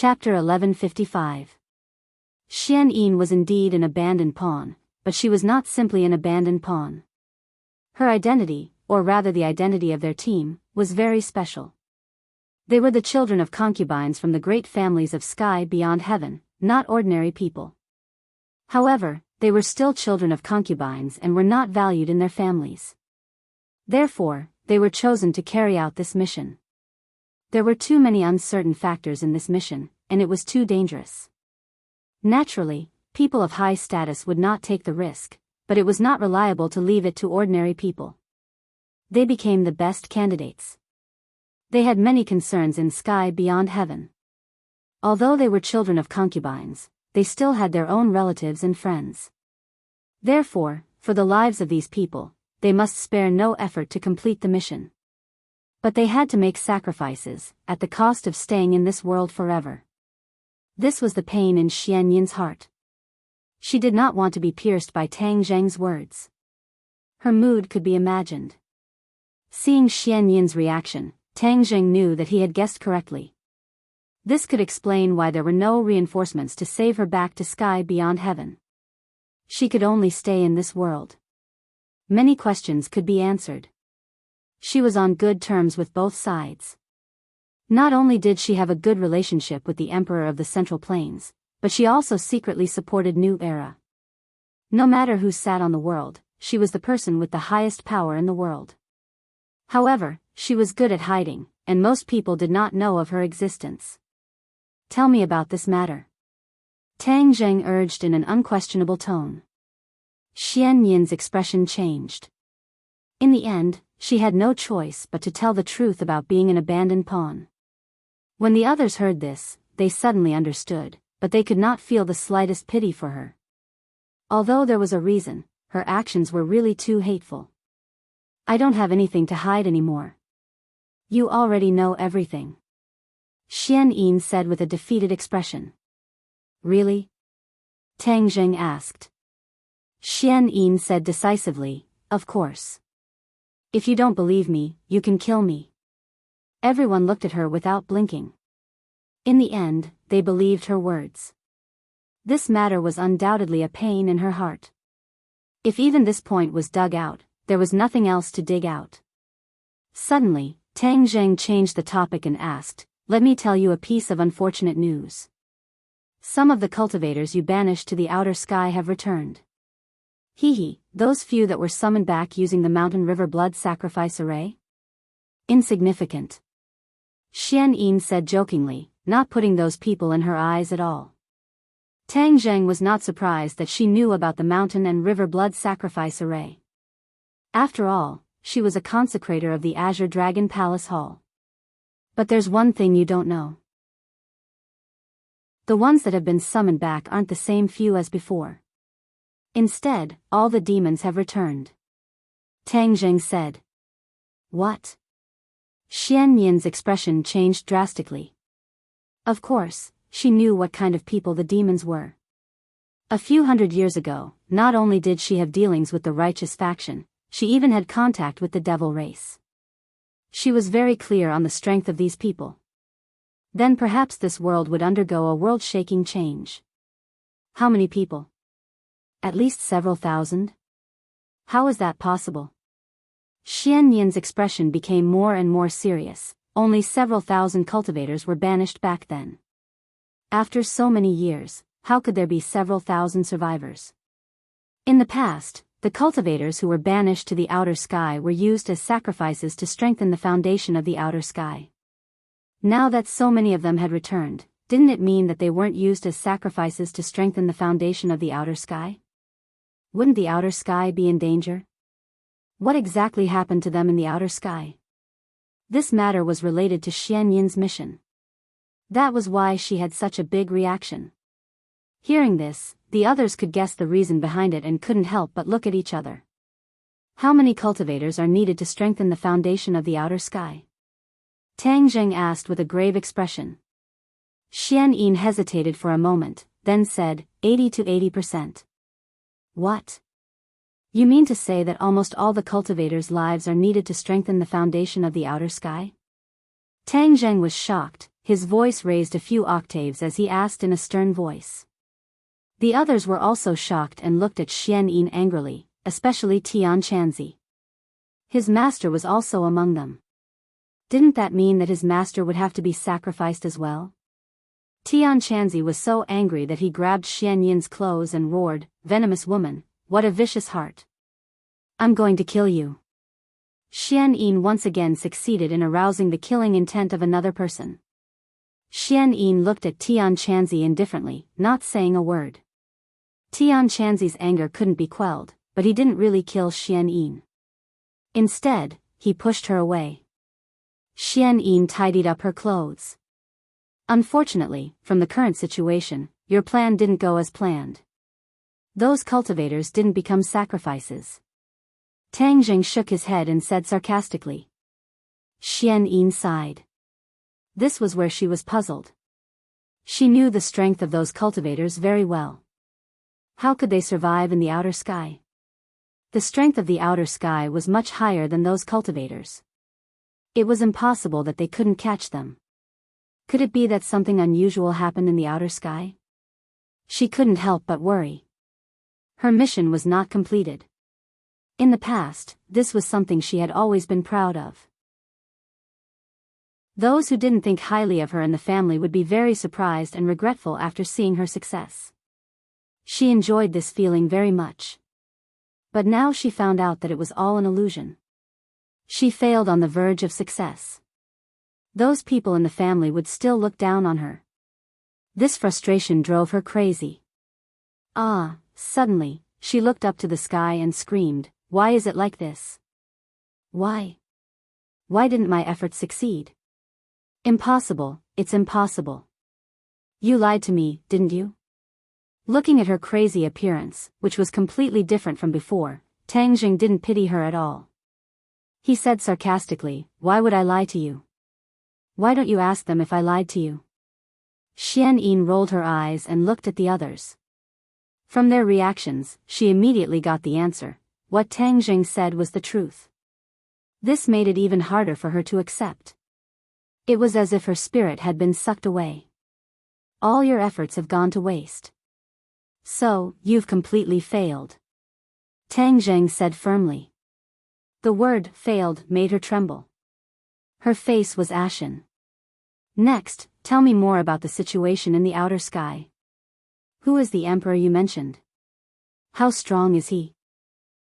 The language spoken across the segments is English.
Chapter 1155. Xian Yin was indeed an abandoned pawn, but she was not simply an abandoned pawn. Her identity, or rather the identity of their team, was very special. They were the children of concubines from the great families of sky beyond heaven, not ordinary people. However, they were still children of concubines and were not valued in their families. Therefore, they were chosen to carry out this mission. There were too many uncertain factors in this mission, and it was too dangerous. Naturally, people of high status would not take the risk, but it was not reliable to leave it to ordinary people. They became the best candidates. They had many concerns in sky beyond heaven. Although they were children of concubines, they still had their own relatives and friends. Therefore, for the lives of these people, they must spare no effort to complete the mission. But they had to make sacrifices, at the cost of staying in this world forever. This was the pain in Xian Yin's heart. She did not want to be pierced by Tang Zheng's words. Her mood could be imagined. Seeing Xian Yin's reaction, Tang Zheng knew that he had guessed correctly. This could explain why there were no reinforcements to save her back to sky beyond heaven. She could only stay in this world. Many questions could be answered. She was on good terms with both sides. Not only did she have a good relationship with the Emperor of the Central Plains, but she also secretly supported New Era. No matter who sat on the world, she was the person with the highest power in the world. However, she was good at hiding, and most people did not know of her existence. "Tell me about this matter," Tang Zheng urged in an unquestionable tone. Xian Yin's expression changed. In the end, she had no choice but to tell the truth about being an abandoned pawn. When the others heard this, they suddenly understood, but they could not feel the slightest pity for her. Although there was a reason, her actions were really too hateful. "I don't have anything to hide anymore. You already know everything," Xian Yin said with a defeated expression. "Really?" Tang Zheng asked. Xian Yin said decisively, "Of course. If you don't believe me, you can kill me." Everyone looked at her without blinking. In the end, they believed her words. This matter was undoubtedly a pain in her heart. If even this point was dug out, there was nothing else to dig out. Suddenly, Tang Zheng changed the topic and asked, "Let me tell you a piece of unfortunate news. Some of the cultivators you banished to the outer sky have returned. Those few that were summoned back using the mountain river blood sacrifice array? Insignificant," Xian Yin said jokingly, not putting those people in her eyes at all. Tang Zheng was not surprised that she knew about the mountain and river blood sacrifice array. After all, she was a consecrator of the Azure Dragon Palace Hall. "But there's one thing you don't know. The ones that have been summoned back aren't the same few as before. Instead, all the demons have returned," Tang Zheng said. "What?" Xian Yin's expression changed drastically. Of course, she knew what kind of people the demons were. A few hundred years ago, not only did she have dealings with the righteous faction, she even had contact with the devil race. She was very clear on the strength of these people. Then perhaps this world would undergo a world-shaking change. How many people? At least several thousand? How is that possible? Xian Yin's expression became more and more serious. Only several thousand cultivators were banished back then. After so many years, how could there be several thousand survivors? In the past, the cultivators who were banished to the outer sky were used as sacrifices to strengthen the foundation of the outer sky. Now that so many of them had returned, didn't it mean that they weren't used as sacrifices to strengthen the foundation of the outer sky? Wouldn't the outer sky be in danger? What exactly happened to them in the outer sky? This matter was related to Xian Yin's mission. That was why she had such a big reaction. Hearing this, the others could guess the reason behind it and couldn't help but look at each other. How many cultivators are needed to strengthen the foundation of the outer sky? Tang Zheng asked with a grave expression. Xian Yin hesitated for a moment, then said, 80 to 80%. What? You mean to say that almost all the cultivators' lives are needed to strengthen the foundation of the outer sky? Tang Zheng was shocked, his voice raised a few octaves as he asked in a stern voice. The others were also shocked and looked at Xian Yin angrily, especially Tian Chanzi. His master was also among them. Didn't that mean that his master would have to be sacrificed as well? Tian Chanzi was so angry that he grabbed Xian Yin's clothes and roared, "Venomous woman, what a vicious heart! I'm going to kill you." Xian Yin once again succeeded in arousing the killing intent of another person. Xian Yin looked at Tian Chanzi indifferently, not saying a word. Tian Chanzi's anger couldn't be quelled, but he didn't really kill Xian Yin. Instead, he pushed her away. Xian Yin tidied up her clothes. "Unfortunately, from the current situation, your plan didn't go as planned. Those cultivators didn't become sacrifices." Tang Jing shook his head and said sarcastically. Xian Yin sighed. This was where she was puzzled. She knew the strength of those cultivators very well. How could they survive in the outer sky? The strength of the outer sky was much higher than those cultivators. It was impossible that they couldn't catch them. Could it be that something unusual happened in the outer sky? She couldn't help but worry. Her mission was not completed. In the past, this was something she had always been proud of. Those who didn't think highly of her and the family would be very surprised and regretful after seeing her success. She enjoyed this feeling very much. But now she found out that it was all an illusion. She failed on the verge of success. Those people in the family would still look down on her. This frustration drove her crazy. Suddenly, she looked up to the sky and screamed, "Why is it like this? Why? Why didn't my efforts succeed? Impossible, it's impossible. You lied to me, didn't you?" Looking at her crazy appearance, which was completely different from before, Tang Jing didn't pity her at all. He said sarcastically, "Why would I lie to you? Why don't you ask them if I lied to you?" Xian Yin rolled her eyes and looked at the others. From their reactions, she immediately got the answer. What Tang Jing said was the truth. This made it even harder for her to accept. It was as if her spirit had been sucked away. All your efforts have gone to waste. So, you've completely failed. Tang Jing said firmly. The word failed made her tremble. Her face was ashen. Next, tell me more about the situation in the outer sky. Who is the emperor you mentioned? How strong is he?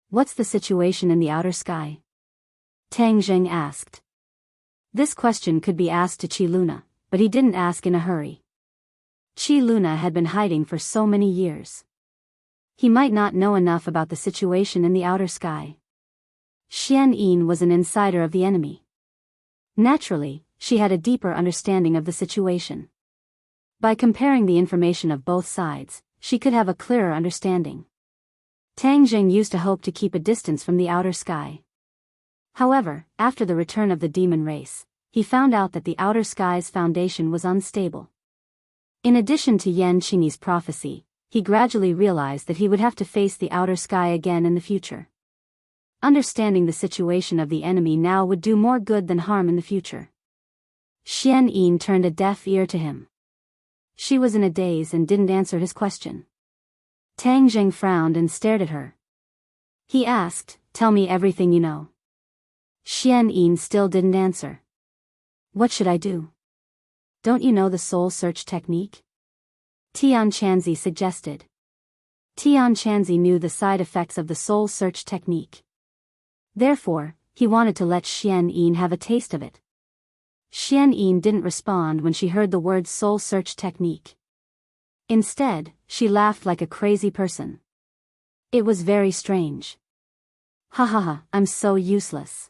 What's the situation in the outer sky? Tang Jing asked. This question could be asked to Qi Luna, but he didn't ask in a hurry. Qi Luna had been hiding for so many years. He might not know enough about the situation in the outer sky. Xian Yin was an insider of the enemy. Naturally, she had a deeper understanding of the situation. By comparing the information of both sides, she could have a clearer understanding. Tang Jing used to hope to keep a distance from the outer sky. However, after the return of the demon race, he found out that the outer sky's foundation was unstable. In addition to Yan Qingyi's prophecy, he gradually realized that he would have to face the outer sky again in the future. Understanding the situation of the enemy now would do more good than harm in the future. Xian Yin turned a deaf ear to him. She was in a daze and didn't answer his question. Tang Jing frowned and stared at her. He asked, "Tell me everything you know." Xian Yin still didn't answer. "What should I do? Don't you know the soul search technique?" Tian Chanzi suggested. Tian Chanzi knew the side effects of the soul search technique. Therefore, he wanted to let Xian Yin have a taste of it. Xian Yin didn't respond when she heard the word soul search technique. Instead, she laughed like a crazy person. It was very strange. Ha ha ha, I'm so useless.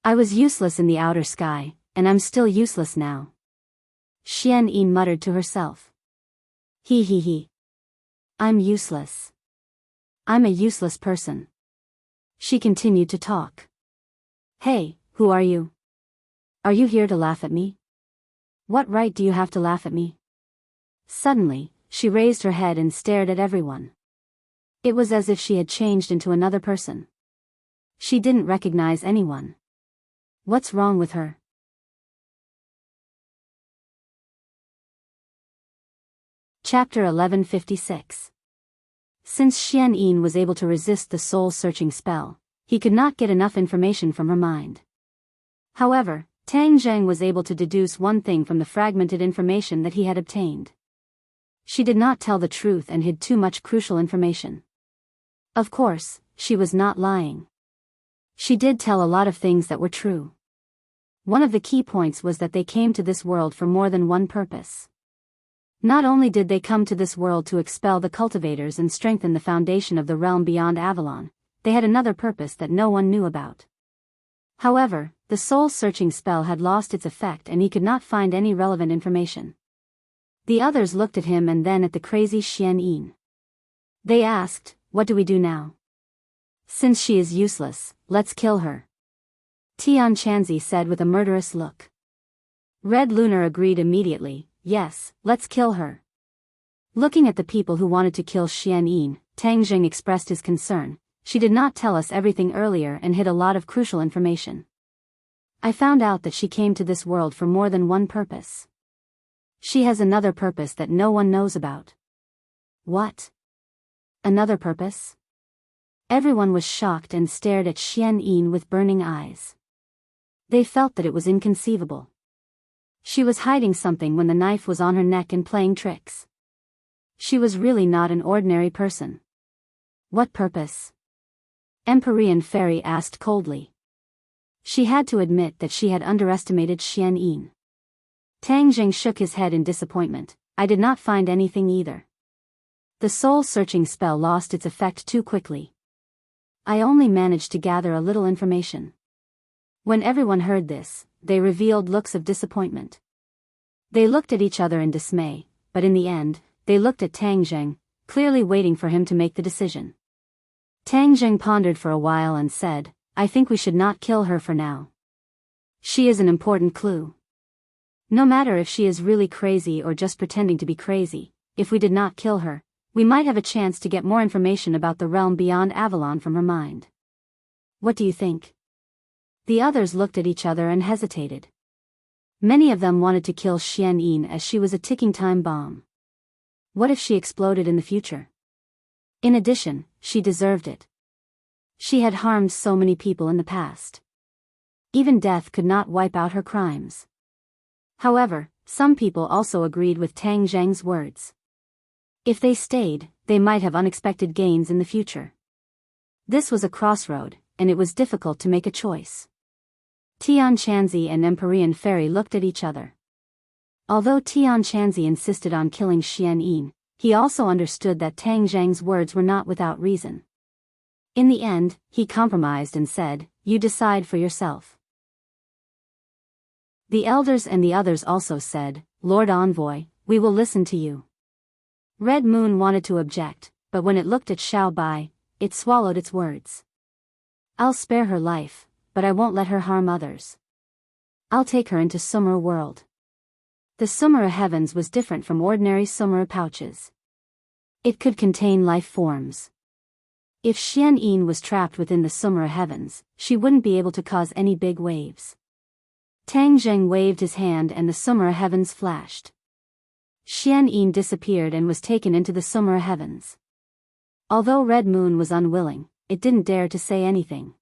I was useless in the outer sky, and I'm still useless now. Xian Yin muttered to herself. He he he. I'm useless. I'm a useless person. She continued to talk. Hey, who are you? Are you here to laugh at me? What right do you have to laugh at me? Suddenly, she raised her head and stared at everyone. It was as if she had changed into another person. She didn't recognize anyone. What's wrong with her? Chapter 1156. Since Xian Yin was able to resist the soul-searching spell, he could not get enough information from her mind. However, Tang Zheng was able to deduce one thing from the fragmented information that he had obtained. She did not tell the truth and hid too much crucial information. Of course, she was not lying. She did tell a lot of things that were true. One of the key points was that they came to this world for more than one purpose. Not only did they come to this world to expel the cultivators and strengthen the foundation of the realm beyond Avalon, they had another purpose that no one knew about. However, the soul-searching spell had lost its effect and he could not find any relevant information. The others looked at him and then at the crazy Xian Yin. They asked, "What do we do now?" "Since she is useless, let's kill her," Tian Chanzi said with a murderous look. Red Lunar agreed immediately, "Yes, let's kill her." Looking at the people who wanted to kill Xian Yin, Tang Zheng expressed his concern. "She did not tell us everything earlier and hid a lot of crucial information. I found out that she came to this world for more than one purpose. She has another purpose that no one knows about." "What? Another purpose?" Everyone was shocked and stared at Xian Yin with burning eyes. They felt that it was inconceivable. She was hiding something when the knife was on her neck and playing tricks. She was really not an ordinary person. "What purpose?" Empyrean Fairy asked coldly. She had to admit that she had underestimated Xian Yin. Tang Zheng shook his head in disappointment. "I did not find anything either. The soul-searching spell lost its effect too quickly. I only managed to gather a little information." When everyone heard this, they revealed looks of disappointment. They looked at each other in dismay, but in the end, they looked at Tang Zheng, clearly waiting for him to make the decision. Tang Zheng pondered for a while and said, "I think we should not kill her for now. She is an important clue. No matter if she is really crazy or just pretending to be crazy, if we did not kill her, we might have a chance to get more information about the realm beyond Avalon from her mind. What do you think?" The others looked at each other and hesitated. Many of them wanted to kill Xian Yin as she was a ticking time bomb. What if she exploded in the future? In addition, she deserved it. She had harmed so many people in the past. Even death could not wipe out her crimes. However, some people also agreed with Tang Zheng's words. If they stayed, they might have unexpected gains in the future. This was a crossroad, and it was difficult to make a choice. Tian Chanzi and Empyrean Fairy looked at each other. Although Tian Chanzi insisted on killing Xian Yin, he also understood that Tang Zheng's words were not without reason. In the end, he compromised and said, "You decide for yourself." The elders and the others also said, "Lord Envoy, we will listen to you." Red Moon wanted to object, but when it looked at Xiao Bai, it swallowed its words. "I'll spare her life, but I won't let her harm others. I'll take her into Sumera world." The Sumera heavens was different from ordinary Sumera pouches. It could contain life forms. If Xian Yin was trapped within the Sumera heavens, she wouldn't be able to cause any big waves. Tang Zheng waved his hand and the Sumera heavens flashed. Xian Yin disappeared and was taken into the Sumera heavens. Although Red Moon was unwilling, it didn't dare to say anything.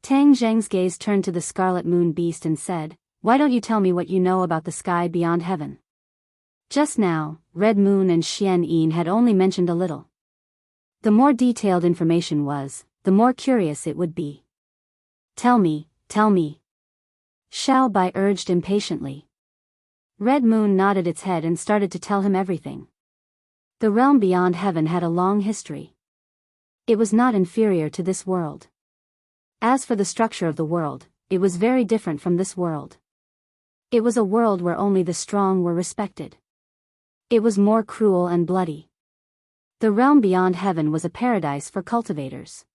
Tang Zheng's gaze turned to the Scarlet Moon Beast and said, "Why don't you tell me what you know about the sky beyond heaven?" Just now, Red Moon and Xian Yin had only mentioned a little. The more detailed information was, the more curious it would be. Tell me, tell me." Xiao Bai urged impatiently. Red Moon nodded its head and started to tell him everything. The realm beyond heaven had a long history. It was not inferior to this world. As for the structure of the world, it was very different from this world. It was a world where only the strong were respected. It was more cruel and bloody. The realm beyond heaven was a paradise for cultivators.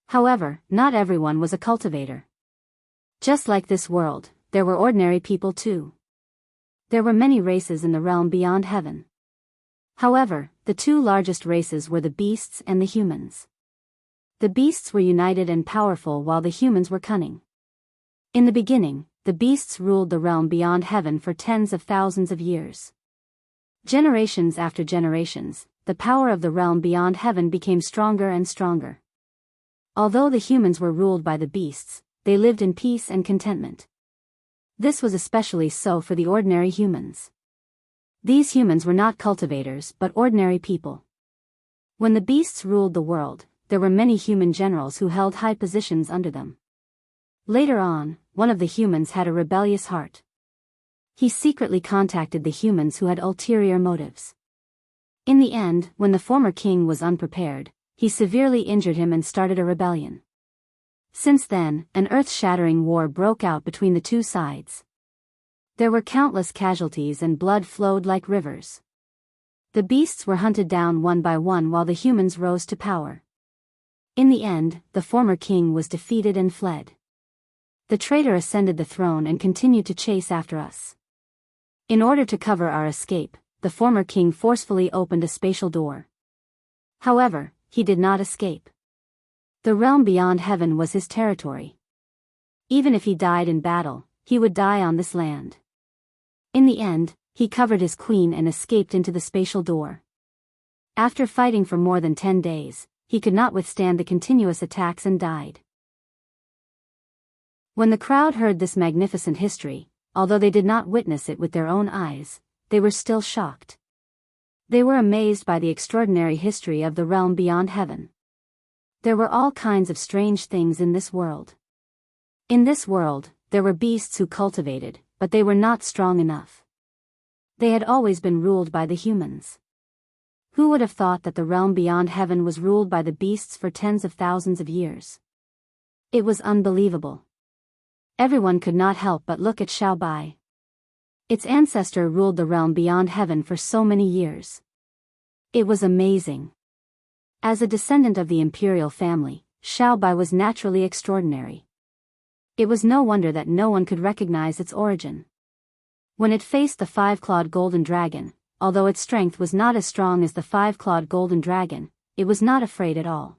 However, not everyone was a cultivator. Just like this world, there were ordinary people too. There were many races in the realm beyond heaven. However, the two largest races were the beasts and the humans. The beasts were united and powerful while the humans were cunning. In the beginning, the beasts ruled the realm beyond heaven for tens of thousands of years. Generations after generations, the power of the realm beyond heaven became stronger and stronger. Although the humans were ruled by the beasts, they lived in peace and contentment. This was especially so for the ordinary humans. These humans were not cultivators but ordinary people. When the beasts ruled the world, there were many human generals who held high positions under them. Later on, one of the humans had a rebellious heart. He secretly contacted the humans who had ulterior motives. In the end, when the former king was unprepared, he severely injured him and started a rebellion. Since then, an earth-shattering war broke out between the two sides. There were countless casualties and blood flowed like rivers. The beasts were hunted down one by one while the humans rose to power. In the end, the former king was defeated and fled. The traitor ascended the throne and continued to chase after us. In order to cover our escape, the former king forcefully opened a spatial door. However, he did not escape. The realm beyond heaven was his territory. Even if he died in battle, he would die on this land. In the end, he covered his queen and escaped into the spatial door. After fighting for more than 10 days, he could not withstand the continuous attacks and died. When the crowd heard this magnificent history, although they did not witness it with their own eyes, they were still shocked. They were amazed by the extraordinary history of the realm beyond heaven. There were all kinds of strange things in this world. In this world, there were beasts who cultivated, but they were not strong enough. They had always been ruled by the humans. Who would have thought that the realm beyond heaven was ruled by the beasts for tens of thousands of years? It was unbelievable. Everyone could not help but look at Xiaobai. Its ancestor ruled the realm beyond heaven for so many years. It was amazing. As a descendant of the imperial family, Xiaobai was naturally extraordinary. It was no wonder that no one could recognize its origin. When it faced the five-clawed golden dragon, although its strength was not as strong as the five-clawed golden dragon, it was not afraid at all.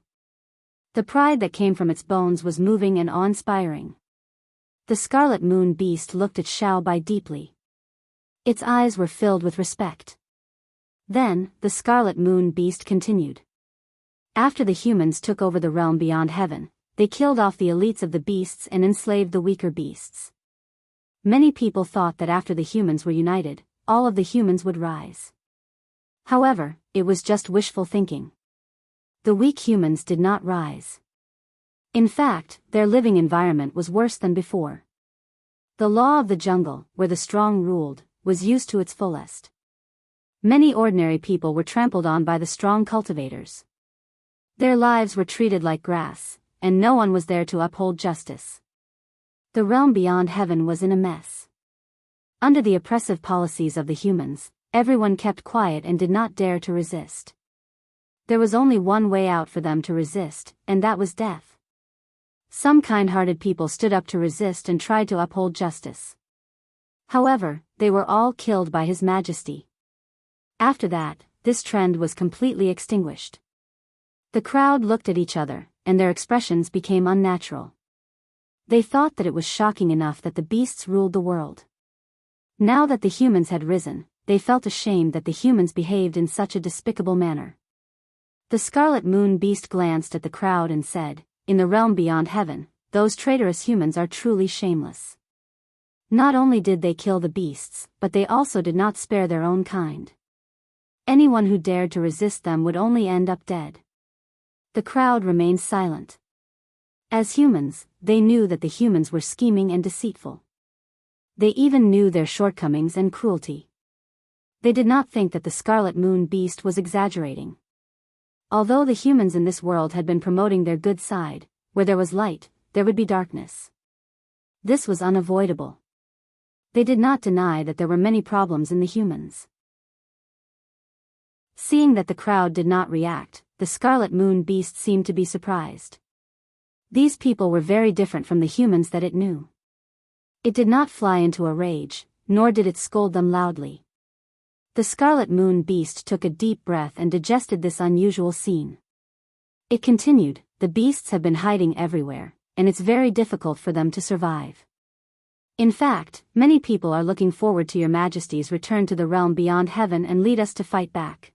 The pride that came from its bones was moving and awe-inspiring. The Scarlet Moon Beast looked at Xiaobai deeply. Its eyes were filled with respect. Then, the Scarlet Moon Beast continued. After the humans took over the realm beyond heaven, they killed off the elites of the beasts and enslaved the weaker beasts. Many people thought that after the humans were united, all of the humans would rise. However, it was just wishful thinking. The weak humans did not rise. In fact, their living environment was worse than before. The law of the jungle, where the strong ruled, was used to its fullest. Many ordinary people were trampled on by the strong cultivators. Their lives were treated like grass, and no one was there to uphold justice. The realm beyond heaven was in a mess. Under the oppressive policies of the humans, everyone kept quiet and did not dare to resist. There was only one way out for them to resist, and that was death. Some kind-hearted people stood up to resist and tried to uphold justice. However, they were all killed by His Majesty. After that, this trend was completely extinguished. The crowd looked at each other, and their expressions became unnatural. They thought that it was shocking enough that the beasts ruled the world. Now that the humans had risen, they felt ashamed that the humans behaved in such a despicable manner. The Scarlet Moon Beast glanced at the crowd and said, "In the realm beyond heaven, those traitorous humans are truly shameless. Not only did they kill the beasts, but they also did not spare their own kind. Anyone who dared to resist them would only end up dead." The crowd remained silent. As humans, they knew that the humans were scheming and deceitful. They even knew their shortcomings and cruelty. They did not think that the Scarlet Moon Beast was exaggerating. Although the humans in this world had been promoting their good side, where there was light, there would be darkness. This was unavoidable. They did not deny that there were many problems in the humans. Seeing that the crowd did not react, the Scarlet Moon Beast seemed to be surprised. These people were very different from the humans that it knew. It did not fly into a rage, nor did it scold them loudly. The Scarlet Moon Beast took a deep breath and digested this unusual scene. It continued, "The beasts have been hiding everywhere, and it's very difficult for them to survive. In fact, many people are looking forward to your Majesty's return to the realm beyond heaven and lead us to fight back.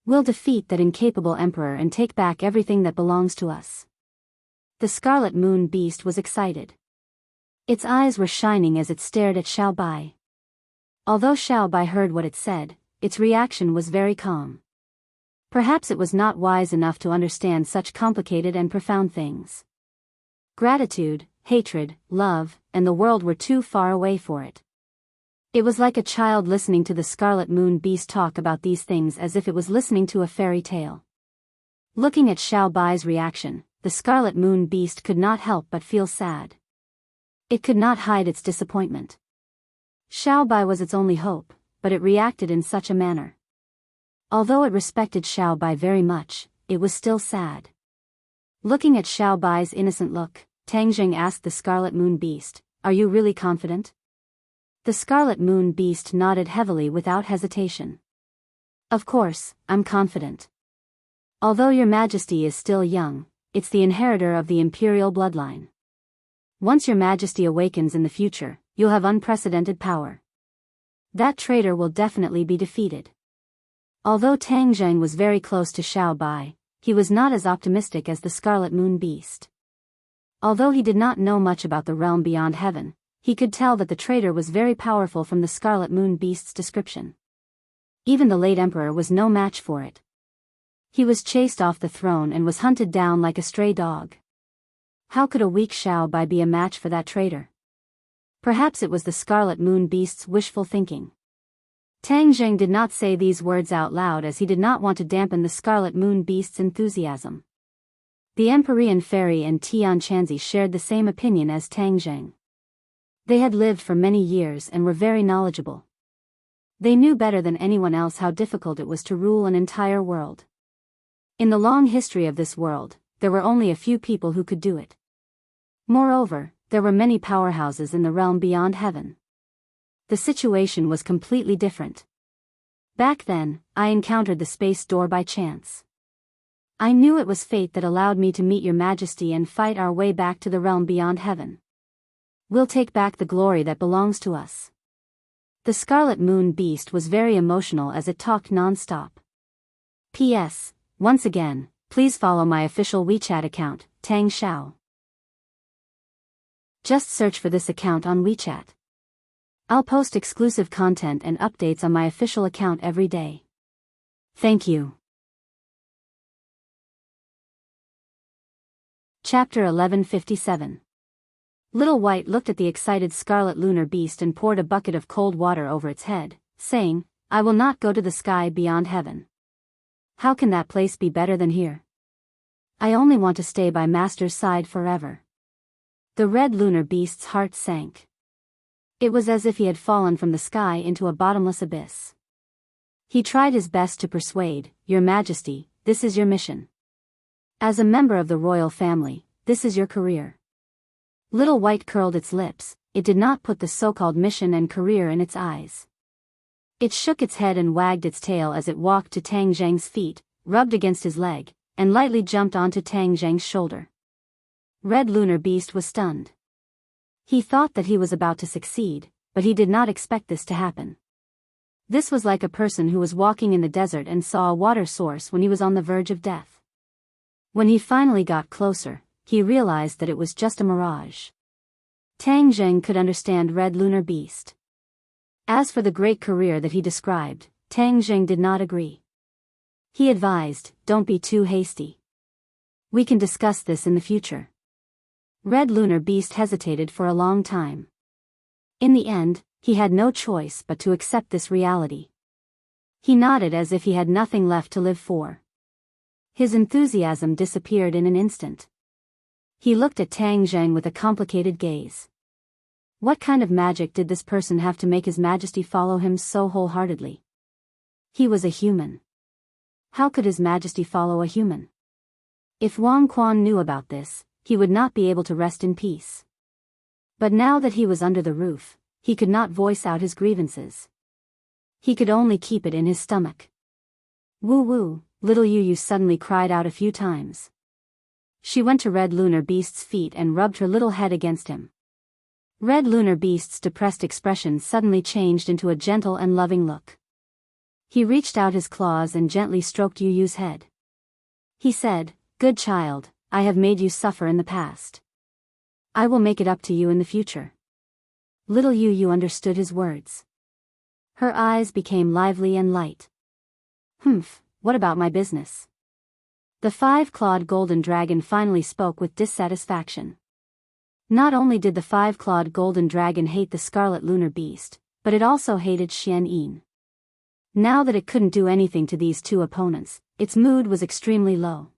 We'll defeat that incapable emperor and take back everything that belongs to us." The Scarlet Moon Beast was excited. Its eyes were shining as it stared at Xiao Bai. Although Xiao Bai heard what it said, its reaction was very calm. Perhaps it was not wise enough to understand such complicated and profound things. Gratitude, hatred, love, and the world were too far away for it. It was like a child listening to the Scarlet Moon Beast talk about these things as if it was listening to a fairy tale. Looking at Xiao Bai's reaction, the Scarlet Moon Beast could not help but feel sad. It could not hide its disappointment. Xiao Bai was its only hope, but it reacted in such a manner. Although it respected Xiao Bai very much, it was still sad. Looking at Xiao Bai's innocent look, Tang Jing asked the Scarlet Moon Beast, "Are you really confident?" The Scarlet Moon Beast nodded heavily without hesitation. "Of course, I'm confident. Although your Majesty is still young, it's the inheritor of the imperial bloodline. Once your Majesty awakens in the future, you'll have unprecedented power. That traitor will definitely be defeated." Although Tang Zheng was very close to Xiao Bai, he was not as optimistic as the Scarlet Moon Beast. Although he did not know much about the realm beyond heaven, he could tell that the traitor was very powerful from the Scarlet Moon Beast's description. Even the late emperor was no match for it. He was chased off the throne and was hunted down like a stray dog. How could a weak Xiao Bai be a match for that traitor? Perhaps it was the Scarlet Moon Beast's wishful thinking. Tang Zheng did not say these words out loud as he did not want to dampen the Scarlet Moon Beast's enthusiasm. The Empyrean Fairy and Tian Chanzi shared the same opinion as Tang Zheng. They had lived for many years and were very knowledgeable. They knew better than anyone else how difficult it was to rule an entire world. In the long history of this world, there were only a few people who could do it. Moreover, there were many powerhouses in the realm beyond heaven. The situation was completely different. Back then, I encountered the space door by chance. I knew it was fate that allowed me to meet your Majesty and fight our way back to the realm beyond heaven. We'll take back the glory that belongs to us. The Scarlet Moon Beast was very emotional as it talked non-stop. P.S. Once again, please follow my official WeChat account, Tang Xiao. Just search for this account on WeChat. I'll post exclusive content and updates on my official account every day. Thank you. Chapter 1157. Little White looked at the excited Scarlet Lunar Beast and poured a bucket of cold water over its head, saying, "I will not go to the sky beyond heaven. How can that place be better than here? I only want to stay by Master's side forever." The Red Lunar Beast's heart sank. It was as if he had fallen from the sky into a bottomless abyss. He tried his best to persuade, "Your Majesty, this is your mission. As a member of the royal family, this is your career." Little White curled its lips. It did not put the so-called mission and career in its eyes. It shook its head and wagged its tail as it walked to Tang Zheng's feet, rubbed against his leg, and lightly jumped onto Tang Zheng's shoulder. Red Lunar Beast was stunned. He thought that he was about to succeed, but he did not expect this to happen. This was like a person who was walking in the desert and saw a water source when he was on the verge of death. When he finally got closer, he realized that it was just a mirage. Tang Zheng could understand Red Lunar Beast. As for the great career that he described, Tang Zheng did not agree. He advised, "Don't be too hasty. We can discuss this in the future." Red Lunar Beast hesitated for a long time. In the end, he had no choice but to accept this reality. He nodded as if he had nothing left to live for. His enthusiasm disappeared in an instant. He looked at Tang Zheng with a complicated gaze. What kind of magic did this person have to make His Majesty follow him so wholeheartedly? He was a human. How could His Majesty follow a human? If Wang Quan knew about this, he would not be able to rest in peace. But now that he was under the roof, he could not voice out his grievances. He could only keep it in his stomach. "Woo woo," little Yu suddenly cried out a few times. She went to Red Lunar Beast's feet and rubbed her little head against him. Red Lunar Beast's depressed expression suddenly changed into a gentle and loving look. He reached out his claws and gently stroked Yu Yu's head. He said, "Good child, I have made you suffer in the past. I will make it up to you in the future." Little Yu Yu understood his words. Her eyes became lively and light. "Humph, what about my business?" The five-clawed golden dragon finally spoke with dissatisfaction. Not only did the five-clawed golden dragon hate the scarlet lunar beast, but it also hated Xian Yin. Now that it couldn't do anything to these two opponents, its mood was extremely low.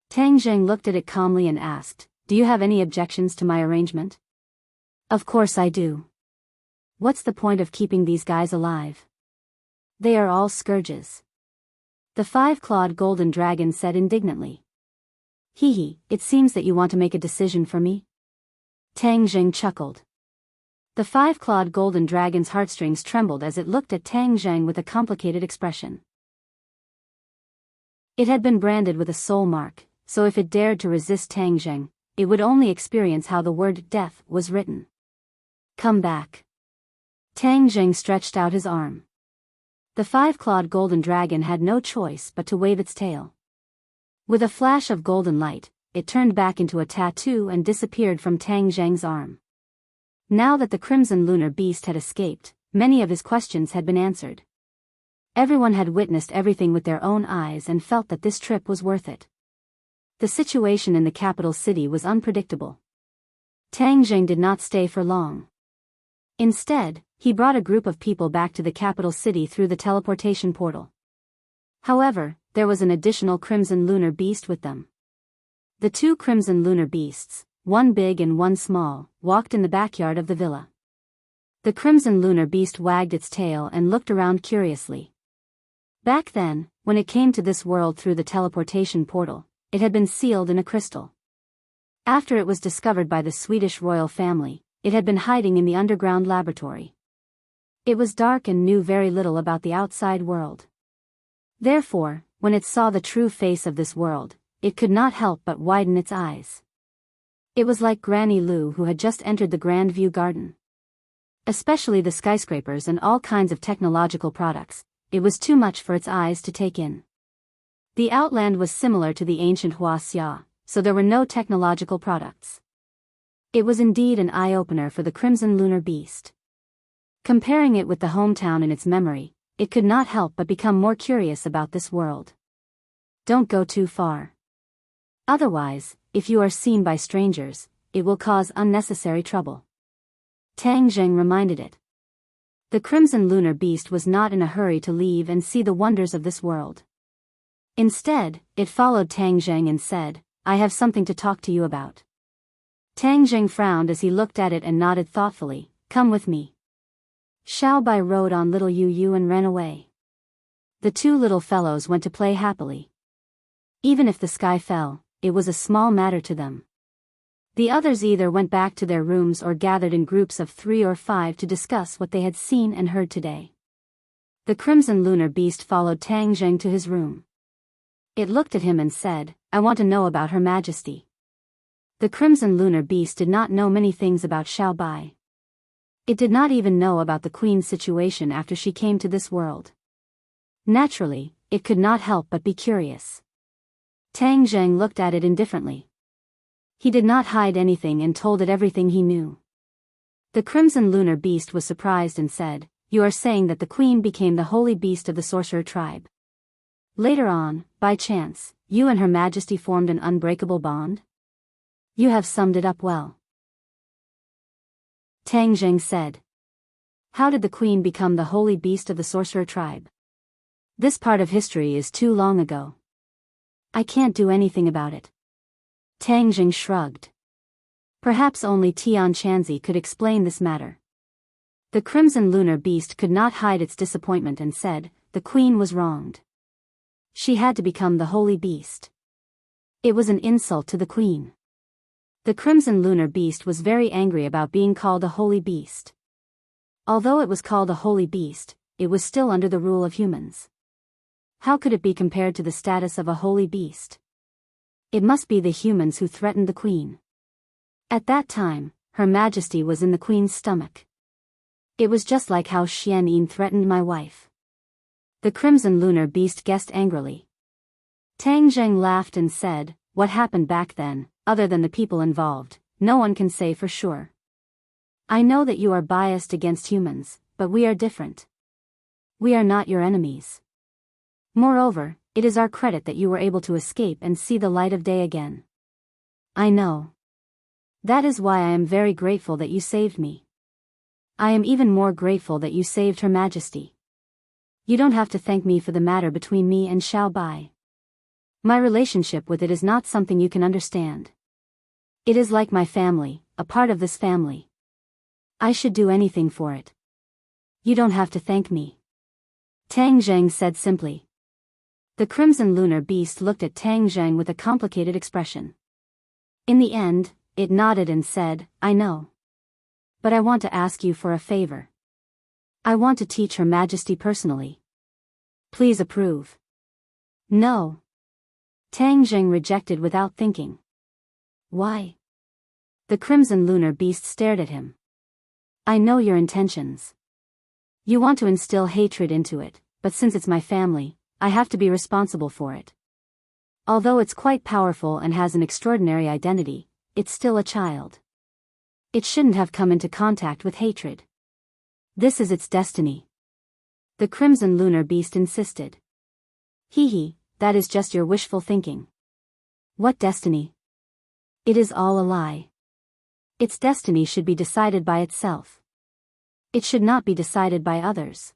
Tang Zheng looked at it calmly and asked, "Do you have any objections to my arrangement?" "Of course I do. What's the point of keeping these guys alive? They are all scourges." The five-clawed golden dragon said indignantly. "Hee, it seems that you want to make a decision for me?" Tang Zheng chuckled. The five-clawed golden dragon's heartstrings trembled as it looked at Tang Zheng with a complicated expression. It had been branded with a soul mark, so if it dared to resist Tang Zheng, it would only experience how the word death was written. "Come back." Tang Zheng stretched out his arm. The five-clawed golden dragon had no choice but to wave its tail. With a flash of golden light, it turned back into a tattoo and disappeared from Tang Zheng's arm. Now that the crimson lunar beast had escaped, many of his questions had been answered. Everyone had witnessed everything with their own eyes and felt that this trip was worth it. The situation in the capital city was unpredictable. Tang Zheng did not stay for long. Instead, he brought a group of people back to the capital city through the teleportation portal. However, there was an additional crimson lunar beast with them. The two crimson lunar beasts, one big and one small, walked in the backyard of the villa. The crimson lunar beast wagged its tail and looked around curiously. Back then, when it came to this world through the teleportation portal, it had been sealed in a crystal. After it was discovered by the Swedish royal family, it had been hiding in the underground laboratory. It was dark and knew very little about the outside world. Therefore, when it saw the true face of this world, it could not help but widen its eyes. It was like Granny Lu who had just entered the Grand View Garden. Especially the skyscrapers and all kinds of technological products, it was too much for its eyes to take in. The Outland was similar to the ancient Huaxia, so there were no technological products. It was indeed an eye-opener for the crimson lunar beast. Comparing it with the hometown in its memory, it could not help but become more curious about this world. Don't go too far. Otherwise, if you are seen by strangers, it will cause unnecessary trouble. Tang Zheng reminded it. The crimson lunar beast was not in a hurry to leave and see the wonders of this world. Instead, it followed Tang Zheng and said, "I have something to talk to you about." Tang Zheng frowned as he looked at it and nodded thoughtfully, "Come with me." Xiao Bai rode on little Yu Yu and ran away. The two little fellows went to play happily. Even if the sky fell, it was a small matter to them. The others either went back to their rooms or gathered in groups of 3 or 5 to discuss what they had seen and heard today. The crimson lunar beast followed Tang Zheng to his room. It looked at him and said, "I want to know about Her Majesty." The crimson lunar beast did not know many things about Xiao Bai. It did not even know about the queen's situation after she came to this world. Naturally, it could not help but be curious. Tang Zheng looked at it indifferently. He did not hide anything and told it everything he knew. The crimson lunar beast was surprised and said, "You are saying that the queen became the holy beast of the sorcerer tribe. Later on, by chance, you and Her Majesty formed an unbreakable bond? You have summed it up well." Tang Zheng said. "How did the queen become the holy beast of the sorcerer tribe? This part of history is too long ago. I can't do anything about it." Tang Zheng shrugged. Perhaps only Tian Chanzi could explain this matter. The crimson lunar beast could not hide its disappointment and said, "The queen was wronged. She had to become the holy beast. It was an insult to the queen." The crimson lunar beast was very angry about being called a holy beast. Although it was called a holy beast, it was still under the rule of humans. How could it be compared to the status of a holy beast? It must be the humans who threatened the queen. At that time, Her Majesty was in the Queen's stomach. It was just like how Xian Yin threatened my wife. The Crimson Lunar Beast guessed angrily. Tang Zheng laughed and said, "What happened back then, other than the people involved, no one can say for sure. I know that you are biased against humans, but we are different. We are not your enemies. Moreover, it is our credit that you were able to escape and see the light of day again. I know. That is why I am very grateful that you saved me. I am even more grateful that you saved Her Majesty. You don't have to thank me for the matter between me and Xiao Bai. My relationship with it is not something you can understand. It is like my family, a part of this family. I should do anything for it. You don't have to thank me." Tang Zheng said simply. The Crimson Lunar Beast looked at Tang Zheng with a complicated expression. In the end, it nodded and said, "I know. But I want to ask you for a favor. I want to teach Her Majesty personally. Please approve." "No." Tang Zheng rejected without thinking. "Why?" The Crimson Lunar Beast stared at him. "I know your intentions. You want to instill hatred into it, but since it's my family, I have to be responsible for it. Although it's quite powerful and has an extraordinary identity, it's still a child. It shouldn't have come into contact with hatred. This is its destiny." The Crimson Lunar Beast insisted. Hee, that is just your wishful thinking. What destiny? It is all a lie. Its destiny should be decided by itself. It should not be decided by others.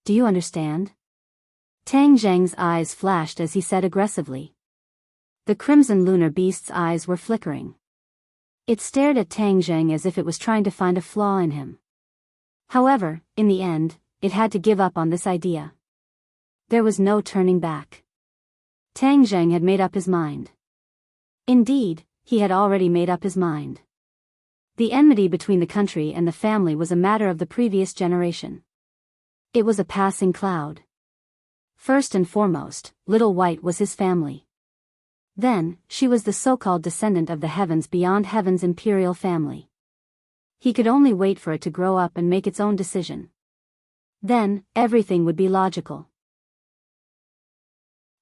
Do you understand? Tang Zheng's eyes flashed as he said aggressively. The Crimson Lunar Beast's eyes were flickering. It stared at Tang Zheng as if it was trying to find a flaw in him. However, in the end, it had to give up on this idea. There was no turning back. Tang Zheng had made up his mind. Indeed, he had already made up his mind. The enmity between the country and the family was a matter of the previous generation. It was a passing cloud. First and foremost, Little White was his family. Then, she was the so-called descendant of the heavens beyond heaven's imperial family. He could only wait for it to grow up and make its own decision. Then, everything would be logical.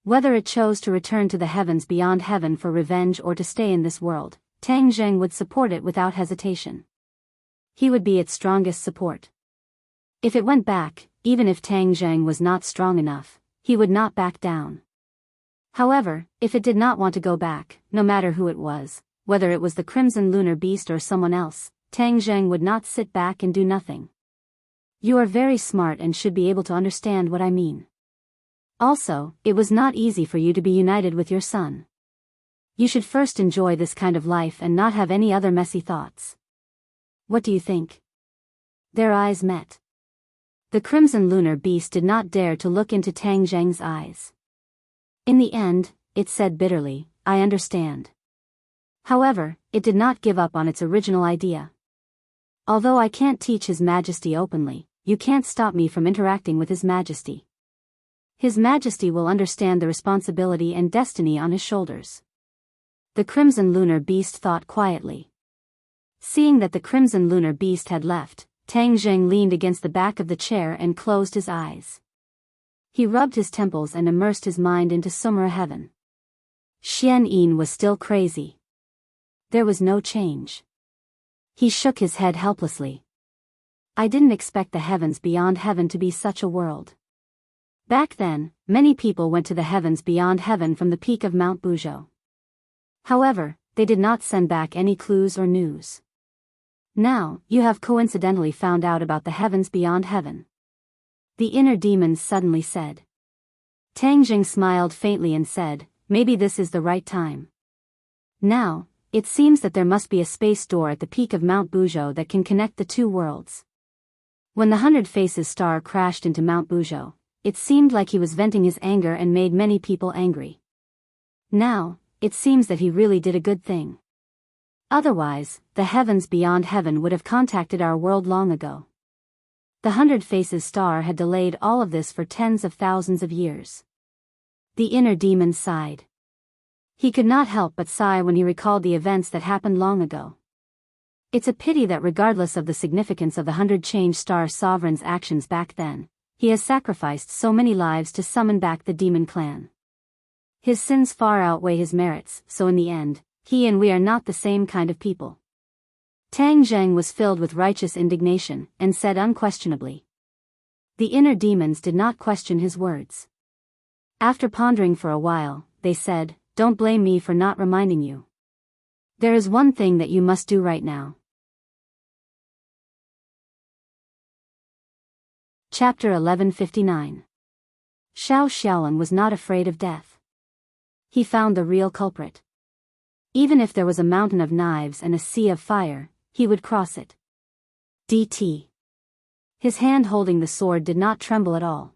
Whether it chose to return to the heavens beyond heaven for revenge or to stay in this world, Tang Zheng would support it without hesitation. He would be its strongest support. If it went back, even if Tang Zheng was not strong enough, he would not back down. However, if it did not want to go back, no matter who it was, whether it was the Crimson Lunar Beast or someone else, Tang Zheng would not sit back and do nothing. You are very smart and should be able to understand what I mean. Also, it was not easy for you to be united with your son. You should first enjoy this kind of life and not have any other messy thoughts. What do you think? Their eyes met. The Crimson Lunar Beast did not dare to look into Tang Zheng's eyes. In the end, it said bitterly, "I understand." However, it did not give up on its original idea. Although I can't teach His Majesty openly, you can't stop me from interacting with His Majesty. His Majesty will understand the responsibility and destiny on his shoulders. The Crimson Lunar Beast thought quietly. Seeing that the Crimson Lunar Beast had left, Tang Zheng leaned against the back of the chair and closed his eyes. He rubbed his temples and immersed his mind into Sumera heaven. Xian Yin was still crazy. There was no change. He shook his head helplessly. I didn't expect the heavens beyond heaven to be such a world. Back then, many people went to the heavens beyond heaven from the peak of Mount Buzhou. However, they did not send back any clues or news. Now, you have coincidentally found out about the heavens beyond heaven. The inner demons suddenly said. Tang Zheng smiled faintly and said, maybe this is the right time. Now, it seems that there must be a space door at the peak of Mount Buzhou that can connect the two worlds. When the 100 Faces star crashed into Mount Buzhou, it seemed like he was venting his anger and made many people angry. Now, it seems that he really did a good thing. Otherwise, the heavens beyond heaven would have contacted our world long ago. The 100 Faces star had delayed all of this for tens of thousands of years. The inner demon sighed. He could not help but sigh when he recalled the events that happened long ago. It's a pity that regardless of the significance of the 100 Change Star Sovereign's actions back then, he has sacrificed so many lives to summon back the demon clan. His sins far outweigh his merits, so in the end, he and we are not the same kind of people. Tang Zheng was filled with righteous indignation, and said unquestionably. The inner demons did not question his words. After pondering for a while, they said, "Don't blame me for not reminding you. There is one thing that you must do right now." Chapter 1159. Xiao Xiaolong was not afraid of death. He found the real culprit. Even if there was a mountain of knives and a sea of fire, he would cross it. DT. His hand holding the sword did not tremble at all.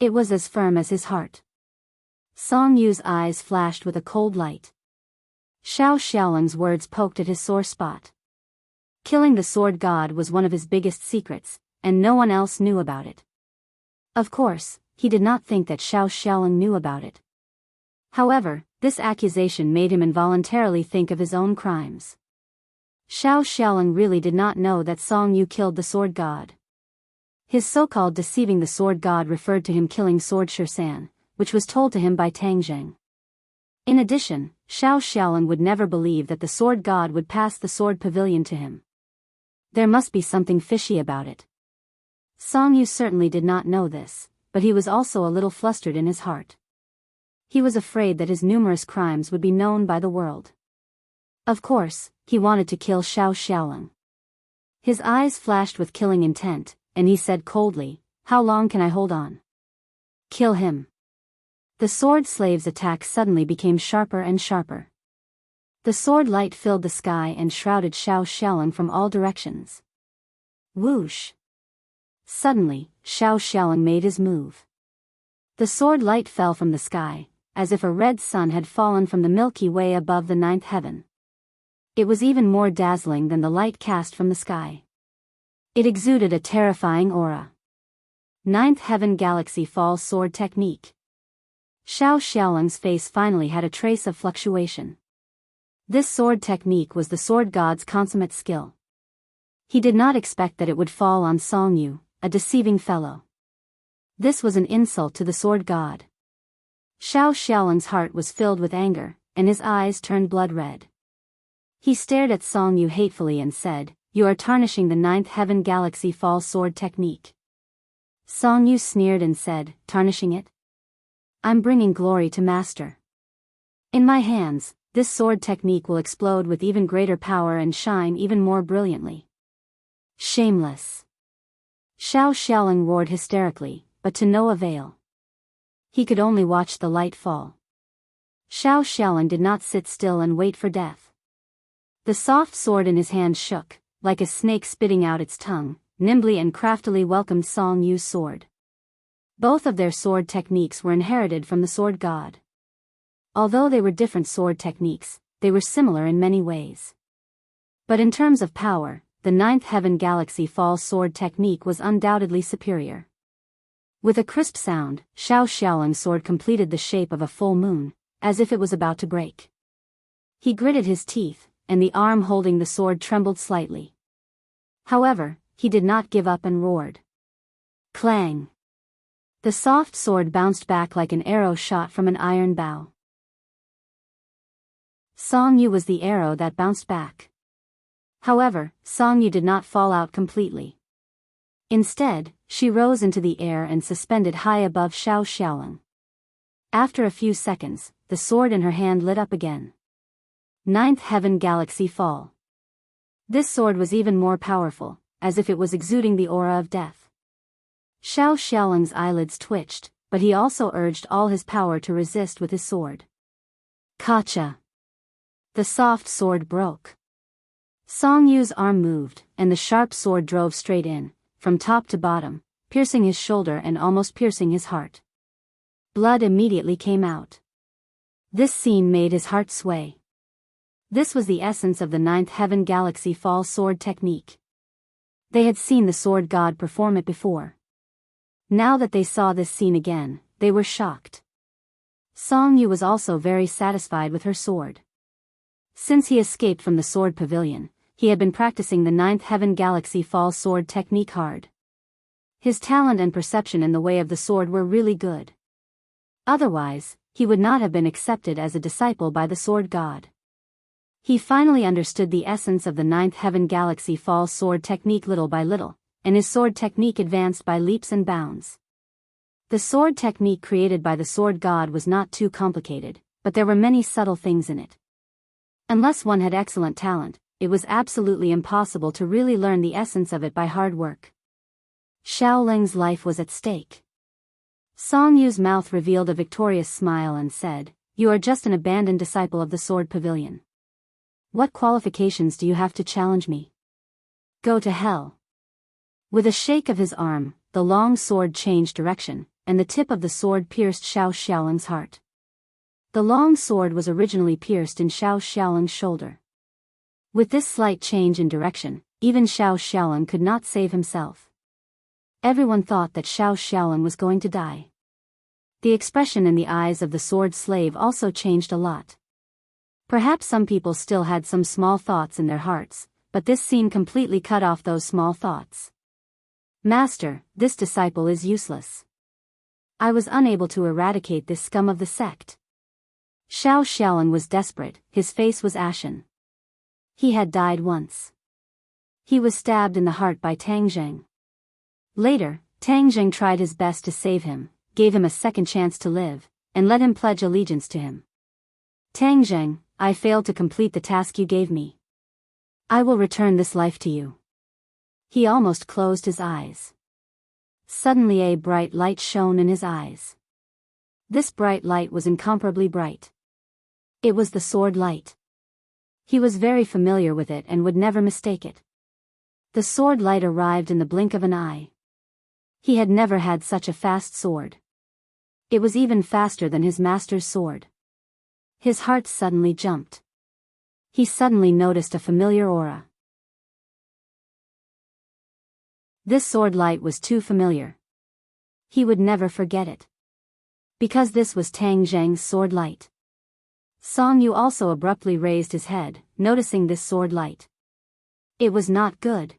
It was as firm as his heart. Song Yu's eyes flashed with a cold light. Xiao Xiaolong's words poked at his sore spot. Killing the sword god was one of his biggest secrets, and no one else knew about it. Of course, he did not think that Xiao Xiaolong knew about it. However, this accusation made him involuntarily think of his own crimes. Xiao Xiaolong really did not know that Song Yu killed the sword god. His so-called deceiving the sword god referred to him killing Sword Shirsan, which was told to him by Tang Zheng. In addition, Xiao Xiaolong would never believe that the sword god would pass the sword pavilion to him. There must be something fishy about it. Song Yu certainly did not know this, but he was also a little flustered in his heart. He was afraid that his numerous crimes would be known by the world. Of course, he wanted to kill Xiao Xiaolong. His eyes flashed with killing intent, and he said coldly, "How long can I hold on?" "Kill him." The sword slave's attack suddenly became sharper and sharper. The sword light filled the sky and shrouded Xiao Xiaolong from all directions. Whoosh! Suddenly, Xiao Xiaolong made his move. The sword light fell from the sky, as if a red sun had fallen from the Milky Way above the ninth heaven. It was even more dazzling than the light cast from the sky. It exuded a terrifying aura. Ninth Heaven Galaxy Fall Sword Technique. Xiao Xiaolong's face finally had a trace of fluctuation. This sword technique was the sword god's consummate skill. He did not expect that it would fall on Song Yu, a deceiving fellow. This was an insult to the sword god. Xiao Xiaolong's heart was filled with anger, and his eyes turned blood red. He stared at Song Yu hatefully and said, "You are tarnishing the ninth heaven galaxy fall sword technique." Song Yu sneered and said, "Tarnishing it? I'm bringing glory to Master. In my hands, this sword technique will explode with even greater power and shine even more brilliantly." Shameless! Xiao Xiaolong roared hysterically, but to no avail. He could only watch the light fall. Xiao Xiaolong did not sit still and wait for death. The soft sword in his hand shook, like a snake spitting out its tongue, nimbly and craftily welcomed Song Yu's sword. Both of their sword techniques were inherited from the sword god. Although they were different sword techniques, they were similar in many ways. But in terms of power, the ninth heaven galaxy fall sword technique was undoubtedly superior. With a crisp sound, Xiao Xiaolong's sword completed the shape of a full moon, as if it was about to break. He gritted his teeth, and the arm holding the sword trembled slightly. However, he did not give up and roared. Clang! The soft sword bounced back like an arrow shot from an iron bow. Song Yu was the arrow that bounced back. However, Song Yu did not fall out completely. Instead, she rose into the air and suspended high above Xiao Xiaolong. After a few seconds, the sword in her hand lit up again. Ninth Heaven Galaxy Fall. This sword was even more powerful, as if it was exuding the aura of death. Xiao Xiaolong's eyelids twitched, but he also urged all his power to resist with his sword. Kacha! The soft sword broke. Song Yu's arm moved, and the sharp sword drove straight in, from top to bottom, piercing his shoulder and almost piercing his heart. Blood immediately came out. This scene made his heart sway. This was the essence of the ninth heaven galaxy fall sword technique. They had seen the sword god perform it before. Now that they saw this scene again, they were shocked. Song Yu was also very satisfied with her sword. Since he escaped from the sword pavilion, he had been practicing the ninth heaven galaxy fall sword technique hard. His talent and perception in the way of the sword were really good. Otherwise, he would not have been accepted as a disciple by the sword god. He finally understood the essence of the ninth heaven galaxy fall sword technique little by little, and his sword technique advanced by leaps and bounds. The sword technique created by the sword god was not too complicated, but there were many subtle things in it. Unless one had excellent talent, it was absolutely impossible to really learn the essence of it by hard work. Xiaoling's life was at stake. Song Yu's mouth revealed a victorious smile and said, "You are just an abandoned disciple of the sword pavilion. What qualifications do you have to challenge me? Go to hell." With a shake of his arm, the long sword changed direction, and the tip of the sword pierced Xiaoling's heart. The long sword was originally pierced in Xiaoling's shoulder. With this slight change in direction, even Xiaoling could not save himself. Everyone thought that Xiaoling was going to die. The expression in the eyes of the sword slave also changed a lot. Perhaps some people still had some small thoughts in their hearts, but this scene completely cut off those small thoughts. "Master, this disciple is useless. I was unable to eradicate this scum of the sect." Xiaoling was desperate, his face was ashen. He had died once. He was stabbed in the heart by Tang Zheng. Later, Tang Zheng tried his best to save him, gave him a second chance to live, and let him pledge allegiance to him. "Tang Zheng, I failed to complete the task you gave me. I will return this life to you." He almost closed his eyes. Suddenly a bright light shone in his eyes. This bright light was incomparably bright. It was the sword light. He was very familiar with it and would never mistake it. The sword light arrived in the blink of an eye. He had never had such a fast sword. It was even faster than his master's sword. His heart suddenly jumped. He suddenly noticed a familiar aura. This sword light was too familiar. He would never forget it. Because this was Tang Zheng's sword light. Song Yu also abruptly raised his head, noticing this sword light. It was not good.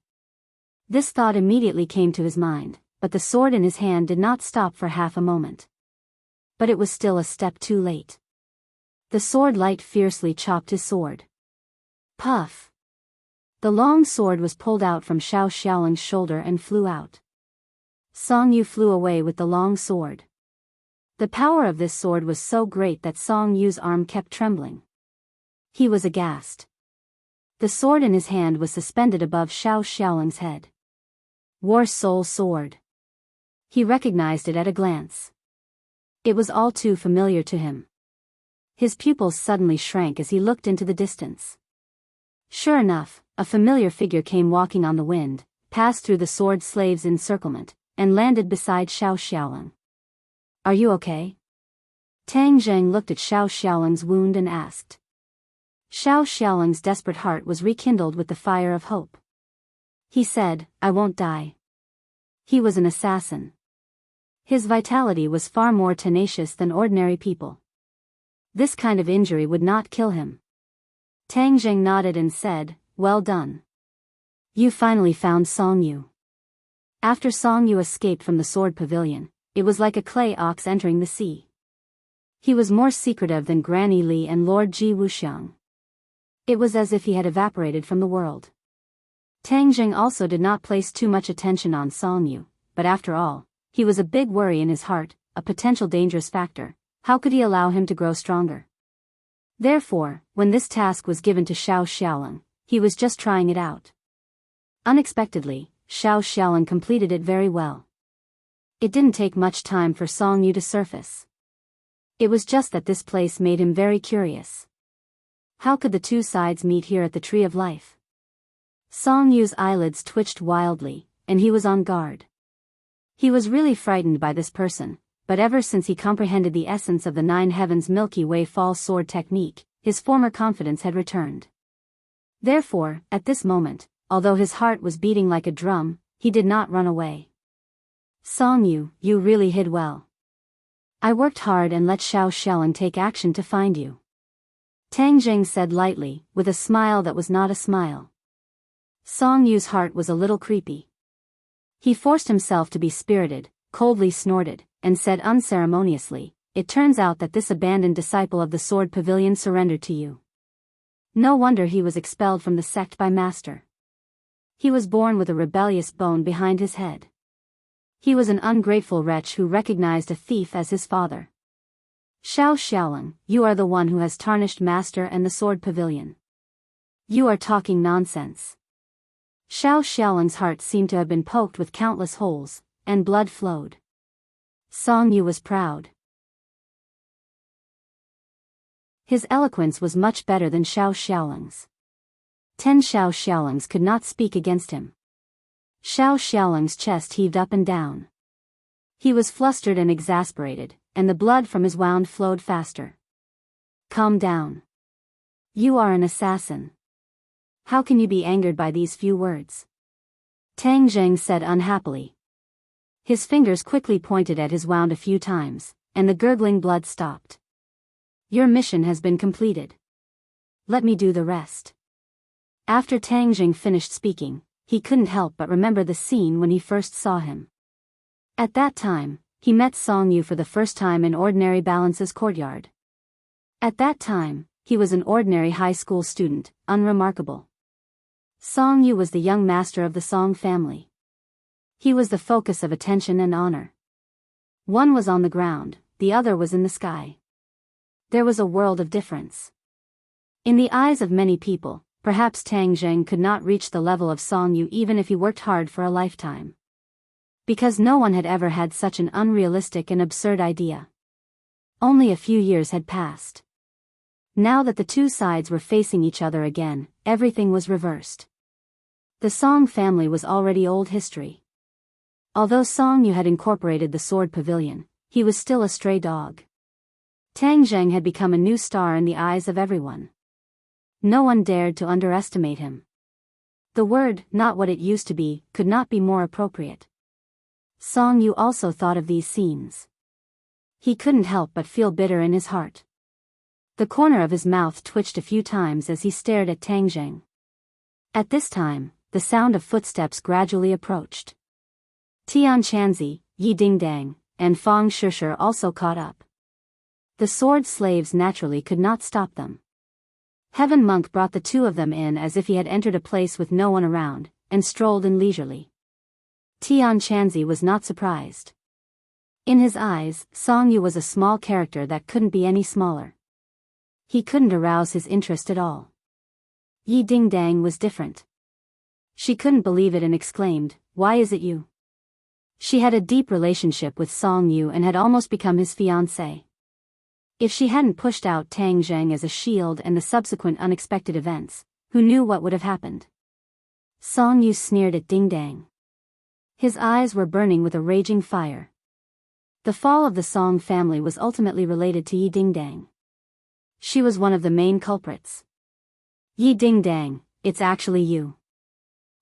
This thought immediately came to his mind, but the sword in his hand did not stop for half a moment. But it was still a step too late. The sword light fiercely chopped his sword. Puff! The long sword was pulled out from Xiaoling's shoulder and flew out. Song Yu flew away with the long sword. The power of this sword was so great that Song Yu's arm kept trembling. He was aghast. The sword in his hand was suspended above Xiaoling's head. War Soul Sword. He recognized it at a glance. It was all too familiar to him. His pupils suddenly shrank as he looked into the distance. Sure enough, a familiar figure came walking on the wind, passed through the sword slave's encirclement, and landed beside Xiaoling. "Are you okay?" Tang Zheng looked at Xiaoling's wound and asked. Xiaoling's desperate heart was rekindled with the fire of hope. He said, "I won't die." He was an assassin. His vitality was far more tenacious than ordinary people. This kind of injury would not kill him. Tang Zheng nodded and said, "Well done. You finally found Song Yu." After Song Yu escaped from the sword pavilion, it was like a clay ox entering the sea. He was more secretive than Granny Li and Lord Ji Wuxiang. It was as if he had evaporated from the world. Tang Zheng also did not place too much attention on Song Yu, but after all, he was a big worry in his heart, a potential dangerous factor. How could he allow him to grow stronger? Therefore, when this task was given to Xiaoling, he was just trying it out. Unexpectedly, Xiaoling completed it very well. It didn't take much time for Song Yu to surface. It was just that this place made him very curious. How could the two sides meet here at the Tree of Life? Song Yu's eyelids twitched wildly, and he was on guard. He was really frightened by this person, but ever since he comprehended the essence of the Nine Heavens Milky Way fall sword technique, his former confidence had returned. Therefore, at this moment, although his heart was beating like a drum, he did not run away. "Song Yu, you really hid well. I worked hard and let Xiaoling take action to find you." Tang Zheng said lightly, with a smile that was not a smile. Song Yu's heart was a little creepy. He forced himself to be spirited, coldly snorted, and said unceremoniously, "It turns out that this abandoned disciple of the Sword Pavilion surrendered to you. No wonder he was expelled from the sect by Master. He was born with a rebellious bone behind his head. He was an ungrateful wretch who recognized a thief as his father. Xiao Xiaolong, you are the one who has tarnished Master and the Sword Pavilion. You are talking nonsense." Xiao Xiaolong's heart seemed to have been poked with countless holes, and blood flowed. Song Yu was proud. His eloquence was much better than Xiao Xiaolong's. 10 Xiao Xiaolongs could not speak against him. Xiao Xiaolong's chest heaved up and down. He was flustered and exasperated, and the blood from his wound flowed faster. "Calm down. You are an assassin. How can you be angered by these few words?" Tang Zheng said unhappily. His fingers quickly pointed at his wound a few times, and the gurgling blood stopped. "Your mission has been completed. Let me do the rest." After Tang Zheng finished speaking, he couldn't help but remember the scene when he first saw him. At that time, he met Song Yu for the first time in Ordinary Balance's courtyard. At that time, he was an ordinary high school student, unremarkable. Song Yu was the young master of the Song family. He was the focus of attention and honor. One was on the ground, the other was in the sky. There was a world of difference. In the eyes of many people, perhaps Tang Zheng could not reach the level of Song Yu even if he worked hard for a lifetime. Because no one had ever had such an unrealistic and absurd idea. Only a few years had passed. Now that the two sides were facing each other again, everything was reversed. The Song family was already old history. Although Song Yu had incorporated the Sword Pavilion, he was still a stray dog. Tang Zheng had become a new star in the eyes of everyone. No one dared to underestimate him. The word, "not what it used to be," could not be more appropriate. Song Yu also thought of these scenes. He couldn't help but feel bitter in his heart. The corner of his mouth twitched a few times as he stared at Tang Zheng. At this time, the sound of footsteps gradually approached. Tian Chanzi, Yi Dingdang, and Fang Shishir also caught up. The sword slaves naturally could not stop them. Heaven Monk brought the two of them in as if he had entered a place with no one around, and strolled in leisurely. Tian Chanzi was not surprised. In his eyes, Song Yu was a small character that couldn't be any smaller. He couldn't arouse his interest at all. Yi Dingdang was different. She couldn't believe it and exclaimed, "Why is it you?" She had a deep relationship with Song Yu and had almost become his fiancé. If she hadn't pushed out Tang Zheng as a shield and the subsequent unexpected events, who knew what would have happened? Song Yu sneered at Dingdang. His eyes were burning with a raging fire. The fall of the Song family was ultimately related to Yi Dingdang. She was one of the main culprits. "Yi Dingdang, it's actually you."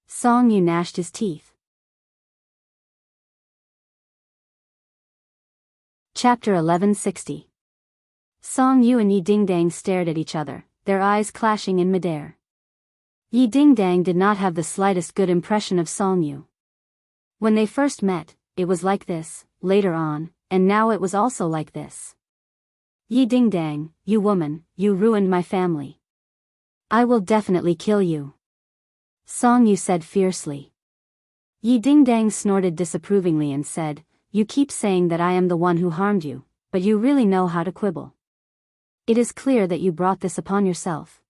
Song Yu gnashed his teeth. Chapter 1160. Song Yu and Yi Dingdang stared at each other, their eyes clashing in midair. Yi Dingdang did not have the slightest good impression of Song Yu. When they first met, it was like this, later on, and now it was also like this. "Yi Dingdang, you woman, you ruined my family. I will definitely kill you," Song Yu said fiercely. Yi Dingdang snorted disapprovingly and said, "You keep saying that I am the one who harmed you, but you really know how to quibble. It is clear that you brought this upon yourself.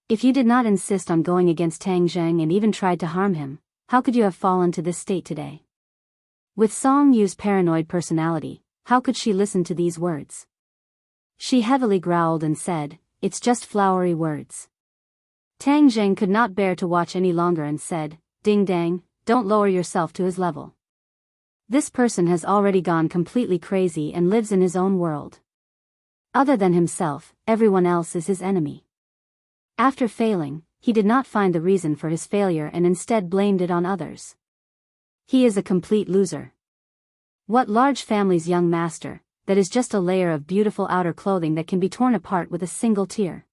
If you did not insist on going against Tang Zheng and even tried to harm him, how could you have fallen to this state today?" With Song Yu's paranoid personality, how could she listen to these words? She heavily growled and said, "It's just flowery words." Tang Zheng could not bear to watch any longer and said, "Dingdang, don't lower yourself to his level. This person has already gone completely crazy and lives in his own world. Other than himself, everyone else is his enemy." After failing, he did not find the reason for his failure and instead blamed it on others. He is a complete loser. What large family's young master, that is just a layer of beautiful outer clothing that can be torn apart with a single tear?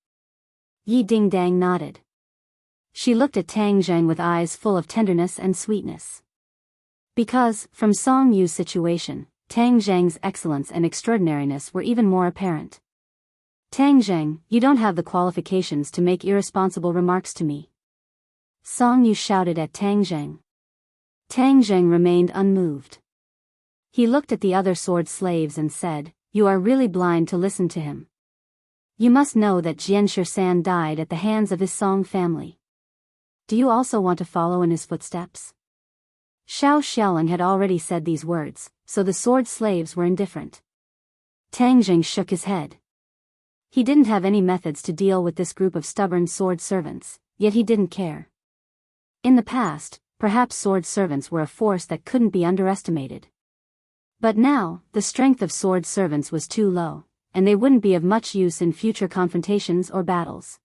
Yi Dingdang nodded. She looked at Tang Zheng with eyes full of tenderness and sweetness. Because, from Song Yu's situation, Tang Zheng's excellence and extraordinariness were even more apparent. Tang Zheng, you don't have the qualifications to make irresponsible remarks to me. Song Yu shouted at Tang Zheng. Tang Zheng remained unmoved. He looked at the other sword slaves and said, "You are really blind to listen to him. You must know that Jian Shisan died at the hands of his Song family. Do you also want to follow in his footsteps?" Xiao Xiaoling had already said these words, so the sword slaves were indifferent. Tang Zheng shook his head. He didn't have any methods to deal with this group of stubborn sword servants, yet he didn't care. In the past, perhaps sword servants were a force that couldn't be underestimated. But now, the strength of sword servants was too low, and they wouldn't be of much use in future confrontations or battles.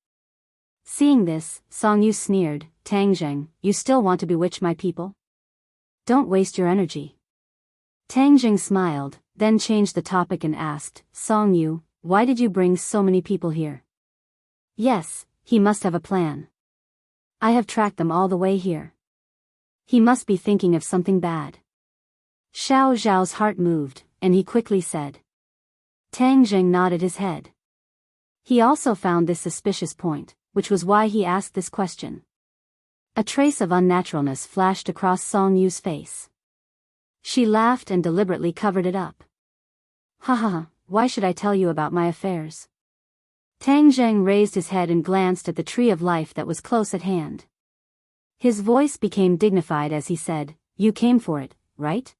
Seeing this, Song Yu sneered, "Tang Zheng, you still want to bewitch my people? Don't waste your energy." Tang Zheng smiled, then changed the topic and asked, "Song Yu, why did you bring so many people here?" "Yes, he must have a plan. I have tracked them all the way here. He must be thinking of something bad." Xiao Zhao's heart moved, and he quickly said. Tang Zheng nodded his head. He also found this suspicious point, which was why he asked this question. A trace of unnaturalness flashed across Song Yu's face. She laughed and deliberately covered it up. "Ha ha ha, why should I tell you about my affairs?" Tang Zheng raised his head and glanced at the tree of life that was close at hand. His voice became dignified as he said, "You came for it, right?"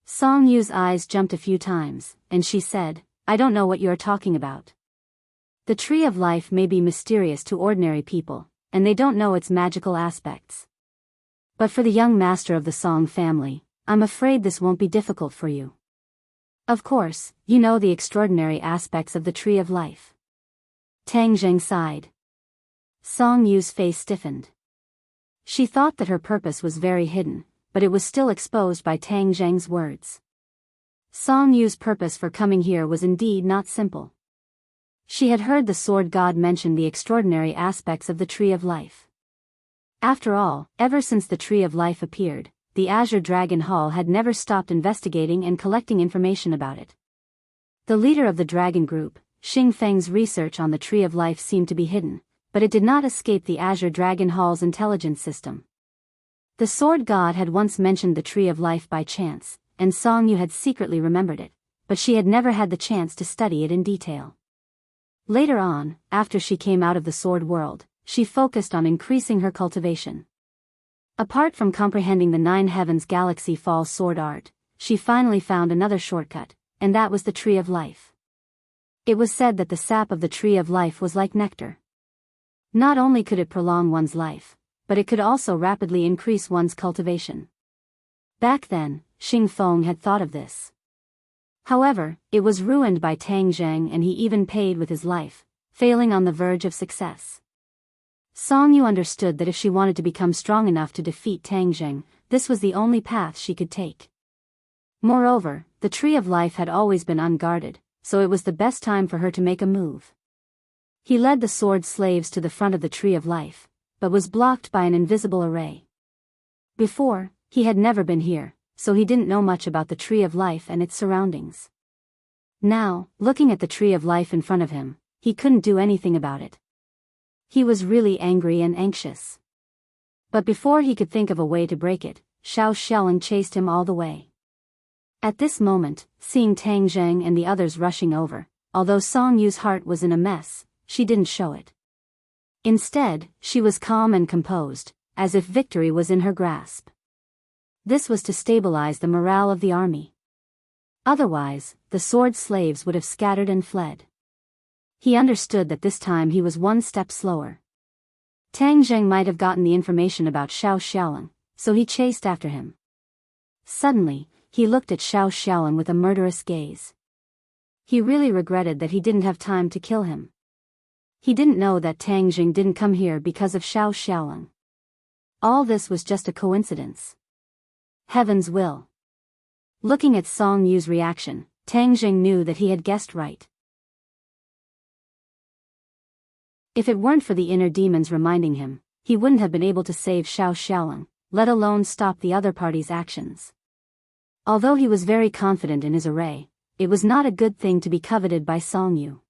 Song Yu's eyes jumped a few times, and she said, "I don't know what you are talking about. The tree of life may be mysterious to ordinary people, and they don't know its magical aspects. But for the young master of the Song family, I'm afraid this won't be difficult for you. Of course, you know the extraordinary aspects of the tree of life." Tang Zheng sighed. Song Yu's face stiffened. She thought that her purpose was very hidden, but it was still exposed by Tang Zheng's words. Song Yu's purpose for coming here was indeed not simple. She had heard the sword god mention the extraordinary aspects of the tree of life. After all, ever since the tree of life appeared, the Azure Dragon Hall had never stopped investigating and collecting information about it. The leader of the dragon group, Xing Feng's research on the tree of life seemed to be hidden, but it did not escape the Azure Dragon Hall's intelligence system. The sword god had once mentioned the tree of life by chance, and Song Yu had secretly remembered it, but she had never had the chance to study it in detail. Later on, after she came out of the sword world, she focused on increasing her cultivation. Apart from comprehending the Nine Heavens Galaxy Fall sword art, she finally found another shortcut, and that was the tree of life. It was said that the sap of the tree of life was like nectar. Not only could it prolong one's life, but it could also rapidly increase one's cultivation. Back then, Xing Feng had thought of this. However, it was ruined by Tang Zheng and he even paid with his life, failing on the verge of success. Song Yu understood that if she wanted to become strong enough to defeat Tang Zheng, this was the only path she could take. Moreover, the tree of life had always been unguarded, so it was the best time for her to make a move. He led the sword slaves to the front of the tree of life, but was blocked by an invisible array. Before, he had never been here, so he didn't know much about the tree of life and its surroundings. Now, looking at the tree of life in front of him, he couldn't do anything about it. He was really angry and anxious. But before he could think of a way to break it, Xiao Xiaoling chased him all the way. At this moment, seeing Tang Zheng and the others rushing over, although Song Yu's heart was in a mess, she didn't show it. Instead, she was calm and composed, as if victory was in her grasp. This was to stabilize the morale of the army. Otherwise, the sword slaves would have scattered and fled. He understood that this time he was one step slower. Tang Zheng might have gotten the information about Xiao Xiaoling, so he chased after him. Suddenly, he looked at Xiao Xiaoling with a murderous gaze. He really regretted that he didn't have time to kill him. He didn't know that Tang Zheng didn't come here because of Xiao Xiaoling. All this was just a coincidence. Heaven's will. Looking at Song Yu's reaction, Tang Zheng knew that he had guessed right. If it weren't for the inner demons reminding him, he wouldn't have been able to save Xiao Xiaolong, let alone stop the other party's actions. Although he was very confident in his array, it was not a good thing to be coveted by Song Yu.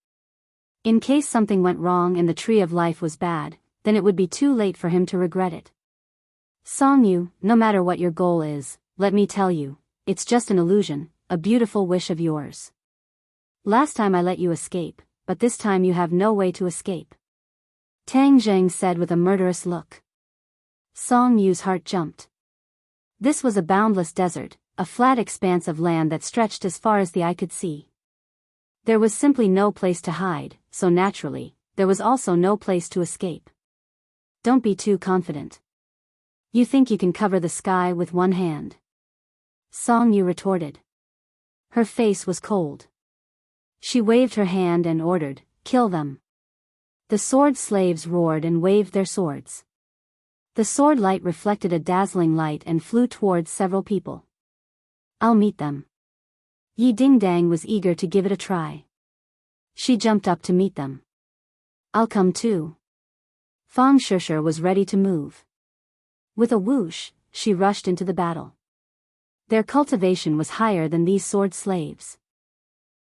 In case something went wrong and the tree of life was bad, then it would be too late for him to regret it. Song Yu, no matter what your goal is, let me tell you, it's just an illusion, a beautiful wish of yours. Last time I let you escape, but this time you have no way to escape. Tang Zheng said with a murderous look. Song Yu's heart jumped. This was a boundless desert, a flat expanse of land that stretched as far as the eye could see. There was simply no place to hide, so naturally, there was also no place to escape. Don't be too confident. You think you can cover the sky with one hand? Song Yu retorted. Her face was cold. She waved her hand and ordered, "Kill them." The sword slaves roared and waved their swords. The sword light reflected a dazzling light and flew towards several people. I'll meet them. Yi Dingdang was eager to give it a try. She jumped up to meet them. I'll come too. Fang Shishir was ready to move. With a whoosh, she rushed into the battle. Their cultivation was higher than these sword slaves.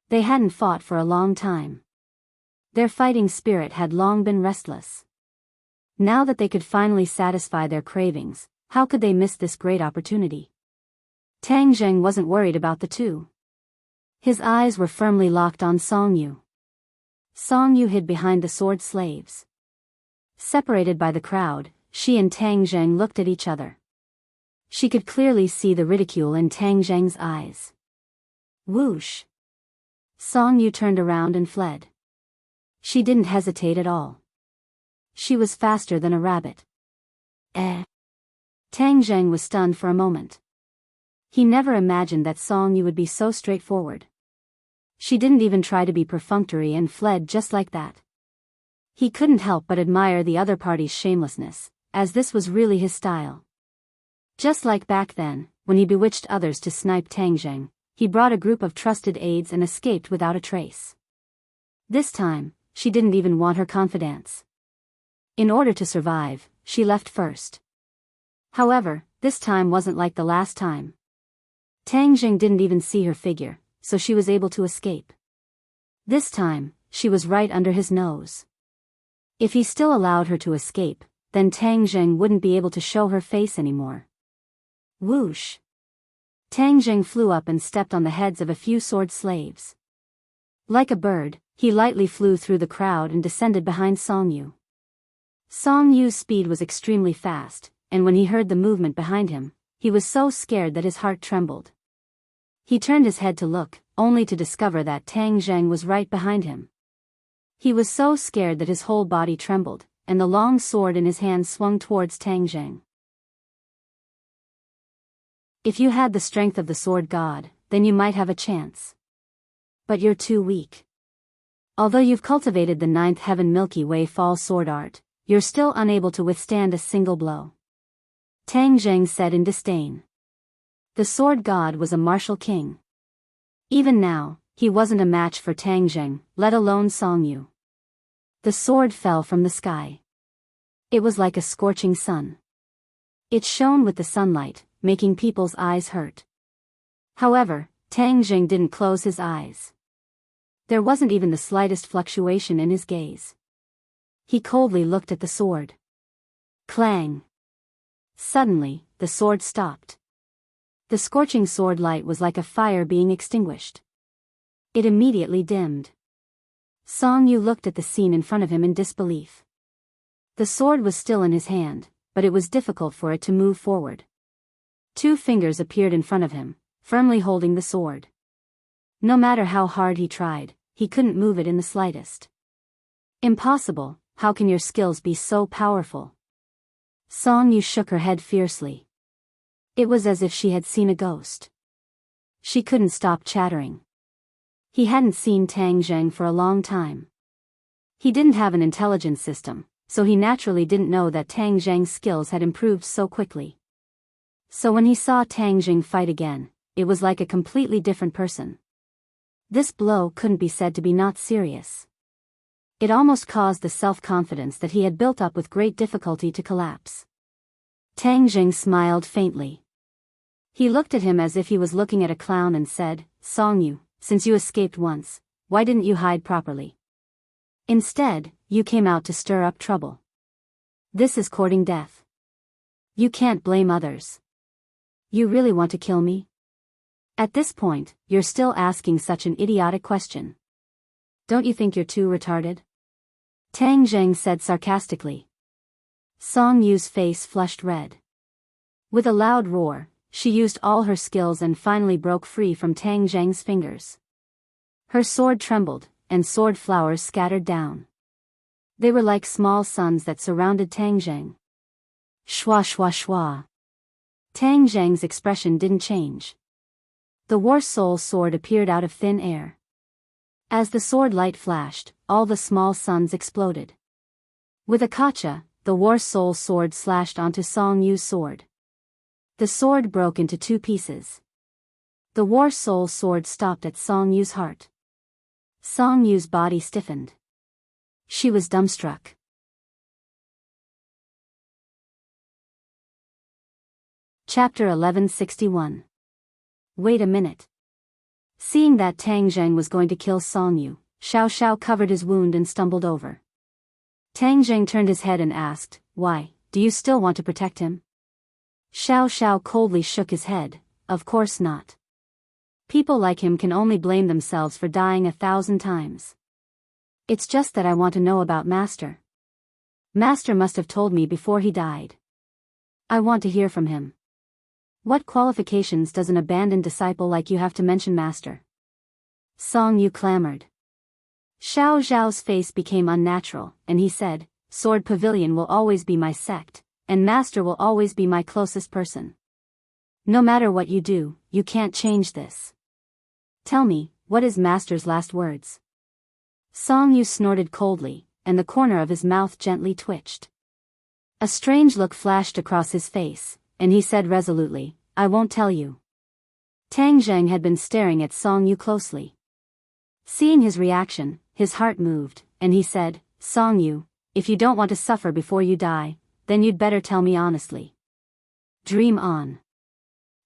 They hadn't fought for a long time. Their fighting spirit had long been restless. Now that they could finally satisfy their cravings, how could they miss this great opportunity? Tang Zheng wasn't worried about the two. His eyes were firmly locked on Song Yu. Song Yu hid behind the sword slaves. Separated by the crowd, she and Tang Zheng looked at each other. She could clearly see the ridicule in Tang Zheng's eyes. Whoosh! Song Yu turned around and fled. She didn't hesitate at all. She was faster than a rabbit. Tang Zheng was stunned for a moment. He never imagined that Song Yu would be so straightforward. She didn't even try to be perfunctory and fled just like that. He couldn't help but admire the other party's shamelessness, as this was really his style. Just like back then, when he bewitched others to snipe Tang Zheng, he brought a group of trusted aides and escaped without a trace. This time, she didn't even want her confidants. In order to survive, she left first. However, this time wasn't like the last time. Tang Zheng didn't even see her figure, so she was able to escape. This time, she was right under his nose. If he still allowed her to escape, then Tang Zheng wouldn't be able to show her face anymore. Whoosh! Tang Zheng flew up and stepped on the heads of a few sword slaves. Like a bird, he lightly flew through the crowd and descended behind Song Yu. Song Yu's speed was extremely fast, and when he heard the movement behind him, he was so scared that his heart trembled. He turned his head to look, only to discover that Tang Zheng was right behind him. He was so scared that his whole body trembled, and the long sword in his hand swung towards Tang Zheng. If you had the strength of the sword god, then you might have a chance. But you're too weak. Although you've cultivated the ninth heaven Milky Way fall sword art, you're still unable to withstand a single blow. Tang Zheng said in disdain. The sword god was a martial king. Even now, he wasn't a match for Tang Zheng, let alone Song Yu. The sword fell from the sky. It was like a scorching sun. It shone with the sunlight, making people's eyes hurt. However, Tang Zheng didn't close his eyes. There wasn't even the slightest fluctuation in his gaze. He coldly looked at the sword. Clang! Suddenly, the sword stopped. The scorching sword light was like a fire being extinguished. It immediately dimmed. Song Yu looked at the scene in front of him in disbelief. The sword was still in his hand, but it was difficult for it to move forward. Two fingers appeared in front of him, firmly holding the sword. No matter how hard he tried, he couldn't move it in the slightest. Impossible, how can your skills be so powerful? Song Yu shook her head fiercely. It was as if she had seen a ghost. She couldn't stop chattering. He hadn't seen Tang Zheng for a long time. He didn't have an intelligence system, so he naturally didn't know that Tang Zheng's skills had improved so quickly. So when he saw Tang Zheng fight again, it was like a completely different person. This blow couldn't be said to be not serious. It almost caused the self-confidence that he had built up with great difficulty to collapse. Tang Jing smiled faintly. He looked at him as if he was looking at a clown and said, "Song Yu, since you escaped once, why didn't you hide properly? Instead, you came out to stir up trouble. This is courting death. You can't blame others. You really want to kill me? At this point, you're still asking such an idiotic question. Don't you think you're too retarded?" Tang Zheng said sarcastically. Song Yu's face flushed red. With a loud roar, she used all her skills and finally broke free from Tang Zheng's fingers. Her sword trembled, and sword flowers scattered down. They were like small suns that surrounded Tang Zheng. Shwa shwa shwa. Tang Zheng's expression didn't change. The War Soul sword appeared out of thin air. As the sword light flashed, all the small suns exploded. With a kacha, the War Soul sword slashed onto Song Yu's sword. The sword broke into two pieces. The War Soul sword stopped at Song Yu's heart. Song Yu's body stiffened. She was dumbstruck. Chapter 1161. Wait a minute. Seeing that Tang Zheng was going to kill Song Yu, Xiao Xiao covered his wound and stumbled over. Tang Zheng turned his head and asked, "Why, do you still want to protect him?" Xiao Xiao coldly shook his head, "Of course not. People like him can only blame themselves for dying 1,000 times. It's just that I want to know about Master. Master must have told me before he died. I want to hear from him. What qualifications does an abandoned disciple like you have to mention Master?" Song Yu clamored. Xiao Zhao's face became unnatural, and he said, "Sword Pavilion will always be my sect, and Master will always be my closest person. No matter what you do, you can't change this. Tell me, what is Master's last words?" Song Yu snorted coldly, and the corner of his mouth gently twitched. A strange look flashed across his face, and he said resolutely, "I won't tell you." Tang Zheng had been staring at Song Yu closely. Seeing his reaction, his heart moved, and he said, "Song Yu, if you don't want to suffer before you die, then you'd better tell me honestly. Dream on."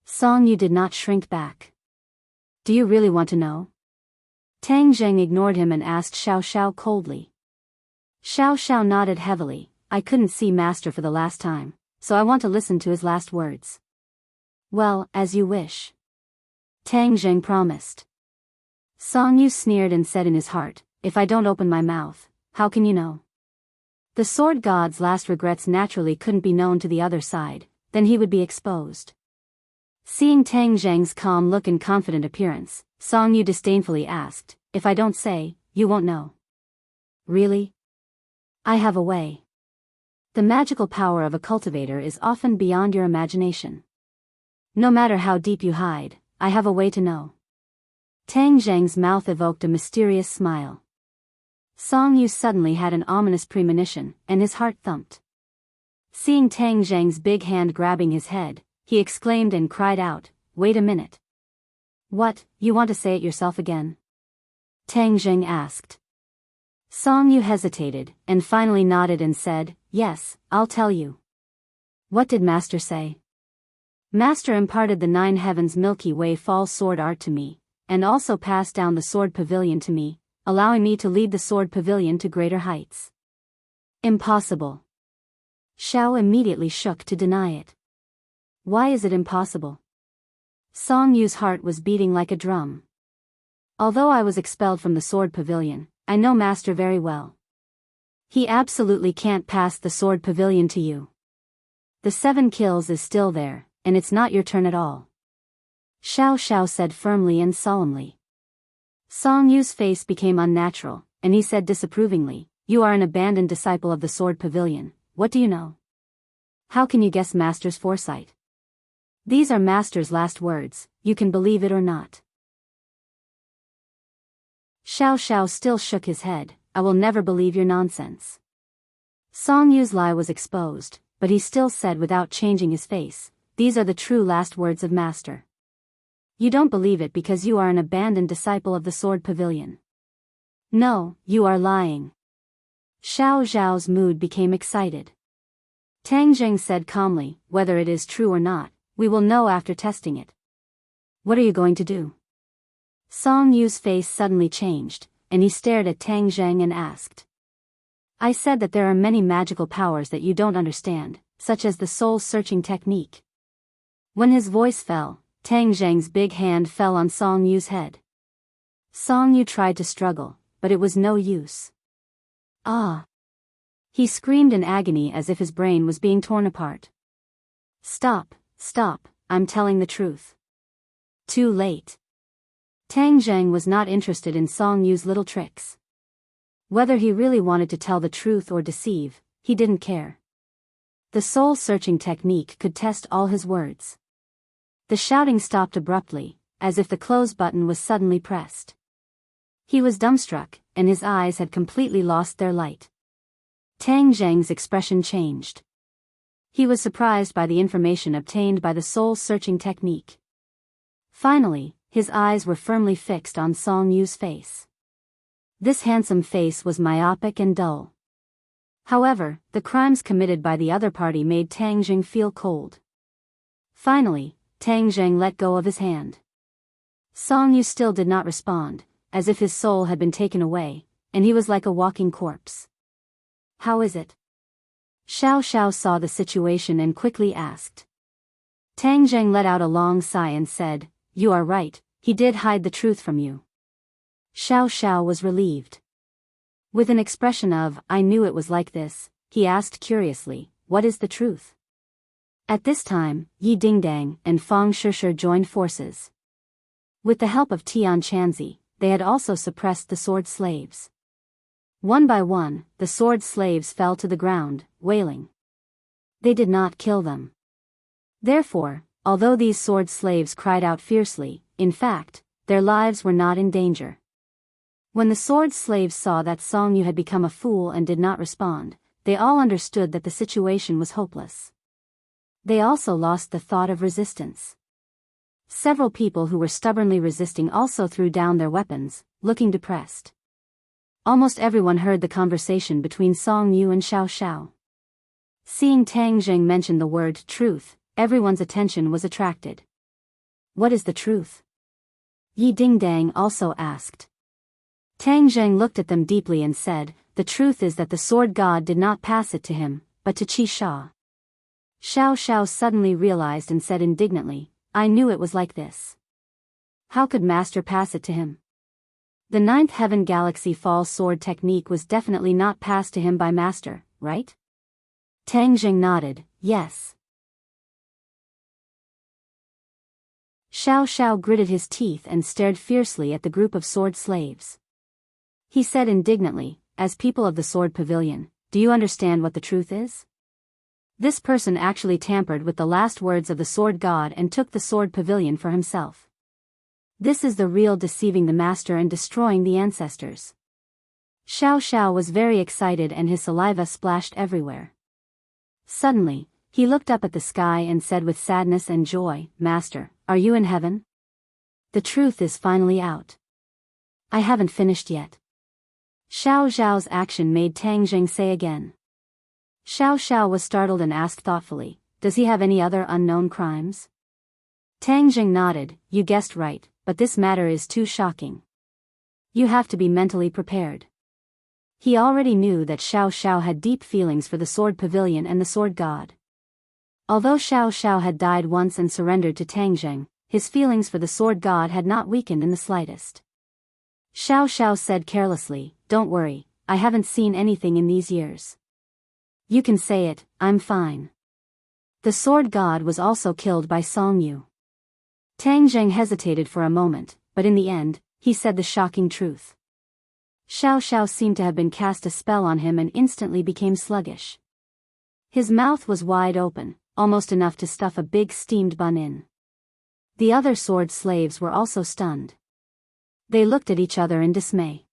Song Yu did not shrink back. "Do you really want to know?" Tang Zheng ignored him and asked Xiao Xiao coldly. Xiao Xiao nodded heavily. "I couldn't see Master for the last time, so I want to listen to his last words." "Well, as you wish," Tang Zheng promised. Song Yu sneered and said in his heart, "If I don't open my mouth, how can you know?" The sword god's last regrets naturally couldn't be known to the other side, then he would be exposed. Seeing Tang Zheng's calm look and confident appearance, Song Yu disdainfully asked, "If I don't say, you won't know?" "Really? I have a way. The magical power of a cultivator is often beyond your imagination. No matter how deep you hide, I have a way to know." Tang Zheng's mouth evoked a mysterious smile. Song Yu suddenly had an ominous premonition, and his heart thumped. Seeing Tang Zheng's big hand grabbing his head, he exclaimed and cried out, "Wait a minute. What, you want to say it yourself again?" Tang Zheng asked. Song Yu hesitated, and finally nodded and said, "Yes, I'll tell you." "What did Master say?" "Master imparted the 9 heavens Milky Way fall sword art to me, and also passed down the sword pavilion to me, allowing me to lead the sword pavilion to greater heights." "Impossible." Xiao immediately shook to deny it. "Why is it impossible?" Song Yu's heart was beating like a drum. "Although I was expelled from the sword pavilion, I know Master very well. He absolutely can't pass the sword pavilion to you. The 7 kills is still there, and it's not your turn at all," Xiao Xiao said firmly and solemnly. Song Yu's face became unnatural, and he said disapprovingly, "You are an abandoned disciple of the sword pavilion, what do you know? How can you guess Master's foresight? These are Master's last words, you can believe it or not." Xiao Xiao still shook his head, "I will never believe your nonsense." Song Yu's lie was exposed, but he still said without changing his face, "These are the true last words of Master. You don't believe it because you are an abandoned disciple of the sword pavilion. No, you are lying." Xiao Zhao's mood became excited. Tang Zheng said calmly, "Whether it is true or not, we will know after testing it." "What are you going to do?" Song Yu's face suddenly changed, and he stared at Tang Zheng and asked. "I said that there are many magical powers that you don't understand, such as the soul-searching technique." When his voice fell, Tang Zheng's big hand fell on Song Yu's head. Song Yu tried to struggle, but it was no use. "Ah!" He screamed in agony as if his brain was being torn apart. "Stop, stop, I'm telling the truth." Too late. Tang Zheng was not interested in Song Yu's little tricks. Whether he really wanted to tell the truth or deceive, he didn't care. The soul-searching technique could test all his words. The shouting stopped abruptly, as if the close button was suddenly pressed. He was dumbstruck, and his eyes had completely lost their light. Tang Zheng's expression changed. He was surprised by the information obtained by the soul-searching technique. Finally, his eyes were firmly fixed on Song Yu's face. This handsome face was myopic and dull. However, the crimes committed by the other party made Tang Zheng feel cold. Finally, Tang Zheng let go of his hand. Song Yu still did not respond, as if his soul had been taken away, and he was like a walking corpse. "How is it?" Xiao Xiao saw the situation and quickly asked. Tang Zheng let out a long sigh and said, "You are right, he did hide the truth from you." Xiao Xiao was relieved. With an expression of, "I knew it was like this," he asked curiously, "What is the truth?" At this time, Yi Dingdang and Fang Shishir joined forces. With the help of Tian Chanzi, they had also suppressed the sword slaves. One by one, the sword slaves fell to the ground, wailing. They did not kill them. Therefore, although these sword slaves cried out fiercely, in fact, their lives were not in danger. When the sword slaves saw that Song Yu had become a fool and did not respond, they all understood that the situation was hopeless. They also lost the thought of resistance. Several people who were stubbornly resisting also threw down their weapons, looking depressed. Almost everyone heard the conversation between Song Yu and Xiao Xiao. Seeing Tang Zheng mention the word truth, everyone's attention was attracted. "What is the truth?" Yi Dingdang also asked. Tang Zheng looked at them deeply and said, "The truth is that the sword god did not pass it to him, but to Qi Sha." Xiao Xiao suddenly realized and said indignantly, "I knew it was like this. How could Master pass it to him?" The Ninth Heaven Galaxy Fall Sword technique was definitely not passed to him by Master, right? Tang Zheng nodded, "Yes." Xiao Xiao gritted his teeth and stared fiercely at the group of sword slaves. He said indignantly, "As people of the Sword Pavilion, do you understand what the truth is? This person actually tampered with the last words of the Sword God and took the Sword Pavilion for himself. This is the real deceiving the Master and destroying the ancestors." Xiao Xiao was very excited and his saliva splashed everywhere. Suddenly, he looked up at the sky and said with sadness and joy, "Master, are you in heaven? The truth is finally out." "I haven't finished yet." Xiao Zhao's action made Tang Zheng say again. Xiao Xiao was startled and asked thoughtfully, "Does he have any other unknown crimes?" Tang Zheng nodded, "You guessed right, but this matter is too shocking. You have to be mentally prepared." He already knew that Xiao Xiao had deep feelings for the Sword Pavilion and the Sword God. Although Xiao Xiao had died once and surrendered to Tang Zheng, his feelings for the Sword God had not weakened in the slightest. Xiao Xiao said carelessly, "Don't worry, I haven't seen anything in these years." "You can say it, I'm fine." The Sword God was also killed by Song Yu. Tang Zheng hesitated for a moment, but in the end, he said the shocking truth. Xiao Xiao seemed to have been cast a spell on him and instantly became sluggish. His mouth was wide open, almost enough to stuff a big steamed bun in. The other sword slaves were also stunned. They looked at each other in dismay.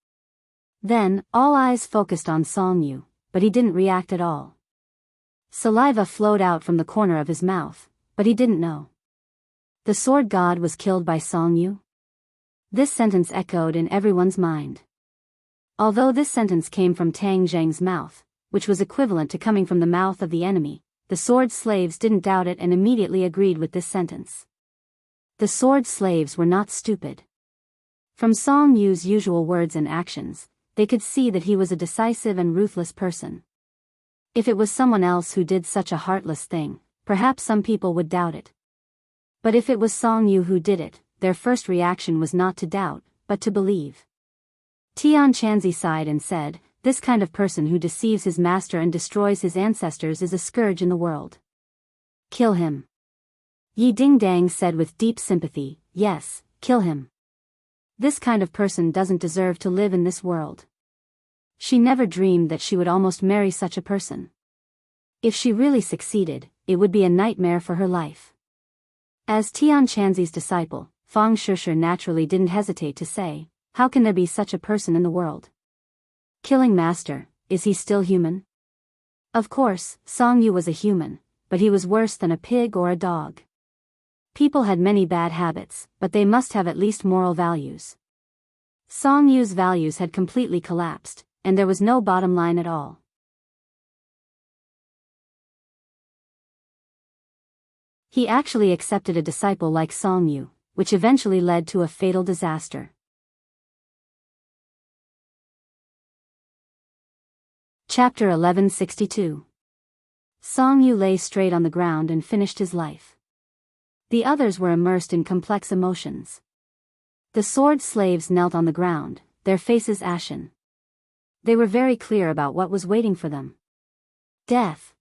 Then, all eyes focused on Song Yu, but he didn't react at all. Saliva flowed out from the corner of his mouth, but he didn't know. The sword god was killed by Song Yu? This sentence echoed in everyone's mind. Although this sentence came from Tang Zheng's mouth, which was equivalent to coming from the mouth of the enemy, the sword slaves didn't doubt it and immediately agreed with this sentence. The sword slaves were not stupid. From Song Yu's usual words and actions, they could see that he was a decisive and ruthless person. If it was someone else who did such a heartless thing, perhaps some people would doubt it. But if it was Song Yu who did it, their first reaction was not to doubt, but to believe. Tian Chanzi sighed and said, "This kind of person who deceives his master and destroys his ancestors is a scourge in the world. Kill him." Yi Dingdang said with deep sympathy, "Yes, kill him. This kind of person doesn't deserve to live in this world." She never dreamed that she would almost marry such a person. If she really succeeded, it would be a nightmare for her life. As Tian Chanzi's disciple, Fang Shishir naturally didn't hesitate to say, "How can there be such a person in the world? Killing master, is he still human?" Of course, Song Yu was a human, but he was worse than a pig or a dog. People had many bad habits, but they must have at least moral values. Song Yu's values had completely collapsed, and there was no bottom line at all. He actually accepted a disciple like Song Yu, which eventually led to a fatal disaster. Chapter 1162. Song Yu lay straight on the ground and finished his life. The others were immersed in complex emotions. The sword slaves knelt on the ground, their faces ashen. They were very clear about what was waiting for them. Death.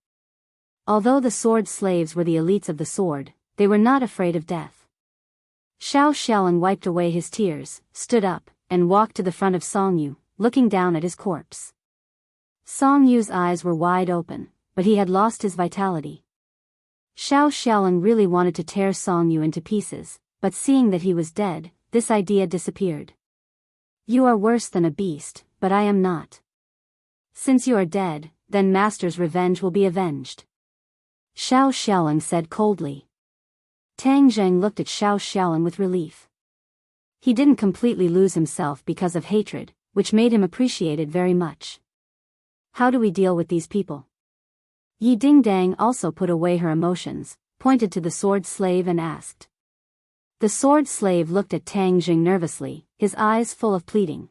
Although the sword slaves were the elites of the sword, they were not afraid of death. Xiao Xiaoling wiped away his tears, stood up, and walked to the front of Song Yu, looking down at his corpse. Song Yu's eyes were wide open, but he had lost his vitality. Xiao Xiaoling really wanted to tear Song Yu into pieces, but seeing that he was dead, this idea disappeared. "You are worse than a beast, but I am not. Since you are dead, then master's revenge will be avenged," Xiao Xiaoling said coldly. Tang Zheng looked at Xiao Xiaoling with relief. He didn't completely lose himself because of hatred, which made him appreciate it very much. How do we deal with these people? Yi Dingdang also put away her emotions, pointed to the sword slave and asked. The sword slave looked at Tang Jing nervously, his eyes full of pleading.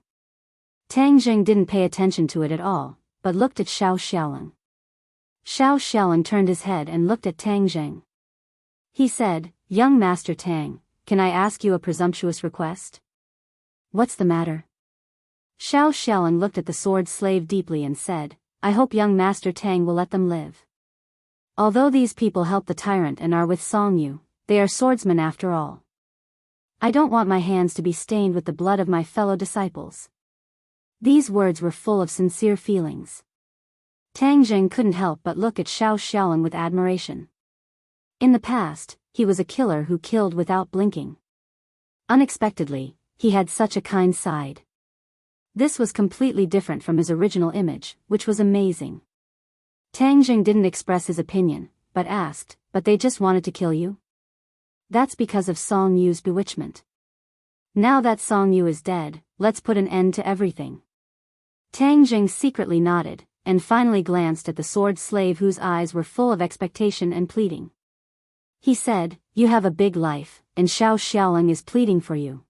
Tang Jing didn't pay attention to it at all, but looked at Xiao Xiaoling. Xiao Xiaoling turned his head and looked at Tang Jing. He said, "Young Master Tang, can I ask you a presumptuous request?" "What's the matter?" Xiao Xiaoling looked at the sword slave deeply and said, "I hope young Master Tang will let them live. Although these people help the tyrant and are with Song Yu, they are swordsmen after all. I don't want my hands to be stained with the blood of my fellow disciples." These words were full of sincere feelings. Tang Jing couldn't help but look at Xiao Xiaoling with admiration. In the past, he was a killer who killed without blinking. Unexpectedly, he had such a kind side. This was completely different from his original image, which was amazing. Tang Jing didn't express his opinion, but asked, "But they just wanted to kill you?" "That's because of Song Yu's bewitchment. Now that Song Yu is dead, let's put an end to everything." Tang Jing secretly nodded, and finally glanced at the sword slave whose eyes were full of expectation and pleading. He said, "You have a big life, and Xiao Xiaoling is pleading for you.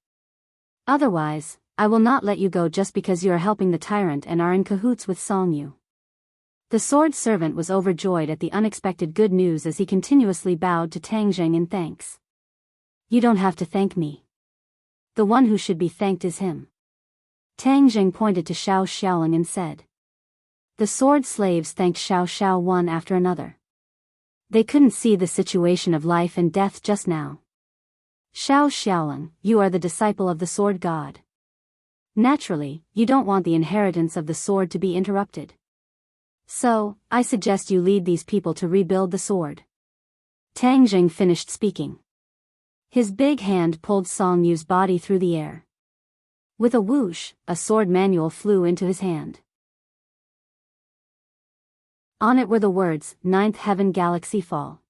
Otherwise, I will not let you go just because you are helping the tyrant and are in cahoots with Song Yu." The sword servant was overjoyed at the unexpected good news as he continuously bowed to Tang Jing in thanks. "You don't have to thank me. The one who should be thanked is him." Tang Jing pointed to Xiao Xiaoling and said. The sword slaves thanked Xiao Xiao one after another. They couldn't see the situation of life and death just now. "Xiao Xiaoling, you are the disciple of the sword god. Naturally, you don't want the inheritance of the sword to be interrupted. So, I suggest you lead these people to rebuild the sword." Tang Jing finished speaking. His big hand pulled Song Yu's body through the air. With a whoosh, a sword manual flew into his hand. On it were the words, "Ninth Heaven Galaxy Fall."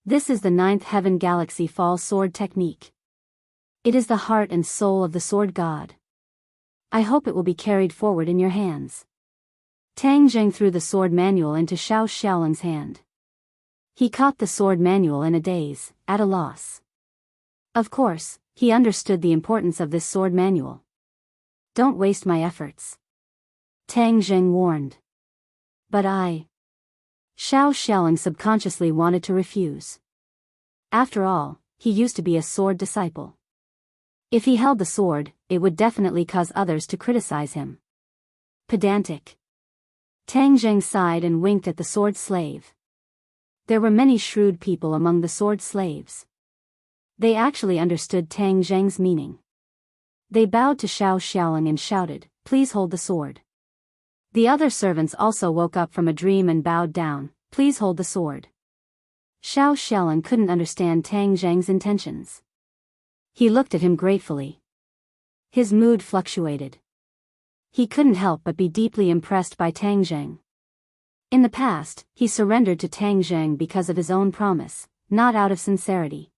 This is the Ninth Heaven Galaxy Fall sword technique. It is the heart and soul of the sword god. I hope it will be carried forward in your hands. Tang Jing threw the sword manual into Xiao Xiaoling's hand. He caught the sword manual in a daze, at a loss. Of course, he understood the importance of this sword manual. Don't waste my efforts, Tang Jing warned. But Xiao Xiaoling subconsciously wanted to refuse. After all, he used to be a sword disciple. If he held the sword, it would definitely cause others to criticize him. Pedantic. Tang Jing sighed and winked at the sword slave. There were many shrewd people among the sword slaves. They actually understood Tang Jing's meaning. They bowed to Xiao Xiaoling and shouted, "Please hold the sword." The other servants also woke up from a dream and bowed down, "Please hold the sword." Xiao Xiaoling couldn't understand Tang Jing's intentions. He looked at him gratefully. His mood fluctuated. He couldn't help but be deeply impressed by Tang Jing. In the past, he surrendered to Tang Jing because of his own promise, not out of sincerity.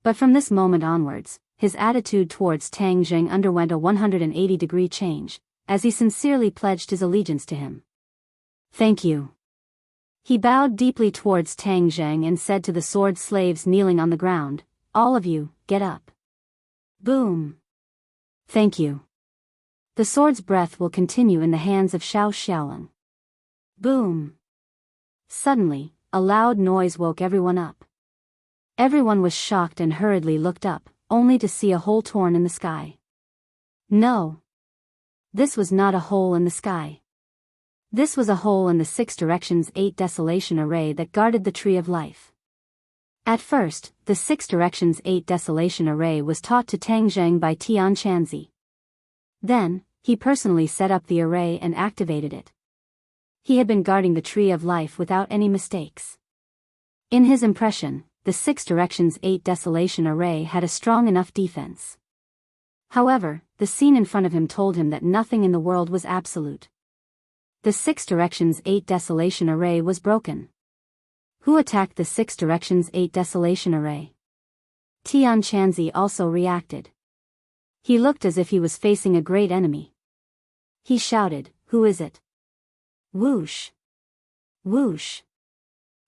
But from this moment onwards, his attitude towards Tang Jing underwent a 180-degree change, as he sincerely pledged his allegiance to him. "Thank you." He bowed deeply towards Tang Jing and said to the sword slaves kneeling on the ground, "All of you, get up." Boom. "Thank you." The sword's breath will continue in the hands of Xiao Xiaoling. Boom. Suddenly, a loud noise woke everyone up. Everyone was shocked and hurriedly looked up, only to see a hole torn in the sky. No. This was not a hole in the sky. This was a hole in the 6 directions 8 desolation array that guarded the Tree of Life. At first, the 6 directions 8 desolation array was taught to Tang Jing by Tian Chanzi. Then, he personally set up the array and activated it. He had been guarding the Tree of Life without any mistakes. In his impression, the 6 directions 8 desolation array had a strong enough defense. However, the scene in front of him told him that nothing in the world was absolute. The 6 directions 8 desolation array was broken. Who attacked the 6 directions 8 desolation array? Tian Chanzi also reacted. He looked as if he was facing a great enemy. He shouted, "Who is it?" Whoosh! Whoosh!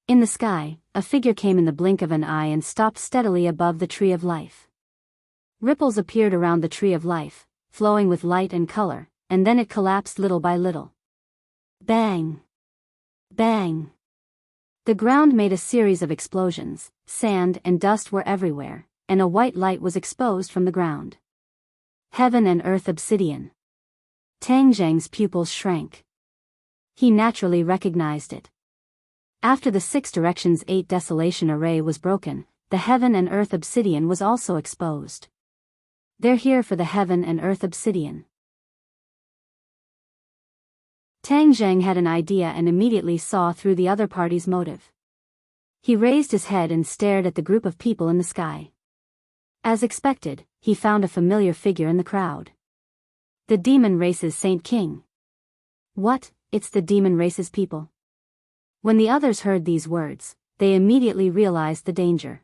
In the sky, a figure came in the blink of an eye and stopped steadily above the Tree of Life. Ripples appeared around the Tree of Life, flowing with light and color, and then it collapsed little by little. Bang! Bang! The ground made a series of explosions, sand and dust were everywhere, and a white light was exposed from the ground. Heaven and Earth Obsidian. Tang Jing's pupils shrank. He naturally recognized it. After the 6 directions 8 desolation array was broken, the Heaven and Earth Obsidian was also exposed. They're here for the Heaven and Earth Obsidian. Tang Jing had an idea and immediately saw through the other party's motive. He raised his head and stared at the group of people in the sky. As expected, he found a familiar figure in the crowd. The demon race's Saint King. What? It's the demon race's people. When the others heard these words, they immediately realized the danger.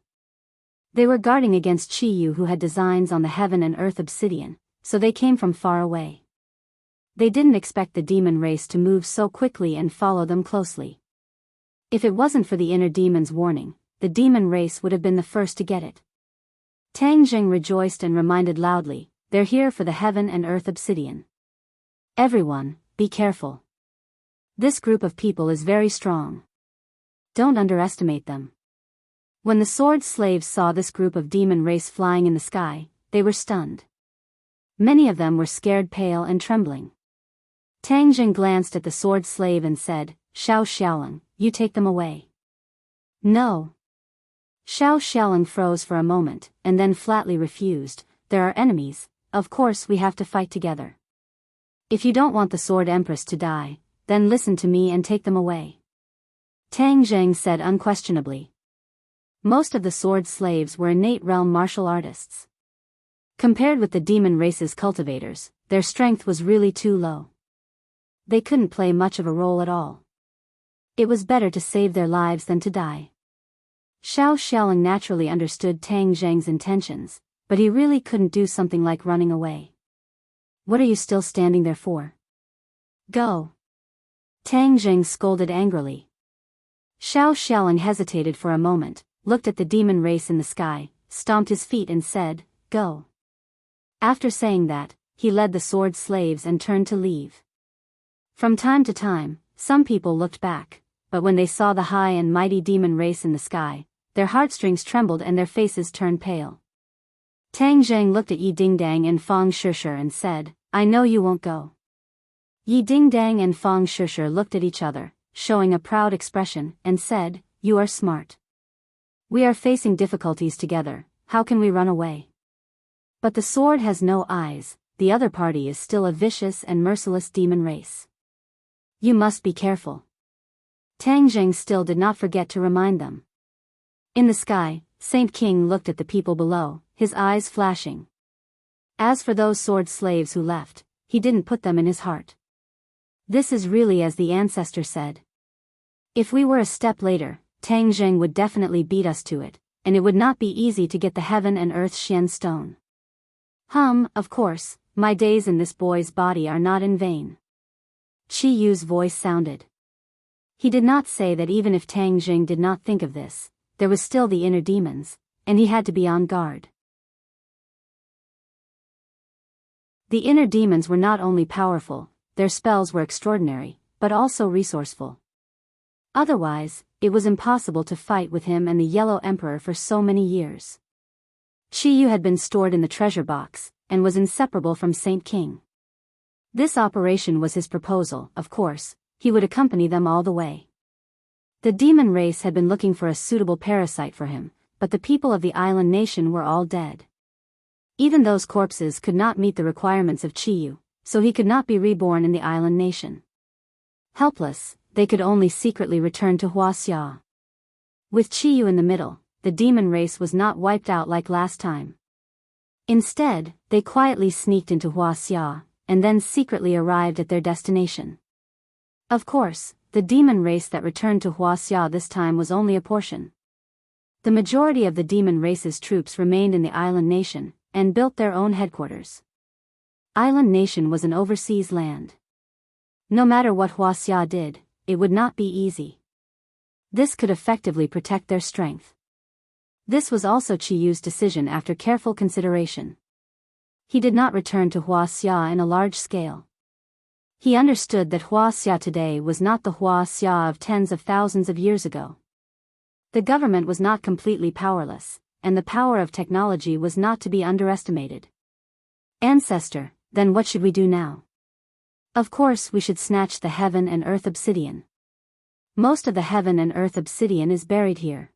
They were guarding against Chi Yu, who had designs on the Heaven and Earth Obsidian, so they came from far away. They didn't expect the demon race to move so quickly and follow them closely. If it wasn't for the inner demon's warning, the demon race would have been the first to get it. Tang Jing rejoiced and reminded loudly, "They're here for the Heaven and Earth Obsidian. Everyone, be careful. This group of people is very strong. Don't underestimate them." When the sword slaves saw this group of demon race flying in the sky, they were stunned. Many of them were scared, pale and trembling. Tang Jing glanced at the sword slave and said, "Xiao Xiaoling, you take them away." "No." Xiao Xiaoling froze for a moment, and then flatly refused. "There are enemies, of course we have to fight together. If you don't want the Sword Empress to die, then listen to me and take them away," Tang Jing said unquestionably. Most of the sword slaves were innate realm martial artists. Compared with the demon race's cultivators, their strength was really too low. They couldn't play much of a role at all. It was better to save their lives than to die. Xiao Xiaoling naturally understood Tang Jing's intentions, but he really couldn't do something like running away. What are you still standing there for? Go! Tang Jing scolded angrily. Xiao Xiaoling hesitated for a moment, looked at the demon race in the sky, stomped his feet and said, "Go." After saying that, he led the sword slaves and turned to leave. From time to time, some people looked back, but when they saw the high and mighty demon race in the sky, their heartstrings trembled and their faces turned pale. Tang Zheng looked at Yi Dingdang and Fang Shishir and said, "I know you won't go." Yi Dingdang and Fang Shishir looked at each other, showing a proud expression, and said, "You are smart. We are facing difficulties together, how can we run away?" But the sword has no eyes, the other party is still a vicious and merciless demon race. You must be careful. Tang Zheng still did not forget to remind them. In the sky, Saint King looked at the people below, his eyes flashing. As for those sword slaves who left, he didn't put them in his heart. This is really as the ancestor said. If we were a step later, Tang Zheng would definitely beat us to it, and it would not be easy to get the heaven and earth Xian stone. Of course, my days in this boy's body are not in vain. Qi Yu's voice sounded. He did not say that even if Tang Jing did not think of this, there was still the inner demons, and he had to be on guard. The inner demons were not only powerful, their spells were extraordinary, but also resourceful. Otherwise, it was impossible to fight with him and the Yellow Emperor for so many years. Qi Yu had been stored in the treasure box, and was inseparable from Saint King. This operation was his proposal, of course, he would accompany them all the way. The demon race had been looking for a suitable parasite for him, but the people of the island nation were all dead. Even those corpses could not meet the requirements of Qi Yu, so he could not be reborn in the island nation. Helpless, they could only secretly return to Huaxia. With Qi Yu in the middle, the demon race was not wiped out like last time. Instead, they quietly sneaked into Huaxia, and then secretly arrived at their destination. Of course, the demon race that returned to Huaxia this time was only a portion. The majority of the demon race's troops remained in the island nation, and built their own headquarters. Island nation was an overseas land. No matter what Huaxia did, it would not be easy. This could effectively protect their strength. This was also Qi Yu's decision after careful consideration. He did not return to Huaxia in a large scale. He understood that Huaxia today was not the Huaxia of tens of thousands of years ago. The government was not completely powerless, and the power of technology was not to be underestimated. Ancestor, then what should we do now? Of course we should snatch the heaven and earth obsidian. Most of the heaven and earth obsidian is buried here.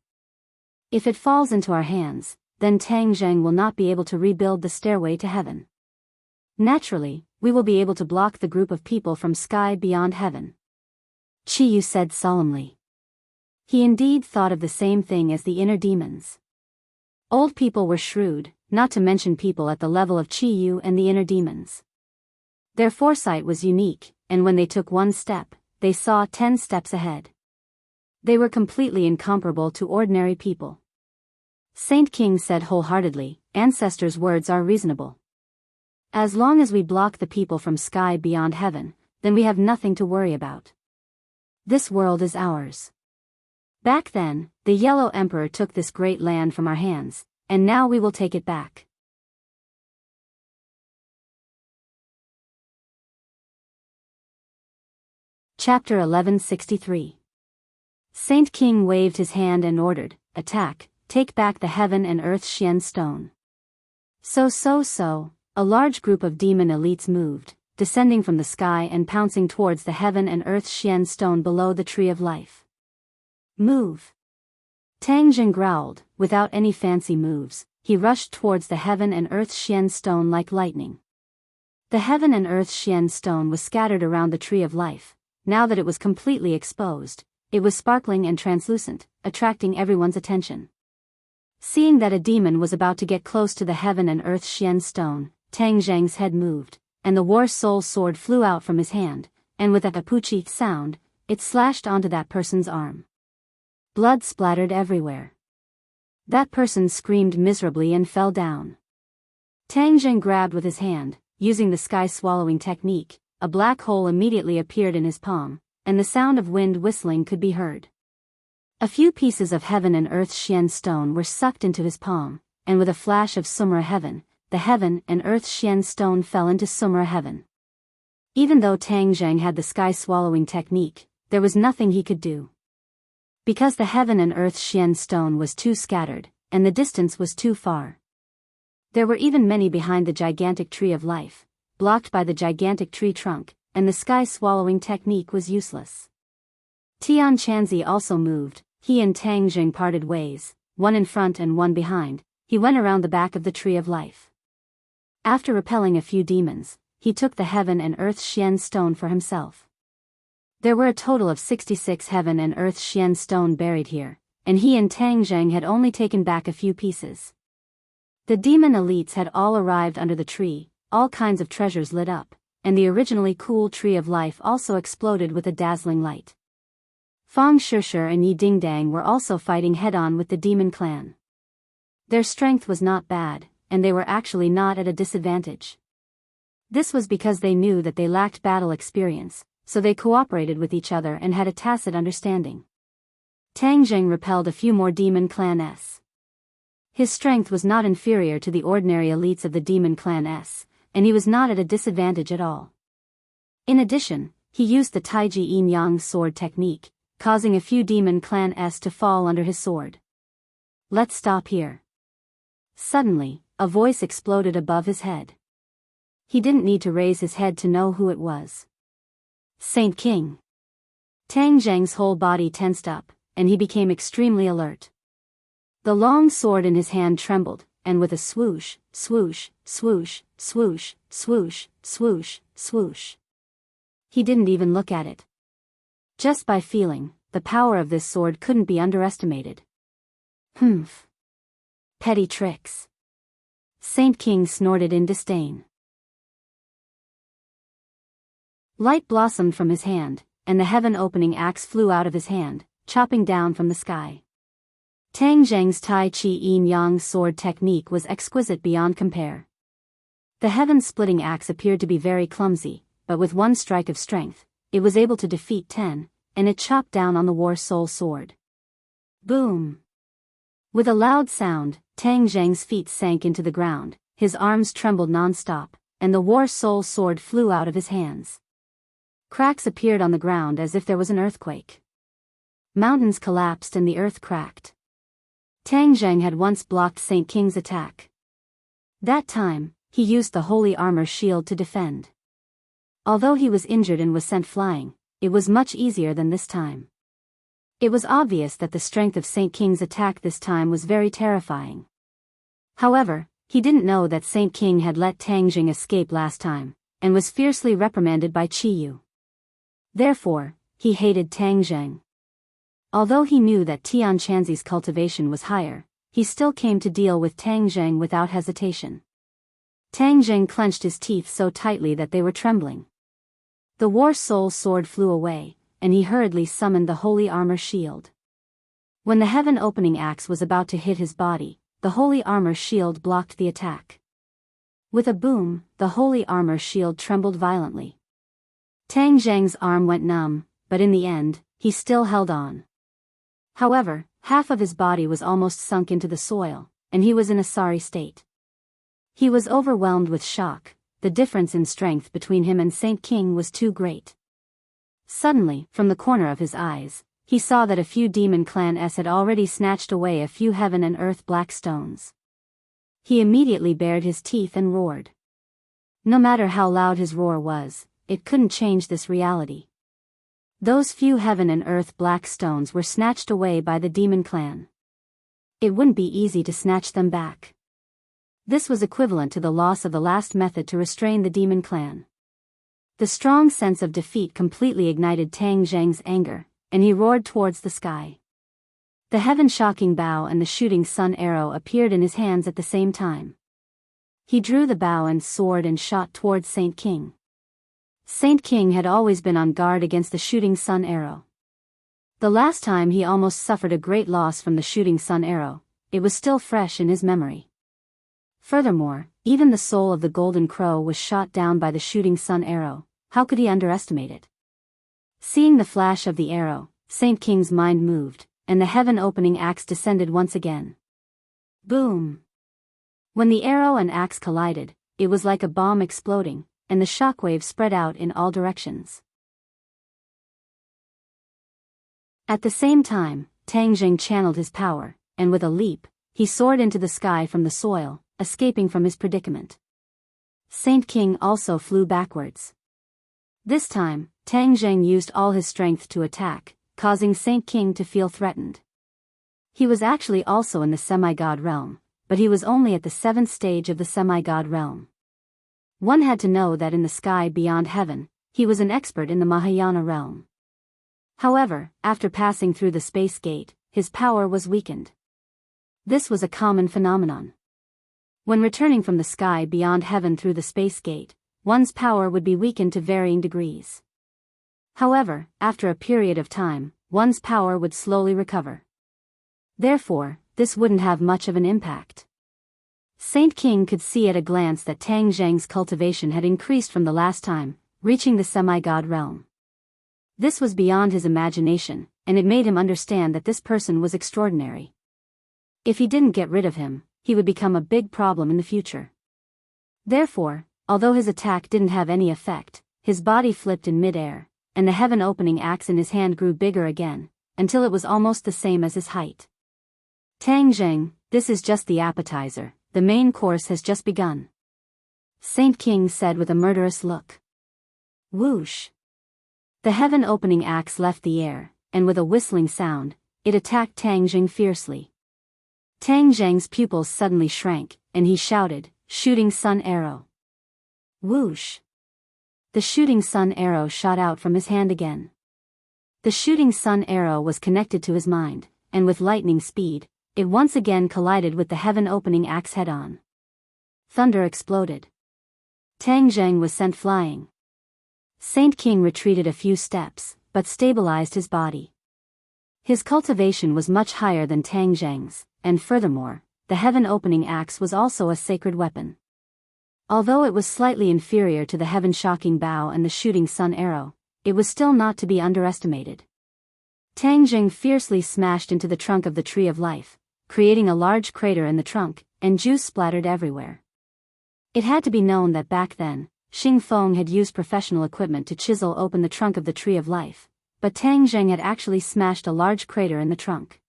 If it falls into our hands, then Tang Zheng will not be able to rebuild the stairway to heaven. Naturally, we will be able to block the group of people from sky beyond heaven. Qi Yu said solemnly. He indeed thought of the same thing as the inner demons. Old people were shrewd, not to mention people at the level of Qi Yu and the inner demons. Their foresight was unique, and when they took one step, they saw 10 steps ahead. They were completely incomparable to ordinary people. Saint King said wholeheartedly, "Ancestors' words are reasonable. As long as we block the people from sky beyond heaven, then we have nothing to worry about. This world is ours. Back then, the Yellow Emperor took this great land from our hands, and now we will take it back." Chapter 1163. Saint King waved his hand and ordered, "Attack, take back the heaven and earth Xian stone." So, a large group of demon elites moved, descending from the sky and pouncing towards the heaven and earth Xian stone below the tree of life. Move! Tang Jing growled. Without any fancy moves, he rushed towards the heaven and earth Xian stone like lightning. The heaven and earth Xian stone was scattered around the tree of life. Now that it was completely exposed, it was sparkling and translucent, attracting everyone's attention. Seeing that a demon was about to get close to the heaven and earth Xian stone, Tang Zheng's head moved, and the War Soul sword flew out from his hand, and with a kapuchi sound, it slashed onto that person's arm. Blood splattered everywhere. That person screamed miserably and fell down. Tang Zheng grabbed with his hand, using the sky-swallowing technique, a black hole immediately appeared in his palm, and the sound of wind whistling could be heard. A few pieces of heaven and earth Xian stone were sucked into his palm, and with a flash of Sumera heaven, the heaven and earth Xian stone fell into Sumera heaven. Even though Tang Zheng had the sky-swallowing technique, there was nothing he could do. Because the heaven and earth Xian stone was too scattered, and the distance was too far. There were even many behind the gigantic tree of life, blocked by the gigantic tree trunk, and the sky-swallowing technique was useless. Tian Chanzi also moved. He and Tang Jing parted ways, one in front and one behind. He went around the back of the tree of life. After repelling a few demons, he took the heaven and earth Xian stone for himself. There were a total of 66 heaven and earth Xian stone buried here, and he and Tang Zheng had only taken back a few pieces. The demon elites had all arrived under the tree, all kinds of treasures lit up, and the originally cool tree of life also exploded with a dazzling light. Fang Shishir and Yi Dingdang were also fighting head-on with the demon clan. Their strength was not bad, and they were actually not at a disadvantage. This was because they knew that they lacked battle experience, so they cooperated with each other and had a tacit understanding. Tang Zheng repelled a few more demon clan S. His strength was not inferior to the ordinary elites of the demon clan S, and he was not at a disadvantage at all. In addition, he used the Taiji Yin Yang sword technique, causing a few demon clan S to fall under his sword. Let's stop here. Suddenly, a voice exploded above his head. He didn't need to raise his head to know who it was. Saint King. Tang Zheng's whole body tensed up, and he became extremely alert. The long sword in his hand trembled, and with a swoosh, swoosh, swoosh, swoosh, swoosh, swoosh, swoosh. He didn't even look at it. Just by feeling, the power of this sword couldn't be underestimated. Humph. Petty tricks. Saint King snorted in disdain. Light blossomed from his hand, and the heaven-opening axe flew out of his hand, chopping down from the sky. Tang Zheng's Tai Chi Yin Yang sword technique was exquisite beyond compare. The heaven-splitting axe appeared to be very clumsy, but with one strike of strength, it was able to defeat 10, and it chopped down on the War Soul sword. Boom! With a loud sound, Tang Zheng's feet sank into the ground, his arms trembled non-stop, and the War Soul sword flew out of his hands. Cracks appeared on the ground as if there was an earthquake. Mountains collapsed and the earth cracked. Tang Zheng had once blocked Saint King's attack. That time, he used the holy armor shield to defend. Although he was injured and was sent flying, it was much easier than this time. It was obvious that the strength of Saint King's attack this time was very terrifying. However, he didn't know that Saint King had let Tang Zheng escape last time, and was fiercely reprimanded by Qiyu. Therefore, he hated Tang Zheng. Although he knew that Tian Chanzi's cultivation was higher, he still came to deal with Tang Zheng without hesitation. Tang Zheng clenched his teeth so tightly that they were trembling. The War Soul sword flew away, and he hurriedly summoned the holy armor shield. When the heaven-opening axe was about to hit his body, the holy armor shield blocked the attack. With a boom, the holy armor shield trembled violently. Tang Zheng's arm went numb, but in the end, he still held on. However, half of his body was almost sunk into the soil, and he was in a sorry state. He was overwhelmed with shock. The difference in strength between him and Saint King was too great. Suddenly, from the corner of his eyes, he saw that a few demon clan S had already snatched away a few heaven and earth black stones. He immediately bared his teeth and roared. No matter how loud his roar was, it couldn't change this reality. Those few heaven and earth black stones were snatched away by the demon clan. It wouldn't be easy to snatch them back. This was equivalent to the loss of the last method to restrain the demon clan. The strong sense of defeat completely ignited Tang Zheng's anger, and he roared towards the sky. The heaven-shocking bow and the shooting sun arrow appeared in his hands at the same time. He drew the bow and sword and shot towards Saint King. Saint King had always been on guard against the shooting sun arrow. The last time he almost suffered a great loss from the shooting sun arrow, it was still fresh in his memory. Furthermore, Even the soul of the golden crow was shot down by the shooting sun arrow. How could he underestimate it? Seeing the flash of the arrow, Saint King's mind moved, and the heaven-opening axe descended once again. Boom! When the arrow and axe collided, it was like a bomb exploding, and the shockwave spread out in all directions. At the same time, Tang Jing channeled his power, and with a leap, he soared into the sky from the soil, escaping from his predicament. Saint King also flew backwards. This time, Tang Jing used all his strength to attack, causing Saint King to feel threatened. He was actually also in the semi-god realm, but he was only at the 7th stage of the semi-god realm. One had to know that in the sky beyond heaven, he was an expert in the Mahayana realm. However, after passing through the space gate, his power was weakened. This was a common phenomenon. When returning from the sky beyond heaven through the space gate, one's power would be weakened to varying degrees. However, after a period of time, one's power would slowly recover. Therefore, this wouldn't have much of an impact. Saint King could see at a glance that Tang Zhang's cultivation had increased from the last time, reaching the semi-god realm. This was beyond his imagination, and it made him understand that this person was extraordinary. If he didn't get rid of him, he would become a big problem in the future. Therefore, although his attack didn't have any effect, his body flipped in mid-air, and the heaven-opening axe in his hand grew bigger again, until it was almost the same as his height. Tang Zheng, this is just the appetizer, the main course has just begun. Saint King said with a murderous look. Whoosh! The heaven-opening axe left the air, and with a whistling sound, it attacked Tang Zheng fiercely. Tang Zheng's pupils suddenly shrank, and he shouted, "Shooting sun arrow!" Whoosh! The shooting sun arrow shot out from his hand again. The shooting sun arrow was connected to his mind, and with lightning speed, it once again collided with the heaven-opening axe head-on. Thunder exploded. Tang Zheng was sent flying. Saint King retreated a few steps, but stabilized his body. His cultivation was much higher than Tang Zheng's, and furthermore, the heaven-opening axe was also a sacred weapon. Although it was slightly inferior to the heaven-shocking bow and the shooting sun arrow, it was still not to be underestimated. Tang Jing fiercely smashed into the trunk of the tree of life, creating a large crater in the trunk, and juice splattered everywhere. It had to be known that back then, Xing Feng had used professional equipment to chisel open the trunk of the tree of life, but Tang Jing had actually smashed a large crater in the trunk.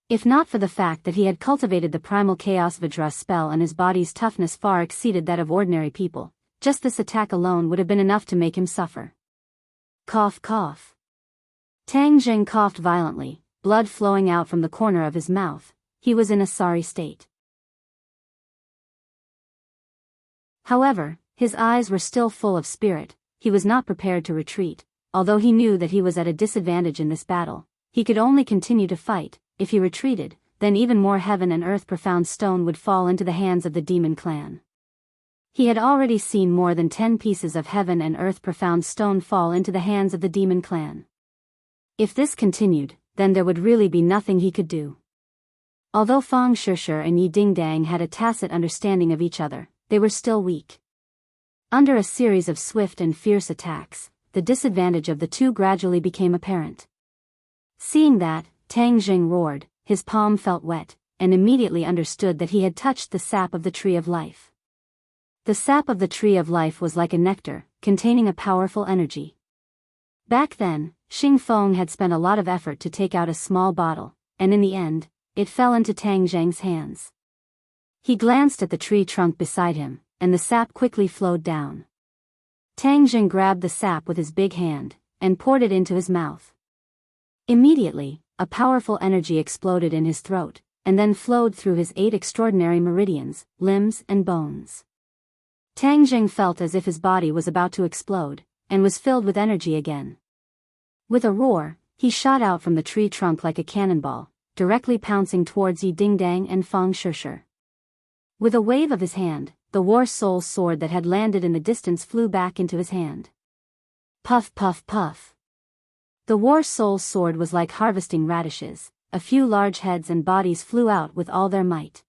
If not for the fact that he had cultivated the primal chaos Vajra spell and his body's toughness far exceeded that of ordinary people, just this attack alone would have been enough to make him suffer. Cough cough. Tang Jing coughed violently, blood flowing out from the corner of his mouth. He was in a sorry state. However, his eyes were still full of spirit. He was not prepared to retreat, although he knew that he was at a disadvantage in this battle. He could only continue to fight. If he retreated, then even more heaven and earth profound stone would fall into the hands of the demon clan. He had already seen more than 10 pieces of heaven and earth profound stone fall into the hands of the demon clan. If this continued, then there would really be nothing he could do. Although Fang Shishir and Yi Dingdang had a tacit understanding of each other, they were still weak. Under a series of swift and fierce attacks, the disadvantage of the two gradually became apparent. Seeing that, Tang Jing roared, his palm felt wet, and immediately understood that he had touched the sap of the tree of life. The sap of the tree of life was like a nectar, containing a powerful energy. Back then, Xing Feng had spent a lot of effort to take out a small bottle, and in the end, it fell into Tang Zheng's hands. He glanced at the tree trunk beside him, and the sap quickly flowed down. Tang Jing grabbed the sap with his big hand, and poured it into his mouth. Immediately, a powerful energy exploded in his throat, and then flowed through his 8 extraordinary meridians, limbs and bones. Tang Jing felt as if his body was about to explode, and was filled with energy again. With a roar, he shot out from the tree trunk like a cannonball, directly pouncing towards Yi Dingdang and Fang Shishir. With a wave of his hand, the War Soul sword that had landed in the distance flew back into his hand. Puff puff puff. The War Soul sword was like harvesting radishes. A few large heads and bodies flew out with all their might.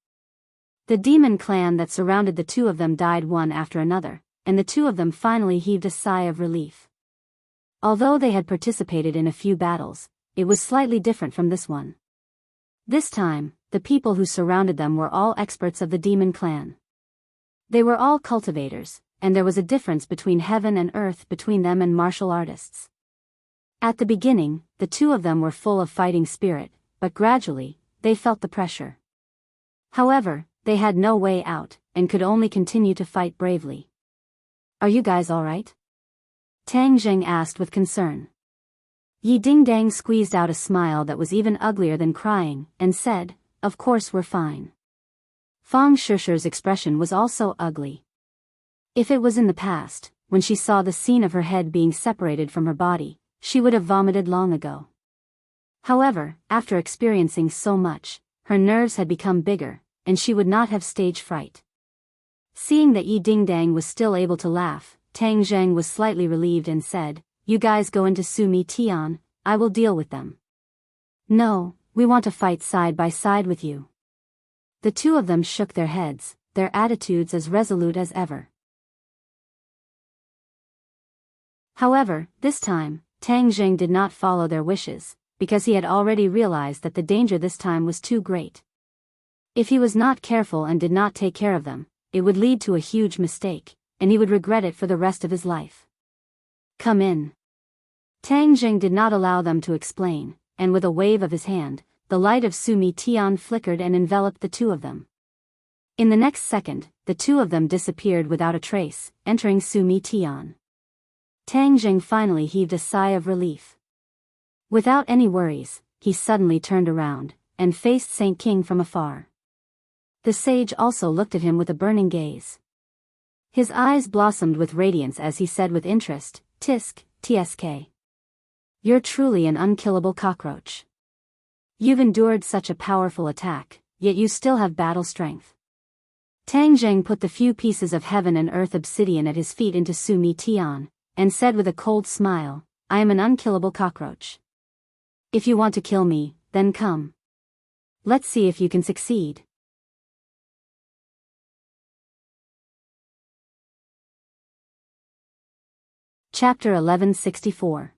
The demon clan that surrounded the two of them died one after another, and the two of them finally heaved a sigh of relief. Although they had participated in a few battles, it was slightly different from this one. This time, the people who surrounded them were all experts of the demon clan. They were all cultivators, and there was a difference between heaven and earth between them and martial artists. At the beginning, the two of them were full of fighting spirit, but gradually, they felt the pressure. However, they had no way out, and could only continue to fight bravely. "Are you guys alright?" Tang Zheng asked with concern. Yi Dingdang squeezed out a smile that was even uglier than crying, and said, "Of course we're fine." Fang Shishi's expression was also ugly. If it was in the past, when she saw the scene of her head being separated from her body, she would have vomited long ago. However, after experiencing so much, her nerves had become bigger, and she would not have stage fright. Seeing that Yi Dingdang was still able to laugh, Tang Zheng was slightly relieved and said, "You guys go into Sumi Tian, I will deal with them." "No, we want to fight side by side with you." The two of them shook their heads, their attitudes as resolute as ever. However, this time, Tang Zheng did not follow their wishes, because he had already realized that the danger this time was too great. If he was not careful and did not take care of them, it would lead to a huge mistake, and he would regret it for the rest of his life. "Come in." Tang Zheng did not allow them to explain, and with a wave of his hand, the light of Sumi Tian flickered and enveloped the two of them. In the next second, the two of them disappeared without a trace, entering Sumi Tian. Tang Zheng finally heaved a sigh of relief. Without any worries, he suddenly turned around, and faced Saint King from afar. The sage also looked at him with a burning gaze. His eyes blossomed with radiance as he said with interest, "Tisk, tsk. You're truly an unkillable cockroach. You've endured such a powerful attack, yet you still have battle strength." Tang Zheng put the few pieces of heaven and earth obsidian at his feet into Sumi Tian, and said with a cold smile, "I am an unkillable cockroach. If you want to kill me, then come. Let's see if you can succeed." Chapter 1164.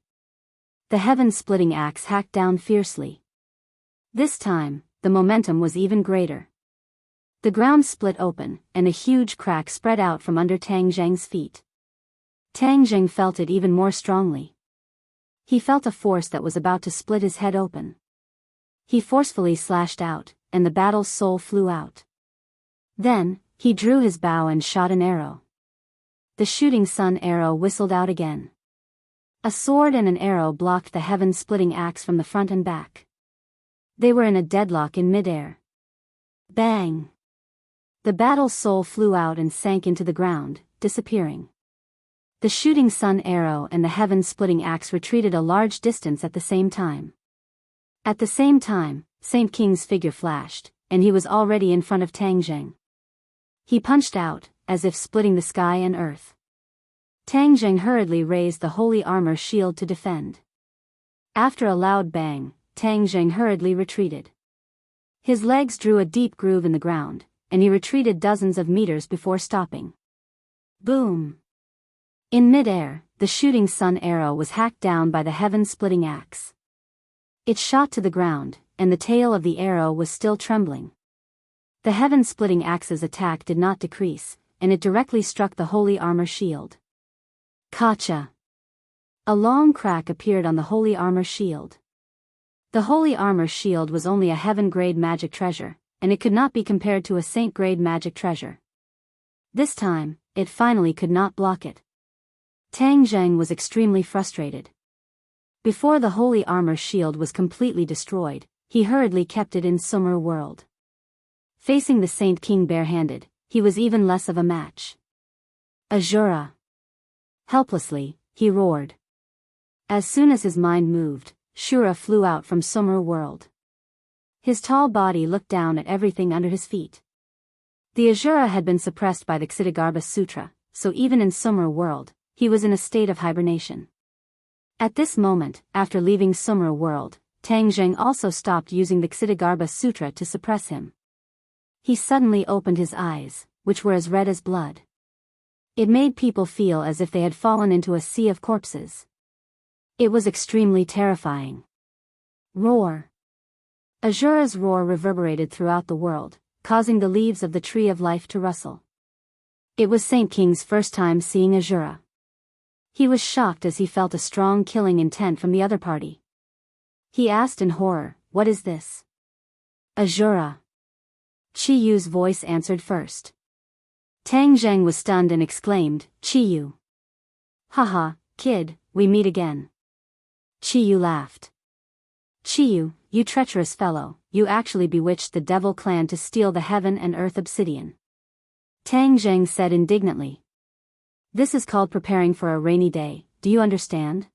The heaven-splitting axe hacked down fiercely. This time, the momentum was even greater. The ground split open, and a huge crack spread out from under Tang Zheng's feet. Tang Zheng felt it even more strongly. He felt a force that was about to split his head open. He forcefully slashed out, and the battle's soul flew out. Then, he drew his bow and shot an arrow. The shooting sun arrow whistled out again. A sword and an arrow blocked the heaven-splitting axe from the front and back. They were in a deadlock in midair. Bang! The battle's soul flew out and sank into the ground, disappearing. The shooting sun arrow and the heaven-splitting axe retreated a large distance at the same time. At the same time, Saint King's figure flashed, and he was already in front of Tang Zheng. He punched out, as if splitting the sky and earth. Tang Zheng hurriedly raised the holy armor shield to defend. After a loud bang, Tang Zheng hurriedly retreated. His legs drew a deep groove in the ground, and he retreated dozens of meters before stopping. Boom! In midair, the shooting sun arrow was hacked down by the heaven-splitting axe. It shot to the ground, and the tail of the arrow was still trembling. The heaven-splitting axe's attack did not decrease, and it directly struck the holy armor shield. Kacha! A long crack appeared on the holy armor shield. The holy armor shield was only a heaven-grade magic treasure, and it could not be compared to a saint-grade magic treasure. This time, it finally could not block it. Tang Zheng was extremely frustrated. Before the holy armor shield was completely destroyed, he hurriedly kept it in Sumer world. Facing the Saint King barehanded, he was even less of a match. Azura! Helplessly, he roared. As soon as his mind moved, Shura flew out from Sumer world. His tall body looked down at everything under his feet. The Azura had been suppressed by the Ksitigarbha Sutra, so even in Sumer world, he was in a state of hibernation. At this moment, after leaving Sumer world, Tang Zheng also stopped using the Ksitigarbha Sutra to suppress him. He suddenly opened his eyes, which were as red as blood. It made people feel as if they had fallen into a sea of corpses. It was extremely terrifying. Roar. Azura's roar reverberated throughout the world, causing the leaves of the tree of life to rustle. It was Saint King's first time seeing Azura. He was shocked as he felt a strong killing intent from the other party. He asked in horror, "What is this?" "Azura." Chi Yu's voice answered first. Tang Zheng was stunned and exclaimed, "Chi Yu." "Haha, kid, we meet again." Chi Yu laughed. "Chi Yu, you treacherous fellow, you actually bewitched the devil clan to steal the heaven and earth obsidian." Tang Zheng said indignantly. "This is called preparing for a rainy day, do you understand?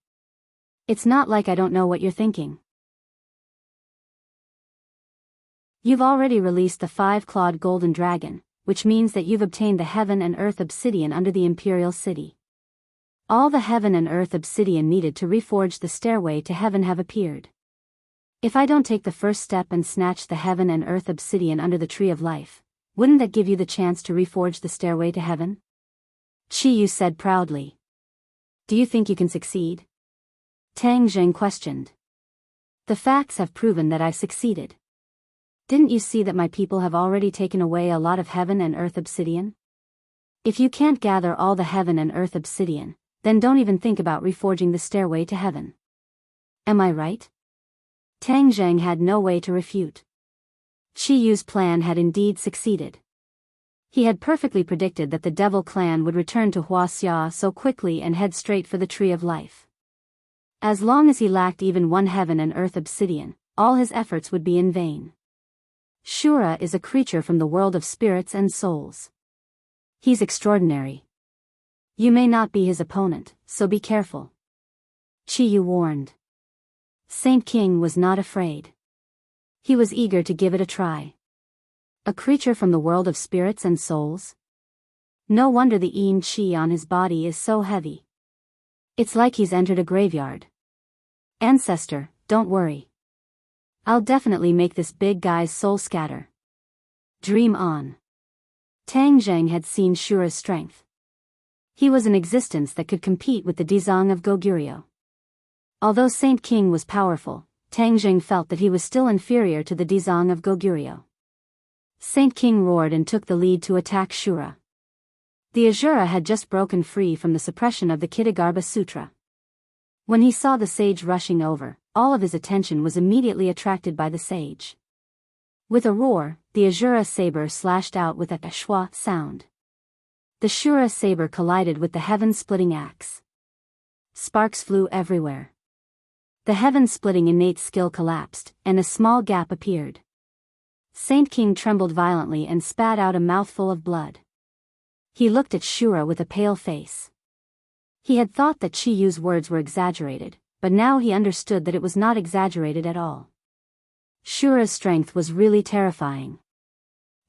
It's not like I don't know what you're thinking. You've already released the 5-clawed golden dragon, which means that you've obtained the heaven and earth obsidian under the imperial city. All the heaven and earth obsidian needed to reforge the stairway to heaven have appeared. If I don't take the first step and snatch the heaven and earth obsidian under the tree of life, wouldn't that give you the chance to reforge the stairway to heaven?" Chi Yu said proudly. "Do you think you can succeed?" Tang Zheng questioned. "The facts have proven that I've succeeded. Didn't you see that my people have already taken away a lot of heaven and earth obsidian? If you can't gather all the heaven and earth obsidian, then don't even think about reforging the stairway to heaven. Am I right?" Tang Zheng had no way to refute. Chi Yu's plan had indeed succeeded. He had perfectly predicted that the devil clan would return to Huaxia so quickly and head straight for the tree of life. As long as he lacked even one heaven and earth obsidian, all his efforts would be in vain. Shura is a creature from the world of spirits and souls. He's extraordinary. You may not be his opponent, so be careful." Chi Yu warned. Saint King was not afraid. He was eager to give it a try. A creature from the world of spirits and souls? No wonder the yin chi on his body is so heavy. It's like he's entered a graveyard. "Ancestor, don't worry. I'll definitely make this big guy's soul scatter. Dream on." Tang Zheng had seen Shura's strength. He was an existence that could compete with the Dizang of Goguryeo. Although Saint King was powerful, Tang Zheng felt that he was still inferior to the Dizang of Goguryeo. Saint King roared and took the lead to attack Shura. The Azura had just broken free from the suppression of the Kitagarbha Sutra. When he saw the sage rushing over, all of his attention was immediately attracted by the sage. With a roar, the Azura saber slashed out with a shwa sound. The Shura saber collided with the heaven-splitting axe. Sparks flew everywhere. The heaven-splitting innate skill collapsed, and a small gap appeared. Saint King trembled violently and spat out a mouthful of blood. He looked at Shura with a pale face. He had thought that Chi Yu's words were exaggerated, but now he understood that it was not exaggerated at all. Shura's strength was really terrifying.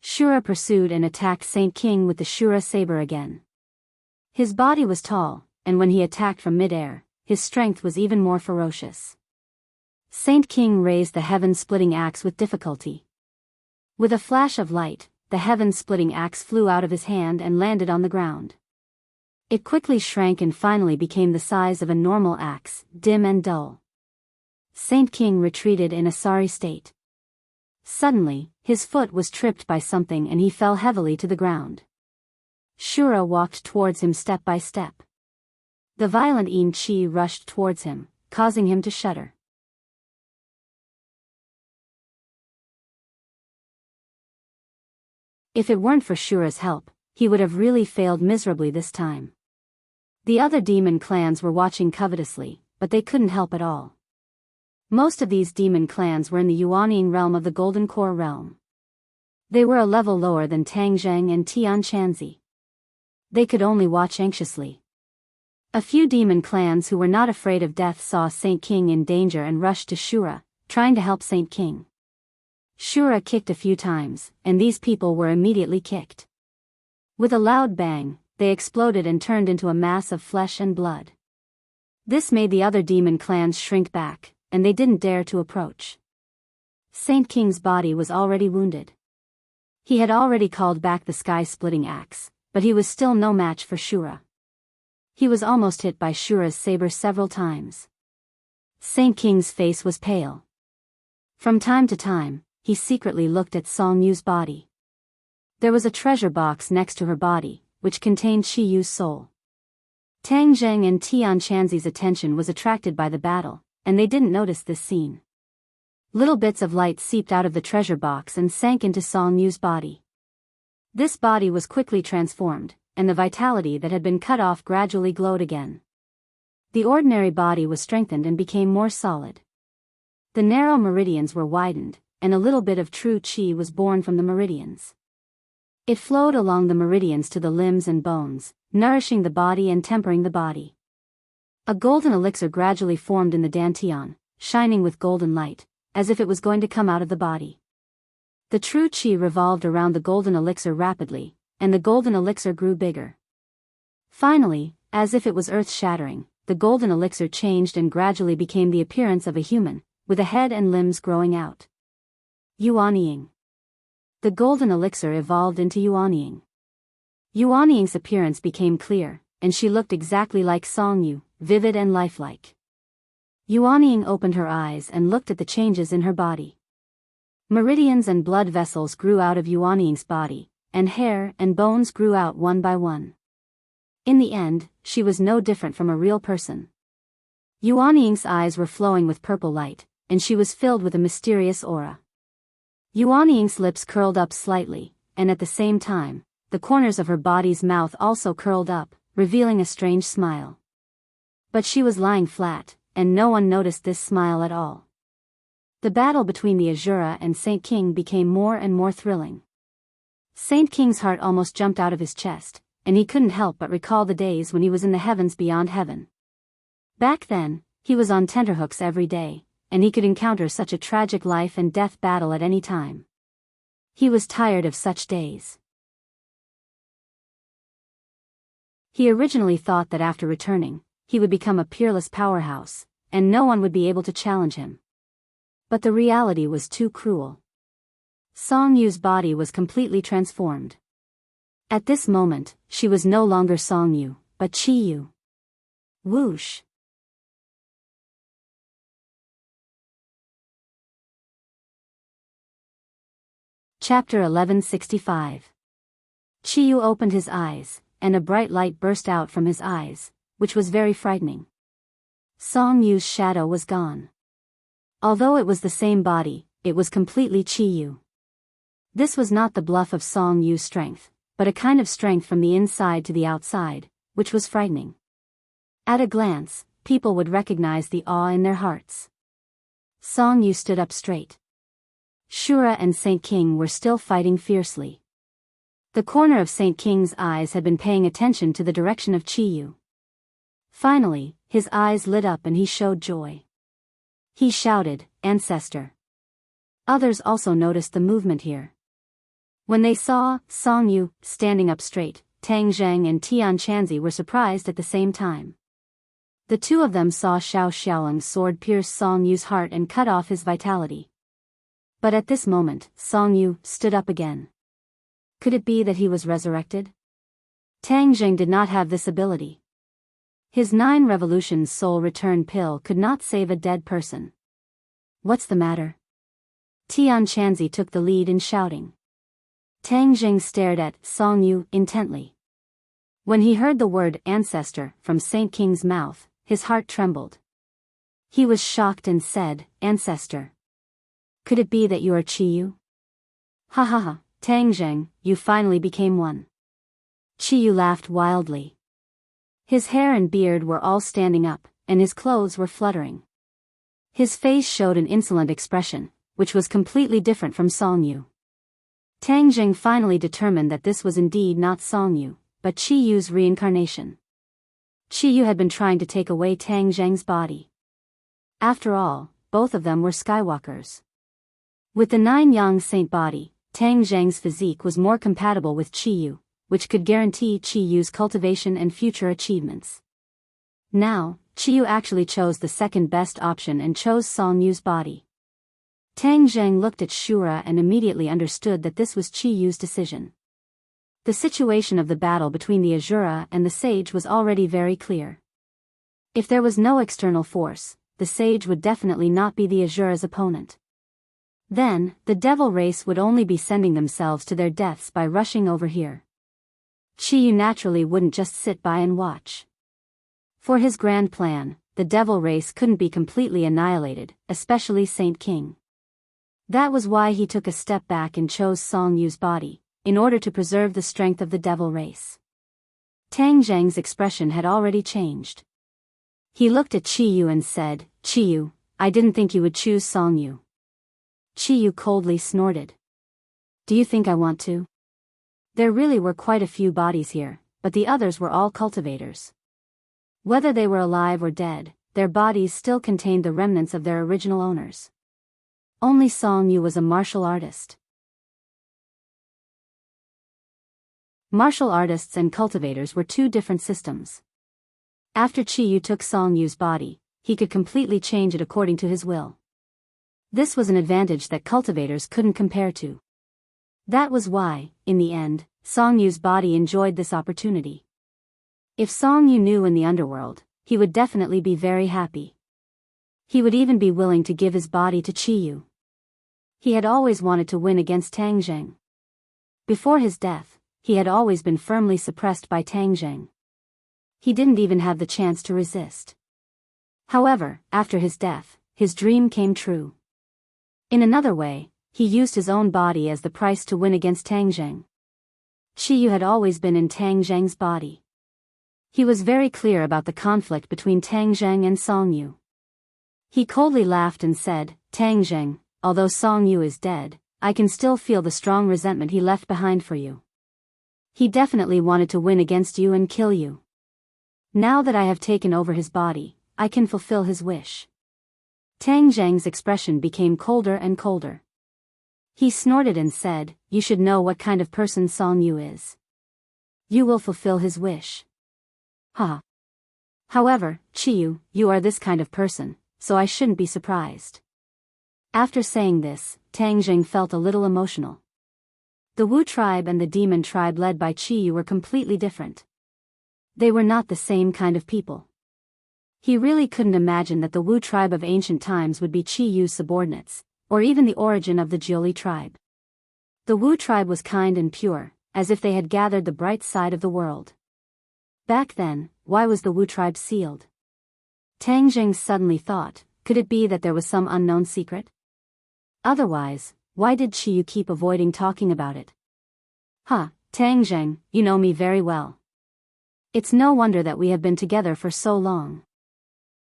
Shura pursued and attacked Saint King with the Shura saber again. His body was tall, and when he attacked from mid-air, his strength was even more ferocious. Saint King raised the heaven-splitting axe with difficulty. With a flash of light, the heaven-splitting axe flew out of his hand and landed on the ground. It quickly shrank and finally became the size of a normal axe, dim and dull. Saint King retreated in a sorry state. Suddenly, his foot was tripped by something and he fell heavily to the ground. Shura walked towards him step by step. The violent yin chi rushed towards him, causing him to shudder. If it weren't for Shura's help, he would have really failed miserably this time. The other demon clans were watching covetously, but they couldn't help at all. Most of these demon clans were in the Yuanying realm of the Golden Core realm. They were a level lower than Tang Zheng and Tian Chanzi. They could only watch anxiously. A few demon clans who were not afraid of death saw Saint King in danger and rushed to Shura, trying to help Saint King. Shura kicked a few times, and these people were immediately kicked. With a loud bang, they exploded and turned into a mass of flesh and blood. This made the other demon clans shrink back, and they didn't dare to approach. Saint King's body was already wounded. He had already called back the sky-splitting axe, but he was still no match for Shura. He was almost hit by Shura's saber several times. Saint King's face was pale. From time to time, he secretly looked at Song Yu's body. There was a treasure box next to her body, which contained Chi Yu's soul. Tang Zheng and Tian Chanzi's attention was attracted by the battle, and they didn't notice this scene. Little bits of light seeped out of the treasure box and sank into Song Yu's body. This body was quickly transformed, and the vitality that had been cut off gradually glowed again. The ordinary body was strengthened and became more solid. The narrow meridians were widened, and a little bit of true qi was born from the meridians. It flowed along the meridians to the limbs and bones, nourishing the body and tempering the body. A golden elixir gradually formed in the dantian, shining with golden light, as if it was going to come out of the body. The true qi revolved around the golden elixir rapidly, and the golden elixir grew bigger. Finally, as if it was earth-shattering, the golden elixir changed and gradually became the appearance of a human, with a head and limbs growing out. Yuanying. The golden elixir evolved into Yuanying. Yuanying's appearance became clear, and she looked exactly like Song Yu, vivid and lifelike. Yuanying opened her eyes and looked at the changes in her body. Meridians and blood vessels grew out of Yuanying's body, and hair and bones grew out one by one. In the end, she was no different from a real person. Yuanying's eyes were flowing with purple light, and she was filled with a mysterious aura. Yuanying's lips curled up slightly, and at the same time, the corners of her body's mouth also curled up, revealing a strange smile. But she was lying flat, and no one noticed this smile at all. The battle between the Azura and Saint King became more and more thrilling. Saint King's heart almost jumped out of his chest, and he couldn't help but recall the days when he was in the heavens beyond heaven. Back then, he was on tenterhooks every day, and he could encounter such a tragic life and death battle at any time. He was tired of such days. He originally thought that after returning, he would become a peerless powerhouse, and no one would be able to challenge him. But the reality was too cruel. Song Yu's body was completely transformed. At this moment, she was no longer Song Yu, but Chi Yu. Whoosh! Chapter 1165. Chi Yu opened his eyes, and a bright light burst out from his eyes, which was very frightening. Song Yu's shadow was gone. Although it was the same body, it was completely Chi Yu. This was not the bluff of Song Yu's strength, but a kind of strength from the inside to the outside, which was frightening. At a glance, people would recognize the awe in their hearts. Song Yu stood up straight. Shura and Saint King were still fighting fiercely. The corner of Saint King's eyes had been paying attention to the direction of Chi Yu. Finally, his eyes lit up and he showed joy. He shouted, "Ancestor!" Others also noticed the movement here. When they saw Song Yu standing up straight, Tang Zheng and Tian Chanzi were surprised at the same time. The two of them saw Xiao Xiaoling's sword pierce Song Yu's heart and cut off his vitality. But at this moment, Song Yu stood up again. Could it be that he was resurrected? Tang Zheng did not have this ability. His 9 revolutions soul return pill could not save a dead person. What's the matter? Tian Chanzi took the lead in shouting. Tang Zheng stared at Song Yu intently. When he heard the word ancestor from Saint King's mouth, his heart trembled. He was shocked and said, "Ancestor. Could it be that you are Chi Yu?" "Ha ha ha, Tang Zheng, you finally became one." Chi Yu laughed wildly. His hair and beard were all standing up, and his clothes were fluttering. His face showed an insolent expression, which was completely different from Song Yu. Tang Zheng finally determined that this was indeed not Song Yu, but Chi Yu's reincarnation. Chi Yu had been trying to take away Tang Zheng's body. After all, both of them were Skywalkers. With the 9 Yang Saint body, Tang Zheng's physique was more compatible with Chi Yu, which could guarantee Chi Yu's cultivation and future achievements. Now, Chi Yu actually chose the second best option and chose Song Yu's body. Tang Zheng looked at Shura and immediately understood that this was Qi Yu's decision. The situation of the battle between the Azura and the Sage was already very clear. If there was no external force, the Sage would definitely not be the Azura's opponent. Then, the Devil race would only be sending themselves to their deaths by rushing over here. Qi Yu naturally wouldn't just sit by and watch. For his grand plan, the Devil race couldn't be completely annihilated, especially Saint King. That was why he took a step back and chose Song Yu's body, in order to preserve the strength of the Devil race. Tang Zheng's expression had already changed. He looked at Qi Yu and said, "Qi Yu, I didn't think you would choose Song Yu." Qi Yu coldly snorted. "Do you think I want to?" There really were quite a few bodies here, but the others were all cultivators. Whether they were alive or dead, their bodies still contained the remnants of their original owners. Only Song Yu was a martial artist. Martial artists and cultivators were two different systems. After Qi Yu took Song Yu's body, he could completely change it according to his will. This was an advantage that cultivators couldn't compare to. That was why, in the end, Song Yu's body enjoyed this opportunity. If Song Yu knew in the underworld, he would definitely be very happy. He would even be willing to give his body to Qi Yu. He had always wanted to win against Tang Zheng. Before his death, he had always been firmly suppressed by Tang Zheng. He didn't even have the chance to resist. However, after his death, his dream came true. In another way, he used his own body as the price to win against Tang Zheng. Qi Yu had always been in Tang Zheng's body. He was very clear about the conflict between Tang Zheng and Song Yu. He coldly laughed and said, "Tang Zheng, although Song Yu is dead, I can still feel the strong resentment he left behind for you. He definitely wanted to win against you and kill you. Now that I have taken over his body, I can fulfill his wish." Tang Zheng's expression became colder and colder. He snorted and said, "You should know what kind of person Song Yu is. You will fulfill his wish." Ha. However, Qi Yu, you are this kind of person, so I shouldn't be surprised. After saying this, Tang Zheng felt a little emotional. The Wu tribe and the demon tribe led by Qi Yu were completely different. They were not the same kind of people. He really couldn't imagine that the Wu tribe of ancient times would be Qi Yu's subordinates, or even the origin of the Jiuli tribe. The Wu tribe was kind and pure, as if they had gathered the bright side of the world. Back then, why was the Wu tribe sealed? Tang Zheng suddenly thought, could it be that there was some unknown secret? Otherwise, why did Qi Yu keep avoiding talking about it? Tang Zheng, you know me very well. It's no wonder that we have been together for so long.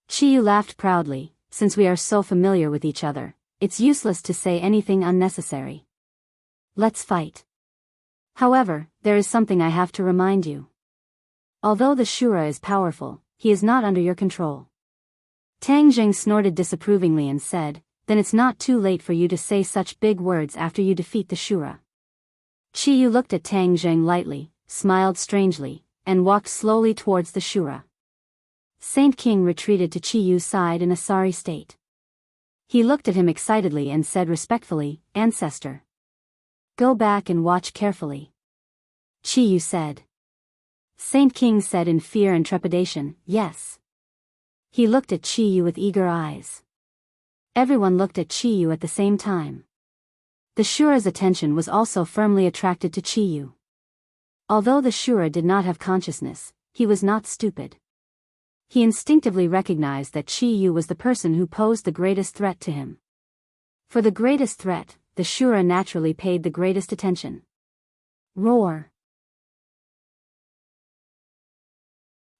Qi Yu laughed proudly. Since we are so familiar with each other, it's useless to say anything unnecessary. Let's fight. However, there is something I have to remind you. Although the Shura is powerful, he is not under your control. Tang Zheng snorted disapprovingly and said, "Then it's not too late for you to say such big words after you defeat the Shura." Qi Yu looked at Tang Zheng lightly, smiled strangely, and walked slowly towards the Shura. Saint King retreated to Qi Yu's side in a sorry state. He looked at him excitedly and said respectfully, "Ancestor. Go back and watch carefully." Qi Yu said. Saint King said in fear and trepidation, "Yes." He looked at Qi Yu with eager eyes. Everyone looked at Qi Yu at the same time. The Shura's attention was also firmly attracted to Qi Yu. Although the Shura did not have consciousness, he was not stupid. He instinctively recognized that Qi Yu was the person who posed the greatest threat to him. For the greatest threat, the Shura naturally paid the greatest attention. Roar!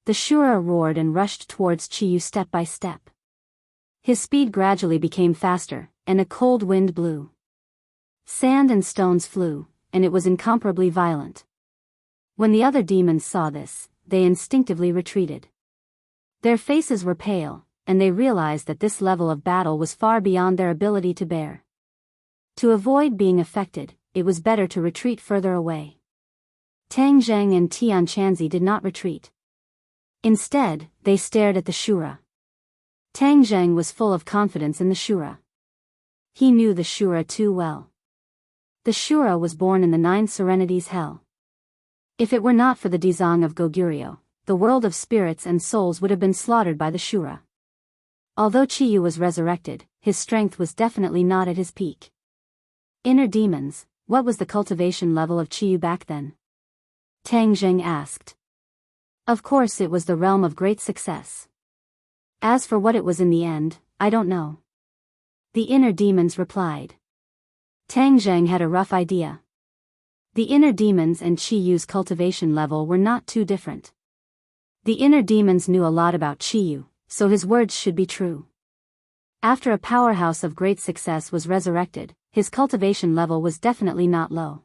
The Shura roared and rushed towards Qi Yu step by step. His speed gradually became faster, and a cold wind blew. Sand and stones flew, and it was incomparably violent. When the other demons saw this, they instinctively retreated. Their faces were pale, and they realized that this level of battle was far beyond their ability to bear. To avoid being affected, it was better to retreat further away. Tang Zheng and Tian Chanzi did not retreat. Instead, they stared at the Shura. Tang Zheng was full of confidence in the Shura. He knew the Shura too well. The Shura was born in the Nine Serenities Hell. If it were not for the Dizang of Goguryeo, the world of spirits and souls would have been slaughtered by the Shura. Although Chiyu was resurrected, his strength was definitely not at his peak. Inner demons, what was the cultivation level of Chiyu back then? Tang Zheng asked. Of course it was the realm of great success. As for what it was in the end, I don't know. The inner demons replied. Tang Zheng had a rough idea. The inner demons and Chiyu's cultivation level were not too different. The inner demons knew a lot about Chiyu, so his words should be true. After a powerhouse of great success was resurrected, his cultivation level was definitely not low.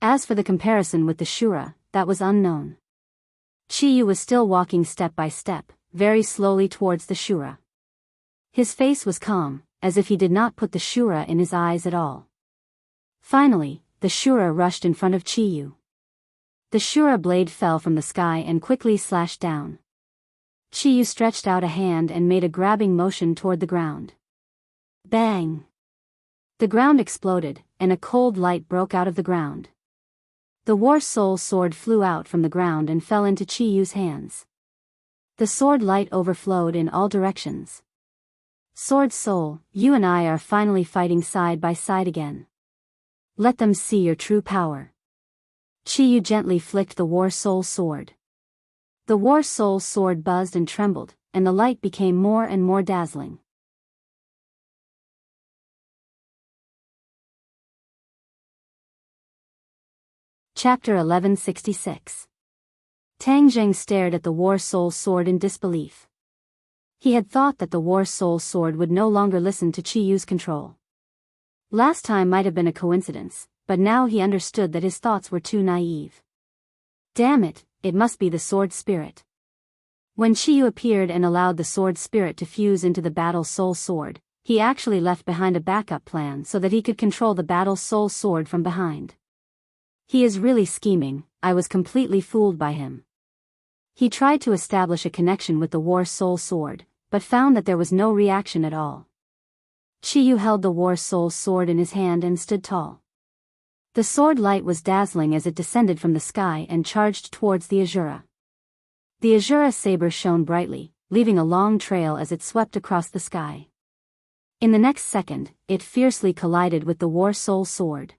As for the comparison with the Shura, that was unknown. Chiyu was still walking step by step, very slowly towards the Shura. His face was calm, as if he did not put the Shura in his eyes at all. Finally, the Shura rushed in front of Chiyu. The Shura blade fell from the sky and quickly slashed down. Chiyu stretched out a hand and made a grabbing motion toward the ground. Bang! The ground exploded, and a cold light broke out of the ground. The War Soul sword flew out from the ground and fell into Chiyu's hands. The sword light overflowed in all directions. Sword Soul, you and I are finally fighting side by side again. Let them see your true power. Chiyu gently flicked the War Soul sword. The War Soul sword buzzed and trembled, and the light became more and more dazzling. Chapter 1166. Tang Zheng stared at the War Soul sword in disbelief. He had thought that the War Soul sword would no longer listen to Chiyu's control. Last time might have been a coincidence, but now he understood that his thoughts were too naive. Damn it, it must be the sword spirit. When Chiyu appeared and allowed the sword spirit to fuse into the Battle Soul sword, he actually left behind a backup plan so that he could control the Battle Soul sword from behind. He is really scheming, I was completely fooled by him. He tried to establish a connection with the War Soul sword, but found that there was no reaction at all. Chiyu held the War Soul sword in his hand and stood tall. The sword light was dazzling as it descended from the sky and charged towards the Azura. The Azura saber shone brightly, leaving a long trail as it swept across the sky. In the next second, it fiercely collided with the War Soul sword.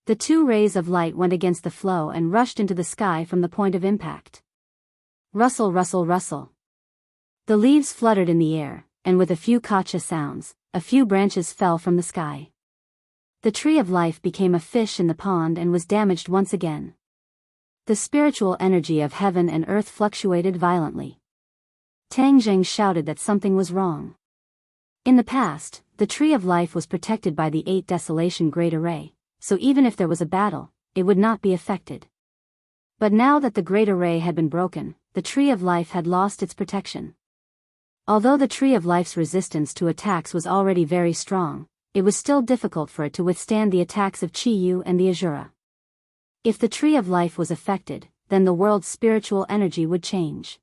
The two rays of light went against the flow and rushed into the sky from the point of impact. Rustle, rustle, rustle. The leaves fluttered in the air, and with a few kacha sounds, a few branches fell from the sky. The tree of life became a fish in the pond and was damaged once again. The spiritual energy of heaven and earth fluctuated violently. Tang Zheng shouted that something was wrong. In the past, the tree of life was protected by the 8 Desolation Great Array, so even if there was a battle, it would not be affected. But now that the Great Array had been broken, the tree of life had lost its protection. Although the tree of life's resistance to attacks was already very strong, it was still difficult for it to withstand the attacks of Chiyu and the Azura. If the tree of life was affected, then the world's spiritual energy would change.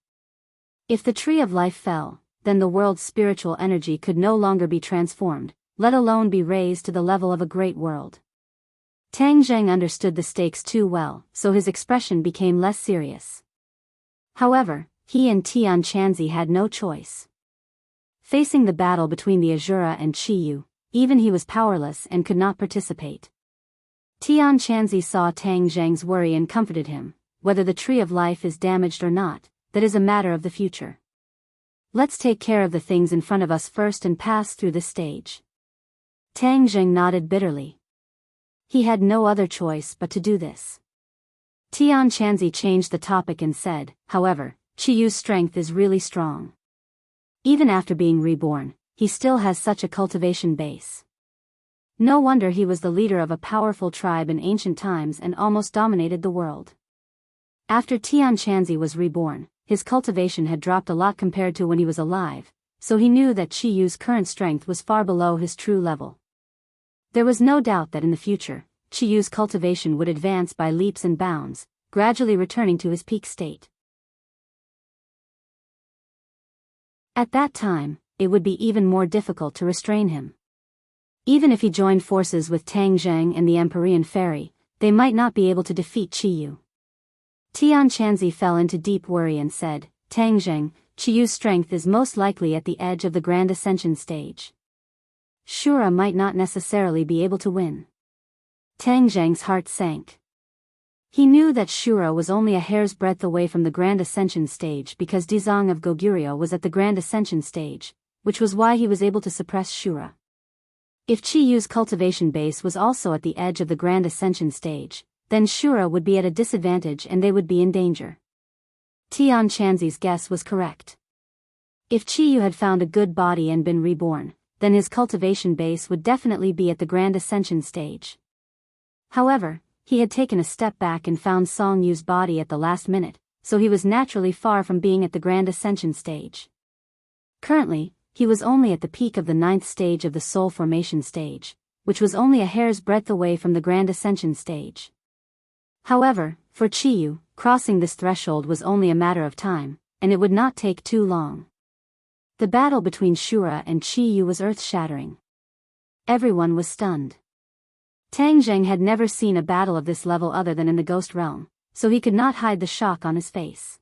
If the tree of life fell, then the world's spiritual energy could no longer be transformed, let alone be raised to the level of a great world. Tang Zheng understood the stakes too well, so his expression became less serious. However, he and Tian Chanzi had no choice. Facing the battle between the Azura and Chiyu, even he was powerless and could not participate. Tian Chanzi saw Tang Zheng's worry and comforted him. Whether the tree of life is damaged or not, that is a matter of the future. Let's take care of the things in front of us first and pass through this stage. Tang Zheng nodded bitterly. He had no other choice but to do this. Tian Chanzi changed the topic and said, however, Chiyu's strength is really strong. Even after being reborn, he still has such a cultivation base. No wonder he was the leader of a powerful tribe in ancient times and almost dominated the world. After Tian Chanzi was reborn, his cultivation had dropped a lot compared to when he was alive, so he knew that Chiyu's current strength was far below his true level. There was no doubt that in the future, Chiyu's cultivation would advance by leaps and bounds, gradually returning to his peak state. At that time, it would be even more difficult to restrain him. Even if he joined forces with Tang Zheng and the Empyrean Fairy, they might not be able to defeat Qiyu. Tian Chanzi fell into deep worry and said, Tang Zheng, Qiyu's strength is most likely at the edge of the Grand Ascension stage. Shura might not necessarily be able to win. Tang Zheng's heart sank. He knew that Shura was only a hair's breadth away from the Grand Ascension stage because Dizang of Goguryeo was at the Grand Ascension stage, which was why he was able to suppress Shura. If Qiyu's cultivation base was also at the edge of the Grand Ascension stage, then Shura would be at a disadvantage and they would be in danger. Tian Chanzi's guess was correct. If Qiyu had found a good body and been reborn, then his cultivation base would definitely be at the Grand Ascension stage. However, he had taken a step back and found Song Yu's body at the last minute, so he was naturally far from being at the Grand Ascension stage. Currently, he was only at the peak of the 9th stage of the Soul Formation stage, which was only a hair's breadth away from the Grand Ascension stage. However, for Qiyu, crossing this threshold was only a matter of time, and it would not take too long. The battle between Shura and Qiyu was earth-shattering. Everyone was stunned. Tang Zheng had never seen a battle of this level other than in the Ghost Realm, so he could not hide the shock on his face.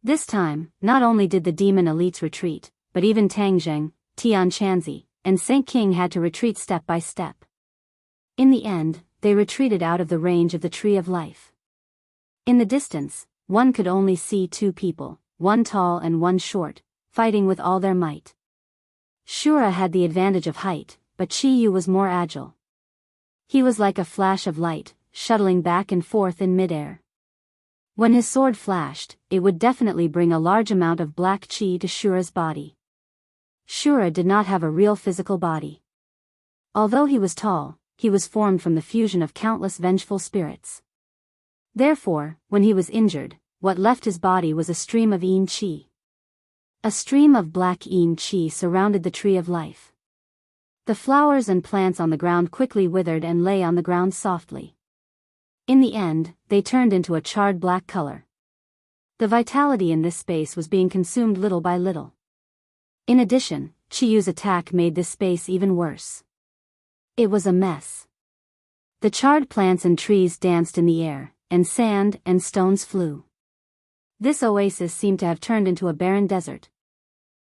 This time, not only did the demon elites retreat, but even Tang Zheng, Tian Chanzi, and Saint King had to retreat step by step. In the end, they retreated out of the range of the Tree of Life. In the distance, one could only see two people, one tall and one short, fighting with all their might. Shura had the advantage of height, but Qiyu was more agile. He was like a flash of light, shuttling back and forth in midair. When his sword flashed, it would definitely bring a large amount of black qi to Shura's body. Shura did not have a real physical body. Although he was tall, he was formed from the fusion of countless vengeful spirits. Therefore, when he was injured, what left his body was a stream of yin qi. A stream of black yin qi surrounded the Tree of Life. The flowers and plants on the ground quickly withered and lay on the ground softly. In the end, they turned into a charred black color. The vitality in this space was being consumed little by little. In addition, Qiyu's attack made this space even worse. It was a mess. The charred plants and trees danced in the air, and sand and stones flew. This oasis seemed to have turned into a barren desert.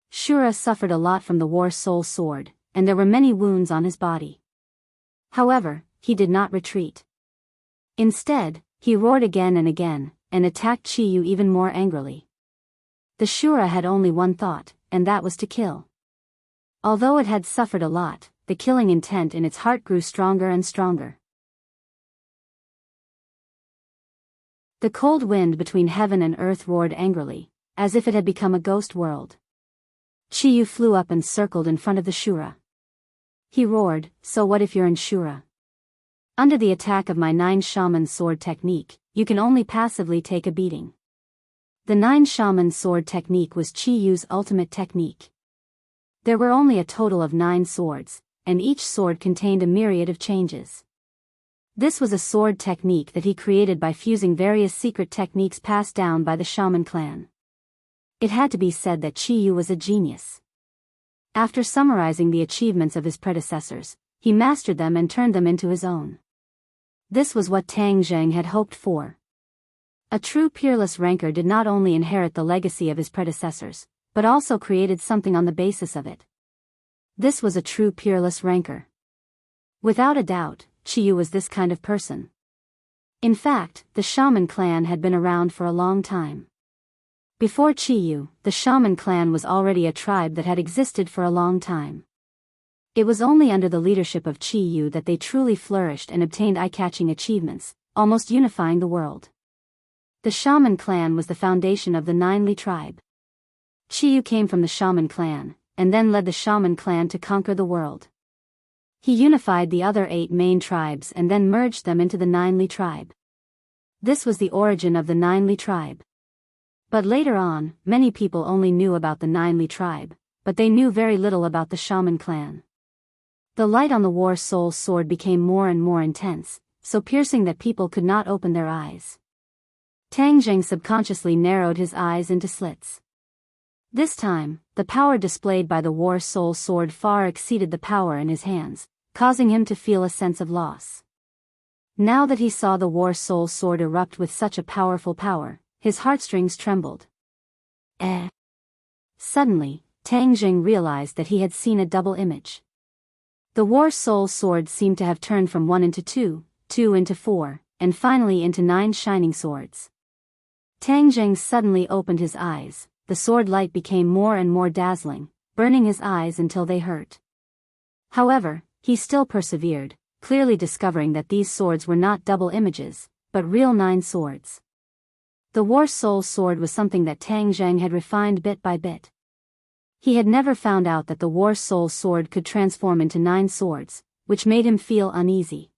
Shura suffered a lot from the War Soul Sword, and there were many wounds on his body. However, he did not retreat. Instead, he roared again and attacked Qiyu even more angrily. The Shura had only one thought, and that was to kill. Although it had suffered a lot, the killing intent in its heart grew stronger and stronger. The cold wind between heaven and earth roared angrily, as if it had become a ghost world. Qiyu flew up and circled in front of the Shura. He roared, "So what if you're in Shura? Under the attack of my 9 Shaman Sword technique, you can only passively take a beating." The 9 Shaman Sword technique was Qiyu's ultimate technique. There were only a total of 9 swords, and each sword contained a myriad of changes. This was a sword technique that he created by fusing various secret techniques passed down by the Shaman clan. It had to be said that Qiyu was a genius. After summarizing the achievements of his predecessors, he mastered them and turned them into his own. This was what Tang Zheng had hoped for. A true peerless ranker did not only inherit the legacy of his predecessors, but also created something on the basis of it. This was a true peerless ranker. Without a doubt, Qiyu was this kind of person. In fact, the Shaman clan had been around for a long time. Before Qiyu, the Shaman clan was already a tribe that had existed for a long time. It was only under the leadership of Qiyu that they truly flourished and obtained eye-catching achievements, almost unifying the world. The Shaman clan was the foundation of the 9 Li tribe. Qiyu came from the Shaman clan, and then led the Shaman clan to conquer the world. He unified the other 8 main tribes and then merged them into the 9 Li tribe. This was the origin of the 9 Li tribe. But later on, many people only knew about the 9 Li tribe, but they knew very little about the Shaman clan. The light on the War Soul Sword became more and more intense, so piercing that people could not open their eyes. Tang Zheng subconsciously narrowed his eyes into slits. This time, the power displayed by the War Soul Sword far exceeded the power in his hands, causing him to feel a sense of loss. Now that he saw the War Soul Sword erupt with such a powerful power, his heartstrings trembled. Suddenly, Tang Jing realized that he had seen a double image. The War Soul Sword seemed to have turned from 1 into 2, 2 into 4, and finally into 9 shining swords. Tang Jing suddenly opened his eyes. The sword light became more and more dazzling, burning his eyes until they hurt. However, he still persevered, clearly discovering that these swords were not double images, but real 9 swords. The War Soul Sword was something that Tang Jing had refined bit by bit. He had never found out that the War Soul Sword could transform into 9 swords, which made him feel uneasy.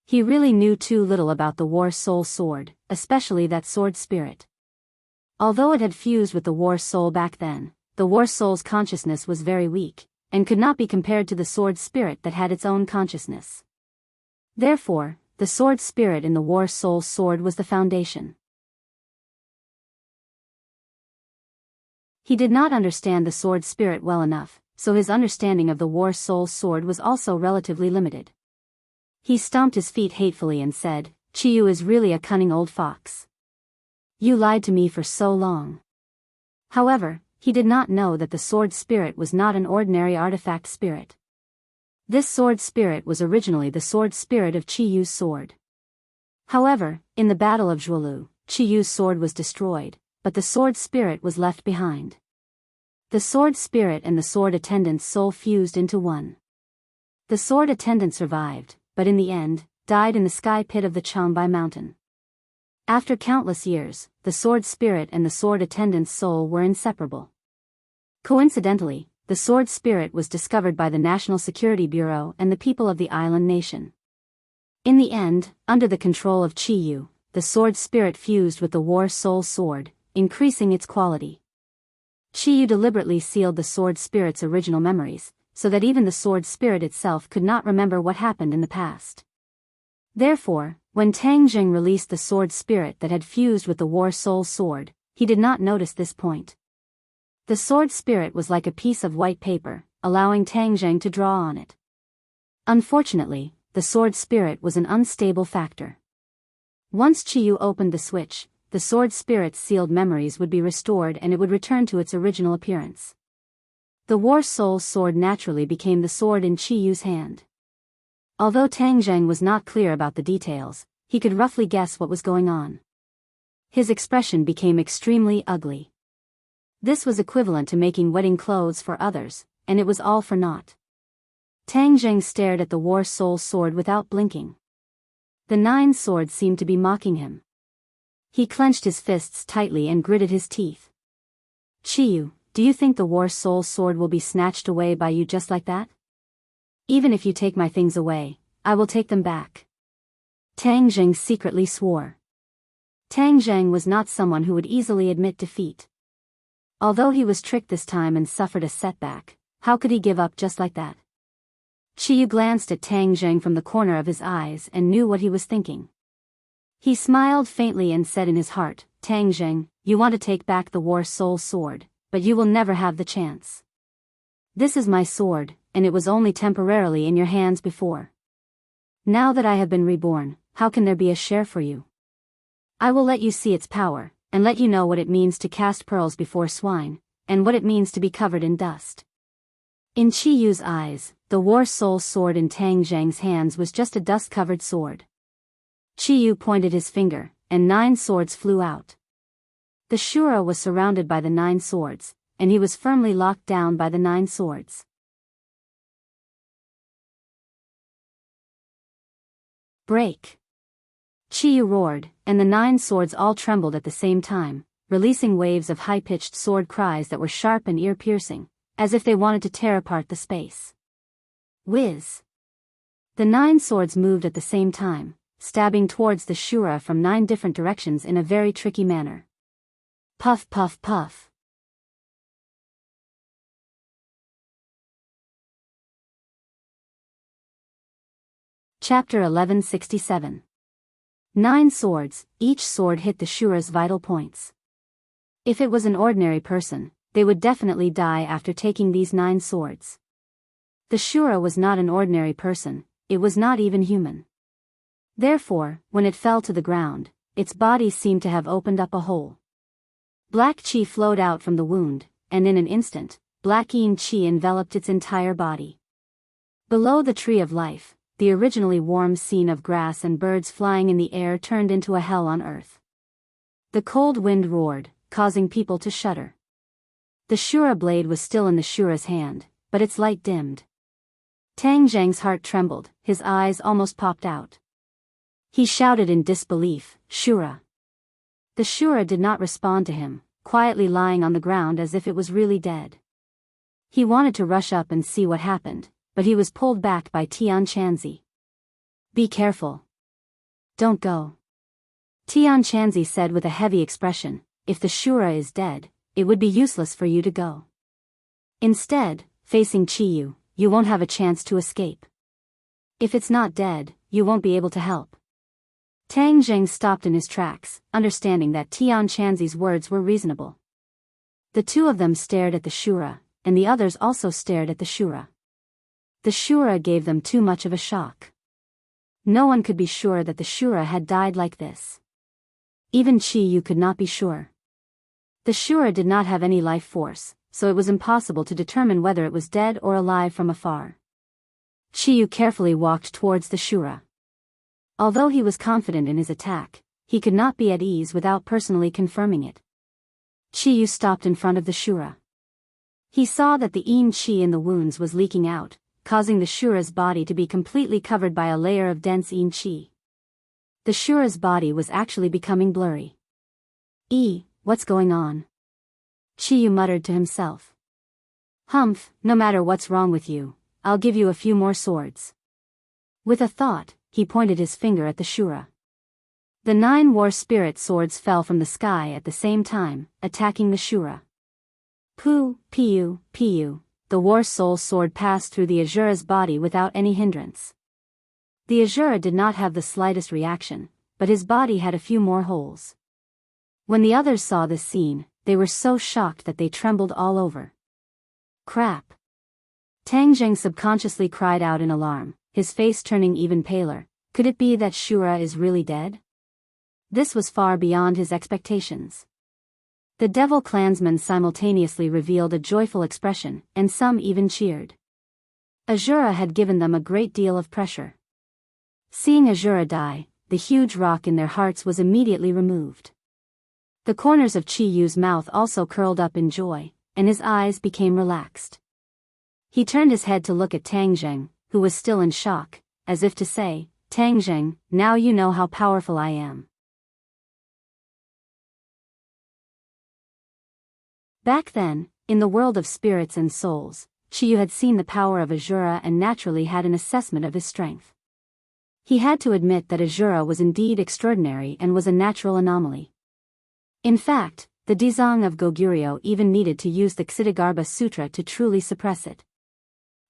He really knew too little about the War Soul Sword, especially that sword spirit. Although it had fused with the War Soul back then, the War Soul's consciousness was very weak, and could not be compared to the sword spirit that had its own consciousness. Therefore, the sword spirit in the War Soul Sword was the foundation. He did not understand the sword spirit well enough, so his understanding of the War Soul Sword was also relatively limited. He stomped his feet hatefully and said, "Chiyu is really a cunning old fox. You lied to me for so long." However, he did not know that the sword spirit was not an ordinary artifact spirit. This sword spirit was originally the sword spirit of Chiyu's sword. However, in the Battle of Zhuolu, Chiyu's sword was destroyed, but the sword spirit was left behind. The sword spirit and the sword attendant's soul fused into one. The sword attendant survived, but in the end, died in the sky pit of the Changbai mountain. After countless years, the sword spirit and the sword attendant's soul were inseparable. Coincidentally, the sword spirit was discovered by the National Security Bureau and the people of the island nation. In the end, under the control of Chiyu, the sword spirit fused with the War Soul Sword, increasing its quality. Chiyu deliberately sealed the sword spirit's original memories, so that even the sword spirit itself could not remember what happened in the past. Therefore, when Tang Jing released the sword spirit that had fused with the War Soul Sword, he did not notice this point. The sword spirit was like a piece of white paper, allowing Tang Jing to draw on it. Unfortunately, the sword spirit was an unstable factor. Once Chiyu opened the switch, the sword spirit's sealed memories would be restored and it would return to its original appearance. The War Soul Sword naturally became the sword in Chiyu's hand. Although Tang Jing was not clear about the details, he could roughly guess what was going on. His expression became extremely ugly. This was equivalent to making wedding clothes for others, and it was all for naught. Tang Jing stared at the War Soul Sword without blinking. The 9 swords seemed to be mocking him. He clenched his fists tightly and gritted his teeth. "Chiyu, do you think the War Soul Sword will be snatched away by you just like that? Even if you take my things away, I will take them back." Tang Jing secretly swore. Tang Jing was not someone who would easily admit defeat. Although he was tricked this time and suffered a setback, how could he give up just like that? Chiyu glanced at Tang Jing from the corner of his eyes and knew what he was thinking. He smiled faintly and said in his heart, "Tang Jing, you want to take back the War Soul Sword, but you will never have the chance. This is my sword, and it was only temporarily in your hands before. Now that I have been reborn, how can there be a share for you? I will let you see its power, and let you know what it means to cast pearls before swine, and what it means to be covered in dust." In Chiyu's eyes, the War Soul Sword in Tang Jing's hands was just a dust-covered sword. Chiyu pointed his finger, and 9 swords flew out. The Shura was surrounded by the 9 swords, and he was firmly locked down by the 9 swords. "Break!" Chiyu roared, and the 9 swords all trembled at the same time, releasing waves of high-pitched sword cries that were sharp and ear-piercing, as if they wanted to tear apart the space. Whiz! The 9 swords moved at the same time, stabbing towards the Shura from 9 different directions in a very tricky manner. Puff puff puff. Chapter 1167. 9 swords, each sword hit the Shura's vital points. If it was an ordinary person, they would definitely die after taking these 9 swords. The Shura was not an ordinary person, it was not even human. Therefore, when it fell to the ground, its body seemed to have opened up a hole. Black chi flowed out from the wound, and in an instant, black yin chi enveloped its entire body. Below the tree of life, the originally warm scene of grass and birds flying in the air turned into a hell on earth. The cold wind roared, causing people to shudder. The Shura blade was still in the Shura's hand, but its light dimmed. Tang Zhang's heart trembled, his eyes almost popped out. He shouted in disbelief, "Shura!" The Shura did not respond to him, quietly lying on the ground as if it was really dead. He wanted to rush up and see what happened, but he was pulled back by Tian Chanzi. "Be careful. Don't go." Tian Chanzi said with a heavy expression, "If the Shura is dead, it would be useless for you to go. Instead, facing Chiyu, you won't have a chance to escape. If it's not dead, you won't be able to help." Tang Zheng stopped in his tracks, understanding that Tian Chanzi's words were reasonable. The two of them stared at the Shura, and the others also stared at the Shura. The Shura gave them too much of a shock. No one could be sure that the Shura had died like this. Even Chiyu could not be sure. The Shura did not have any life force, so it was impossible to determine whether it was dead or alive from afar. Chiyu carefully walked towards the Shura. Although he was confident in his attack, he could not be at ease without personally confirming it. Chiyu stopped in front of the Shura. He saw that the yin chi in the wounds was leaking out, causing the Shura's body to be completely covered by a layer of dense yin chi. The Shura's body was actually becoming blurry. What's going on?" Chiyu muttered to himself. "Humph, no matter what's wrong with you, I'll give you a few more swords." With a thought, he pointed his finger at the Shura. The 9 war spirit swords fell from the sky at the same time, attacking the Shura. Pu, Piu, Piu, the war soul sword passed through the Azura's body without any hindrance. The Azura did not have the slightest reaction, but his body had a few more holes. When the others saw this scene, they were so shocked that they trembled all over. "Crap!" Tang Zheng subconsciously cried out in alarm, his face turning even paler. Could it be that Shura is really dead? This was far beyond his expectations. The devil clansmen simultaneously revealed a joyful expression, and some even cheered. Azura had given them a great deal of pressure. Seeing Azura die, the huge rock in their hearts was immediately removed. The corners of Chiyu's mouth also curled up in joy, and his eyes became relaxed. He turned his head to look at Tang Zheng, who was still in shock, as if to say, "Tang Zheng, now you know how powerful I am." Back then, in the world of spirits and souls, Chiyu had seen the power of Azura and naturally had an assessment of his strength. He had to admit that Azura was indeed extraordinary and was a natural anomaly. In fact, the Dizang of Goguryeo even needed to use the Ksitigarbha Sutra to truly suppress it.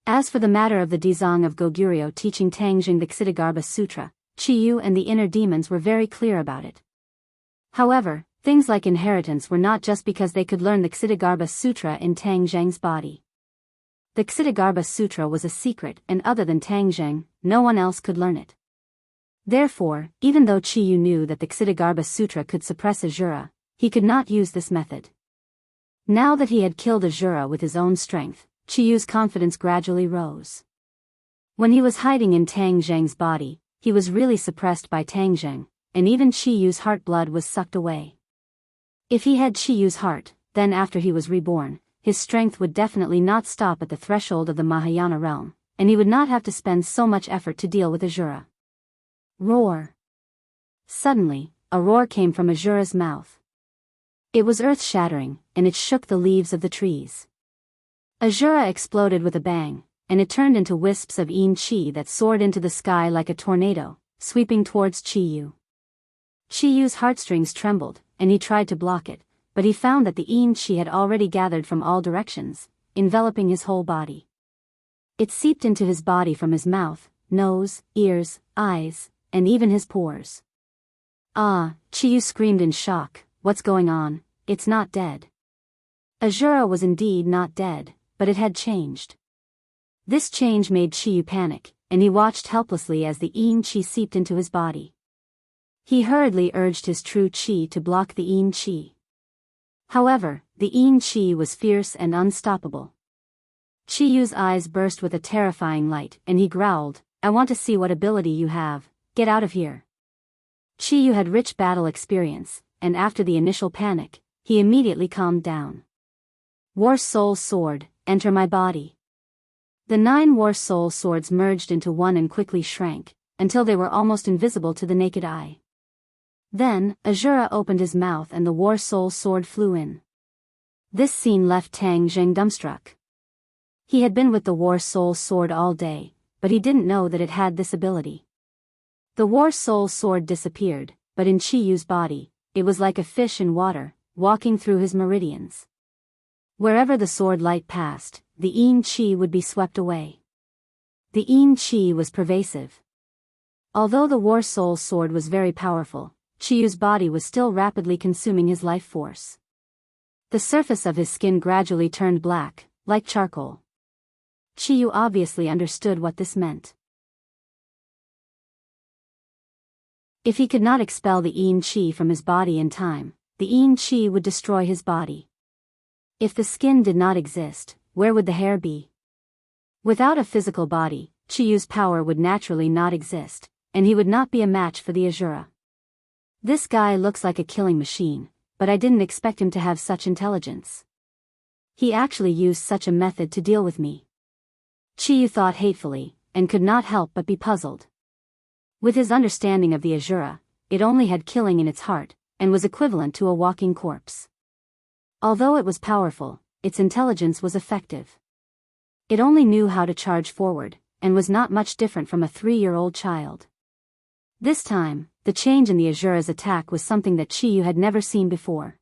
As for the matter of the Dizang of Goguryeo teaching Tang Zheng the Ksitigarbha Sutra, Chiyu and the inner demons were very clear about it. However, things like inheritance were not just because they could learn the Ksitigarbha Sutra in Tang Zheng's body. The Ksitigarbha Sutra was a secret, and other than Tang Zheng, no one else could learn it. Therefore, even though Chiyu knew that the Ksitigarbha Sutra could suppress Azura, he could not use this method. Now that he had killed Azura with his own strength, Chiyu's confidence gradually rose. When he was hiding in Tang Zheng's body, he was really suppressed by Tang Zheng, and even Chiyu's heart blood was sucked away. If he had Chiyu's heart, then after he was reborn, his strength would definitely not stop at the threshold of the Mahayana realm, and he would not have to spend so much effort to deal with Azura. Roar! Suddenly, a roar came from Azura's mouth. It was earth-shattering, and it shook the leaves of the trees. Azura exploded with a bang, and it turned into wisps of yin chi that soared into the sky like a tornado, sweeping towards Chiyu. Chiyu's heartstrings trembled, and he tried to block it, but he found that the yin chi had already gathered from all directions, enveloping his whole body. It seeped into his body from his mouth, nose, ears, eyes, and even his pores. "Ah!" Chiyu screamed in shock, "What's going on? It's not dead." Azura was indeed not dead, but it had changed. This change made Chiyu panic, and he watched helplessly as the Yin Qi seeped into his body. He hurriedly urged his true Qi to block the Yin Qi. However, the Yin Qi was fierce and unstoppable. Chiyu's eyes burst with a terrifying light, and he growled, "I want to see what ability you have, get out of here." Chiyu had rich battle experience, and after the initial panic, he immediately calmed down. War Soul Sword, enter my body. The 9 War Soul Swords merged into one and quickly shrank, until they were almost invisible to the naked eye. Then, Azura opened his mouth and the War Soul Sword flew in. This scene left Tang Zheng dumbstruck. He had been with the War Soul Sword all day, but he didn't know that it had this ability. The War Soul Sword disappeared, but in Chiyu's body, it was like a fish in water, walking through his meridians. Wherever the sword light passed, the Yin Qi would be swept away. The Yin Qi was pervasive. Although the War Soul Sword was very powerful, Chiyu's body was still rapidly consuming his life force. The surface of his skin gradually turned black, like charcoal. Chiyu obviously understood what this meant. If he could not expel the Yin Qi from his body in time, the Yin Qi would destroy his body. If the skin did not exist, where would the hair be? Without a physical body, Chiyu's power would naturally not exist, and he would not be a match for the Azura. This guy looks like a killing machine, but I didn't expect him to have such intelligence. He actually used such a method to deal with me. Chiyu thought hatefully, and could not help but be puzzled. With his understanding of the Azura, it only had killing in its heart, and was equivalent to a walking corpse. Although it was powerful, its intelligence was effective. It only knew how to charge forward, and was not much different from a 3-year-old child. This time, the change in the Azura's attack was something that Chiyu had never seen before.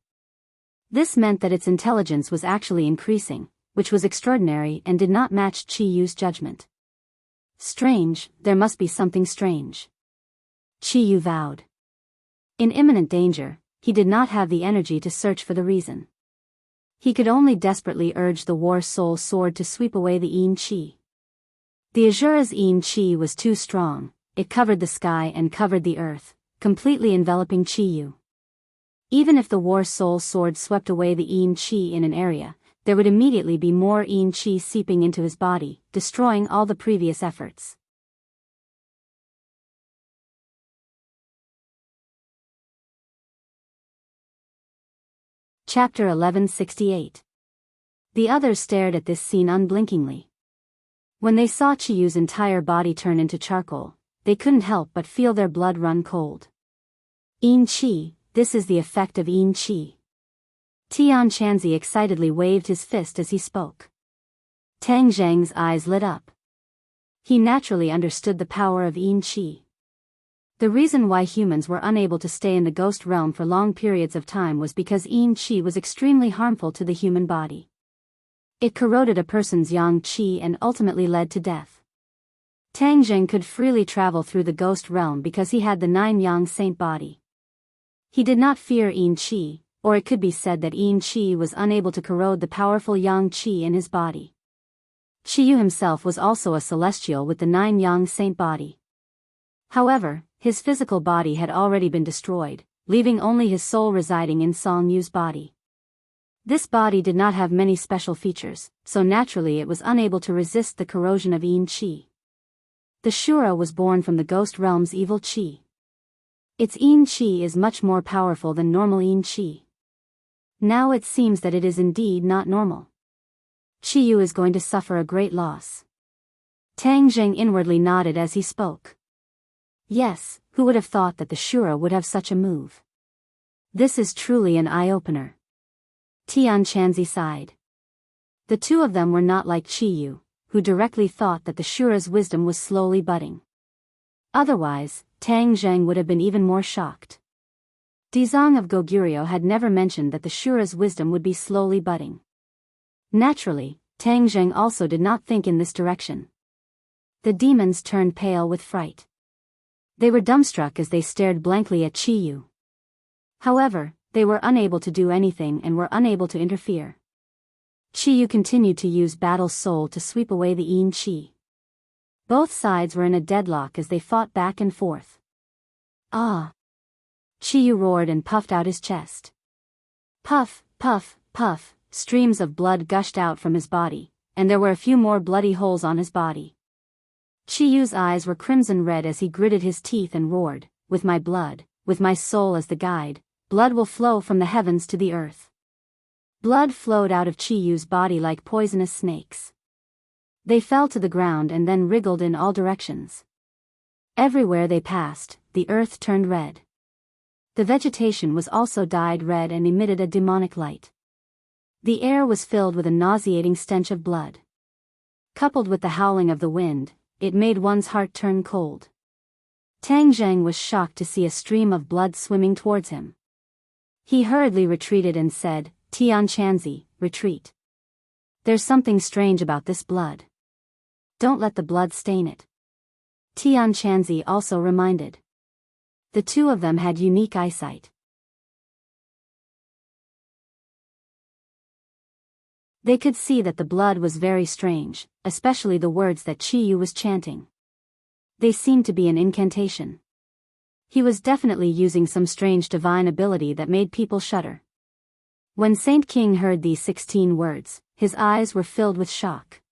This meant that its intelligence was actually increasing, which was extraordinary and did not match Chiyu's judgment. Strange, there must be something strange. Chiyu vowed. In imminent danger, he did not have the energy to search for the reason. He could only desperately urge the War Soul Sword to sweep away the Yin Qi. The Azura's Yin Qi was too strong, it covered the sky and covered the earth, completely enveloping Chiyu. Even if the War Soul Sword swept away the Yin Qi in an area, there would immediately be more Yin Qi seeping into his body, destroying all the previous efforts. Chapter 1168. The others stared at this scene unblinkingly. When they saw Chiyu's entire body turn into charcoal, they couldn't help but feel their blood run cold. Yin Qi, this is the effect of Yin Qi. Tian Chanzi excitedly waved his fist as he spoke. Tang Zheng's eyes lit up. He naturally understood the power of Yin Qi. The reason why humans were unable to stay in the ghost realm for long periods of time was because Yin Qi was extremely harmful to the human body. It corroded a person's yang qi and ultimately led to death. Tang Zheng could freely travel through the ghost realm because he had the 9 yang saint body. He did not fear Yin Qi, or it could be said that Yin Qi was unable to corrode the powerful yang qi in his body. Chiyu himself was also a celestial with the 9 yang saint body. However, his physical body had already been destroyed, leaving only his soul residing in Song Yu's body. This body did not have many special features, so naturally it was unable to resist the corrosion of Yin Qi. The Shura was born from the ghost realm's evil Qi. Its Yin Qi is much more powerful than normal Yin Qi. Now it seems that it is indeed not normal. Chiyu is going to suffer a great loss. Tang Zheng inwardly nodded as he spoke. Yes, who would have thought that the Shura would have such a move? This is truly an eye-opener. Tian Chanzi sighed. The two of them were not like Chiyu, who directly thought that the Shura's wisdom was slowly budding. Otherwise, Tang Zheng would have been even more shocked. Dizang of Goguryeo had never mentioned that the Shura's wisdom would be slowly budding. Naturally, Tang Zheng also did not think in this direction. The demons turned pale with fright. They were dumbstruck as they stared blankly at Chiyu. However, they were unable to do anything and were unable to interfere. Qiyu continued to use Battle's soul to sweep away the Yin Qi. Both sides were in a deadlock as they fought back and forth. Ah! Qiyu roared and puffed out his chest. Puff, puff, puff, streams of blood gushed out from his body, and there were a few more bloody holes on his body. Chiyu's eyes were crimson red as he gritted his teeth and roared, "With my blood, with my soul as the guide, blood will flow from the heavens to the earth." Blood flowed out of Chiyu's body like poisonous snakes. They fell to the ground and then wriggled in all directions. Everywhere they passed, the earth turned red. The vegetation was also dyed red and emitted a demonic light. The air was filled with a nauseating stench of blood. Coupled with the howling of the wind, it made one's heart turn cold. Tang Zheng was shocked to see a stream of blood swimming towards him. He hurriedly retreated and said, "Tian Chanzi, retreat. There's something strange about this blood. Don't let the blood stain it." Tian Chanzi also reminded. The two of them had unique eyesight. They could see that the blood was very strange, especially the words that Qiyu was chanting. They seemed to be an incantation. He was definitely using some strange divine ability that made people shudder. When Saint King heard these 16 words, his eyes were filled with shock.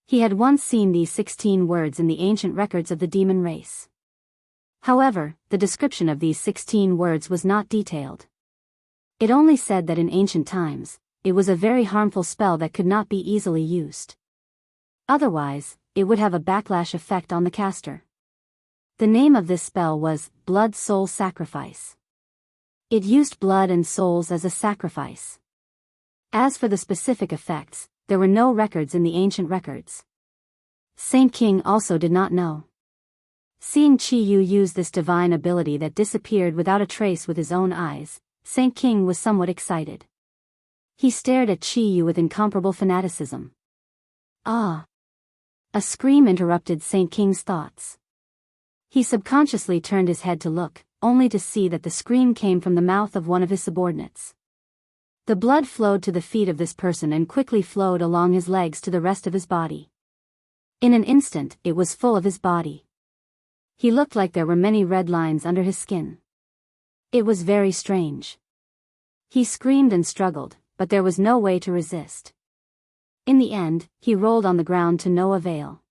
He had once seen these 16 words in the ancient records of the demon race. However, the description of these 16 words was not detailed. It only said that in ancient times, it was a very harmful spell that could not be easily used. Otherwise, it would have a backlash effect on the caster. The name of this spell was Blood Soul Sacrifice. It used blood and souls as a sacrifice. As for the specific effects, there were no records in the ancient records. Saint King also did not know. Seeing Qiyu use this divine ability that disappeared without a trace with his own eyes, Saint King was somewhat excited. He stared at Qiyu with incomparable fanaticism. Ah! A scream interrupted Saint King's thoughts. He subconsciously turned his head to look, only to see that the scream came from the mouth of one of his subordinates. The blood flowed to the feet of this person and quickly flowed along his legs to the rest of his body. In an instant, it was full of his body. He looked like there were many red lines under his skin. It was very strange. He screamed and struggled, but there was no way to resist. In the end, he rolled on the ground to no avail.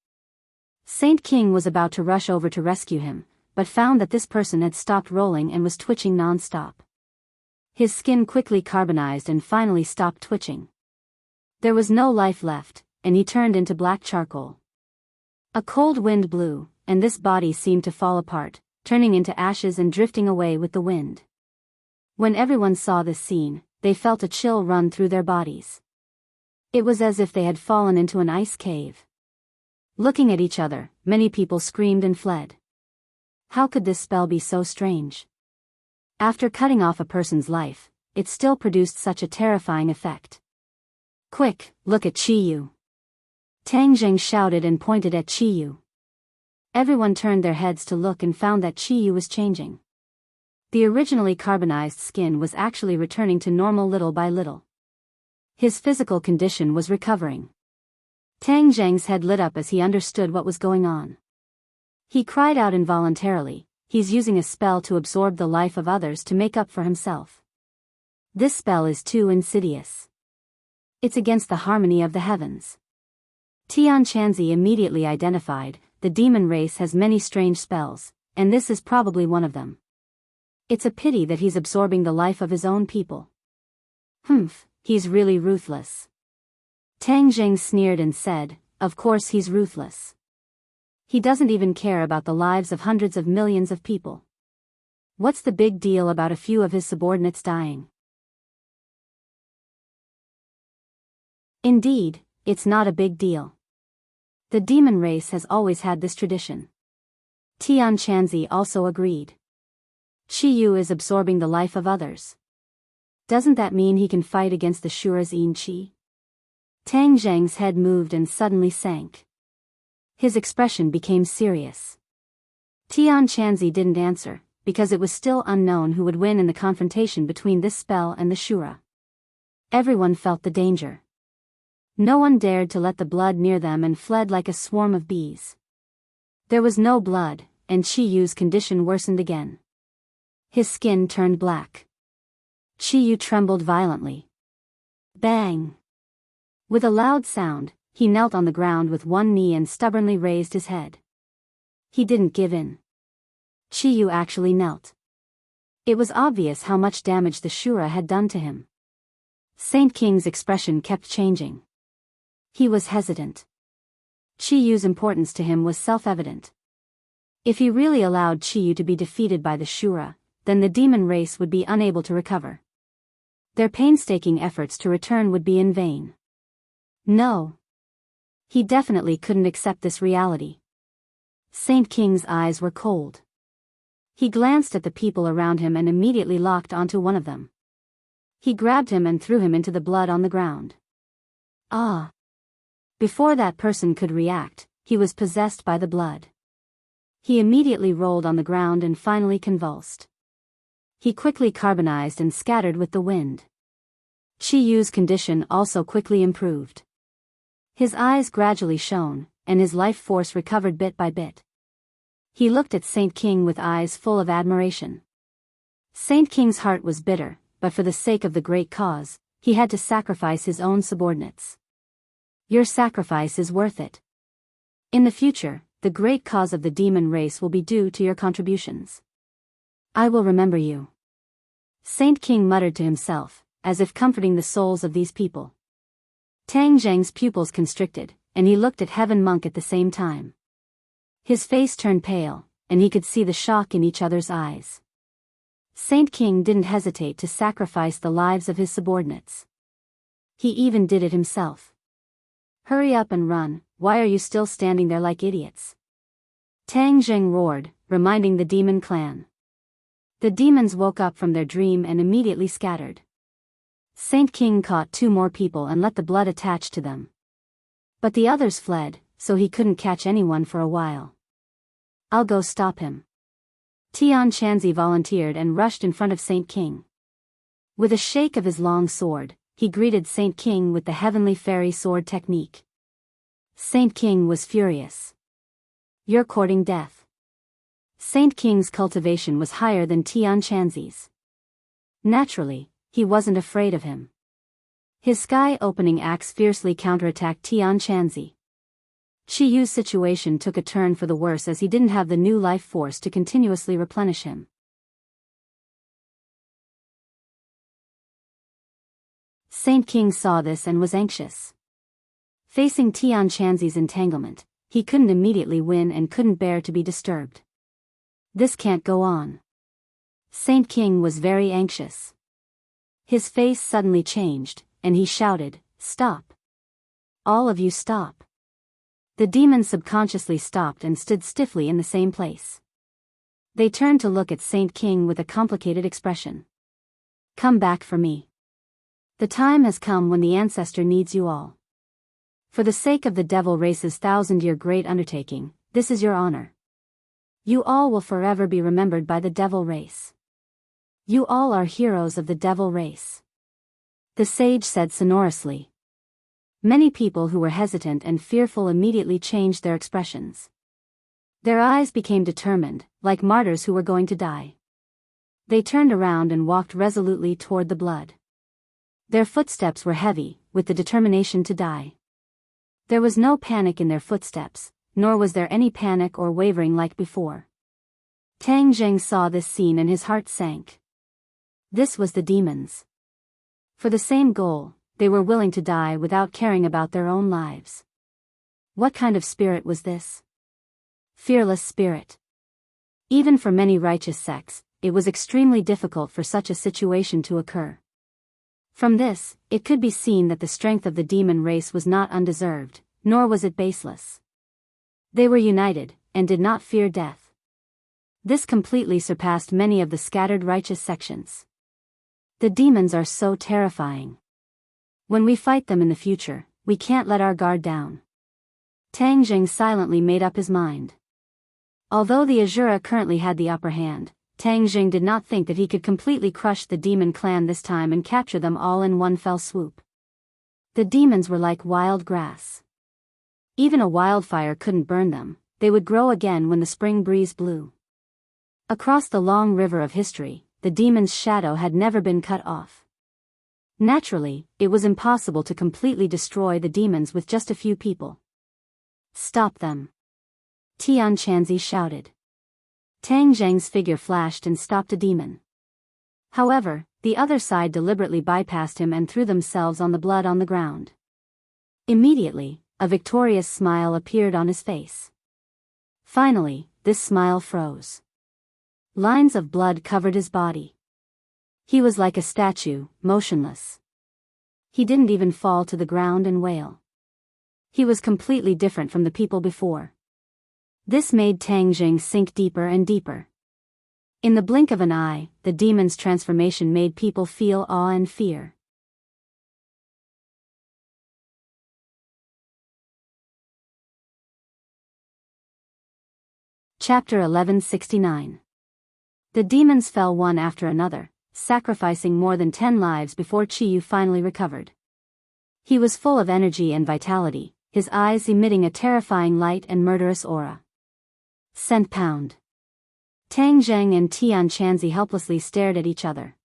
Saint King was about to rush over to rescue him, but found that this person had stopped rolling and was twitching non-stop. His skin quickly carbonized and finally stopped twitching. There was no life left, and he turned into black charcoal. A cold wind blew, and this body seemed to fall apart, turning into ashes and drifting away with the wind. When everyone saw this scene, they felt a chill run through their bodies. It was as if they had fallen into an ice cave. Looking at each other, many people screamed and fled. How could this spell be so strange? After cutting off a person's life, it still produced such a terrifying effect. "Quick, look at Qiyu!" Tang Zheng shouted and pointed at Qiyu. Everyone turned their heads to look and found that Qiyu was changing. The originally carbonized skin was actually returning to normal little by little. His physical condition was recovering. Tang Zheng's head lit up as he understood what was going on. He cried out involuntarily, "He's using a spell to absorb the life of others to make up for himself. This spell is too insidious. It's against the harmony of the heavens." Tian Chanzi immediately identified, the demon race has many strange spells, and this is probably one of them. It's a pity that he's absorbing the life of his own people. Humph, he's really ruthless. Tang Zheng sneered and said, "Of course he's ruthless. He doesn't even care about the lives of hundreds of millions of people. What's the big deal about a few of his subordinates dying?" Indeed, it's not a big deal. The demon race has always had this tradition. Tian Chanzi also agreed. Qiyu is absorbing the life of others. Doesn't that mean he can fight against the Shura's Yin Qi? Tang Zheng's head moved and suddenly sank. His expression became serious. Tian Chanzi didn't answer, because it was still unknown who would win in the confrontation between this spell and the Shura. Everyone felt the danger. No one dared to let the blood near them and fled like a swarm of bees. There was no blood, and Chi Yu's condition worsened again. His skin turned black. Chi Yu trembled violently. Bang! With a loud sound, he knelt on the ground with one knee and stubbornly raised his head. He didn't give in. Chi Yu actually knelt. It was obvious how much damage the Shura had done to him. Saint King's expression kept changing. He was hesitant. Chi Yu's importance to him was self-evident. If he really allowed Chi Yu to be defeated by the Shura, then the demon race would be unable to recover. Their painstaking efforts to return would be in vain. No. He definitely couldn't accept this reality. Saint King's eyes were cold. He glanced at the people around him and immediately locked onto one of them. He grabbed him and threw him into the blood on the ground. Ah! Before that person could react, he was possessed by the blood. He immediately rolled on the ground and finally convulsed. He quickly carbonized and scattered with the wind. Chi Yu's condition also quickly improved. His eyes gradually shone, and his life force recovered bit by bit. He looked at Saint King with eyes full of admiration. Saint King's heart was bitter, but for the sake of the great cause, he had to sacrifice his own subordinates. Your sacrifice is worth it. In the future, the great cause of the demon race will be due to your contributions. I will remember you. Saint King muttered to himself, as if comforting the souls of these people. Tang Zheng's pupils constricted, and he looked at Heaven Monk at the same time. His face turned pale, and he could see the shock in each other's eyes. Saint King didn't hesitate to sacrifice the lives of his subordinates. He even did it himself. Hurry up and run, why are you still standing there like idiots? Tang Zheng roared, reminding the demon clan. The demons woke up from their dream and immediately scattered. Saint King caught 2 more people and let the blood attach to them. But the others fled, so he couldn't catch anyone for a while. I'll go stop him. Tian Chanzi volunteered and rushed in front of Saint King. With a shake of his long sword, he greeted Saint King with the heavenly fairy sword technique. Saint King was furious. You're courting death. Saint King's cultivation was higher than Tian Chanzi's. Naturally, he wasn't afraid of him. His sky-opening axe fiercely counterattacked Tian Chanzi. Chi Yu's situation took a turn for the worse as he didn't have the new life force to continuously replenish him. Saint King saw this and was anxious. Facing Tian Chanzi's entanglement, he couldn't immediately win and couldn't bear to be disturbed. This can't go on. Saint King was very anxious. His face suddenly changed, and he shouted, "Stop! All of you stop!" The demons subconsciously stopped and stood stiffly in the same place. They turned to look at Saint King with a complicated expression. Come back for me. The time has come when the ancestor needs you all. For the sake of the devil race's 1,000-year great undertaking, this is your honor. You all will forever be remembered by the devil race. You all are heroes of the devil race. The sage said sonorously. Many people who were hesitant and fearful immediately changed their expressions. Their eyes became determined, like martyrs who were going to die. They turned around and walked resolutely toward the blood. Their footsteps were heavy, with the determination to die. There was no panic in their footsteps, nor was there any panic or wavering like before. Tang Zheng saw this scene and his heart sank. This was the demons. For the same goal, they were willing to die without caring about their own lives. What kind of spirit was this? Fearless spirit. Even for many righteous sects, it was extremely difficult for such a situation to occur. From this, it could be seen that the strength of the demon race was not undeserved, nor was it baseless. They were united, and did not fear death. This completely surpassed many of the scattered righteous sections. The demons are so terrifying. When we fight them in the future, we can't let our guard down. Tang Zheng silently made up his mind. Although the Azura currently had the upper hand, Tang Zheng did not think that he could completely crush the demon clan this time and capture them all in one fell swoop. The demons were like wild grass. Even a wildfire couldn't burn them, they would grow again when the spring breeze blew. Across the long river of history, the demon's shadow had never been cut off. Naturally, it was impossible to completely destroy the demons with just a few people. Stop them! Tian Chanzi shouted. Tang Zheng's figure flashed and stopped a demon. However, the other side deliberately bypassed him and threw themselves on the blood on the ground. Immediately, a victorious smile appeared on his face. Finally, this smile froze. Lines of blood covered his body. He was like a statue, motionless. He didn't even fall to the ground and wail. He was completely different from the people before. This made Tang Jing sink deeper and deeper. In the blink of an eye, the demon's transformation made people feel awe and fear. Chapter 1169. The demons fell one after another, sacrificing more than 10 lives before Qiyu finally recovered. He was full of energy and vitality, his eyes emitting a terrifying light and murderous aura. Scent pound. Tang Zheng and Tian Chanzi helplessly stared at each other.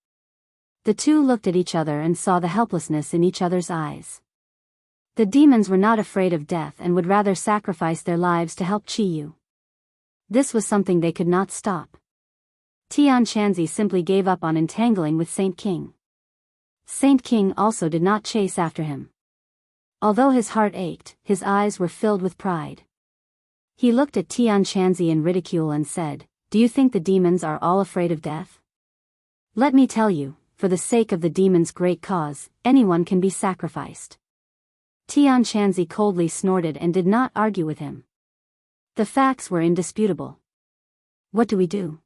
The two looked at each other and saw the helplessness in each other's eyes. The demons were not afraid of death and would rather sacrifice their lives to help Qiyu. This was something they could not stop. Tian Chanzi simply gave up on entangling with Saint King. Saint King also did not chase after him. Although his heart ached, his eyes were filled with pride. He looked at Tian Chanzi in ridicule and said, "Do you think the demons are all afraid of death? Let me tell you, for the sake of the demon's great cause, anyone can be sacrificed." Tian Chanzi coldly snorted and did not argue with him. The facts were indisputable. What do we do?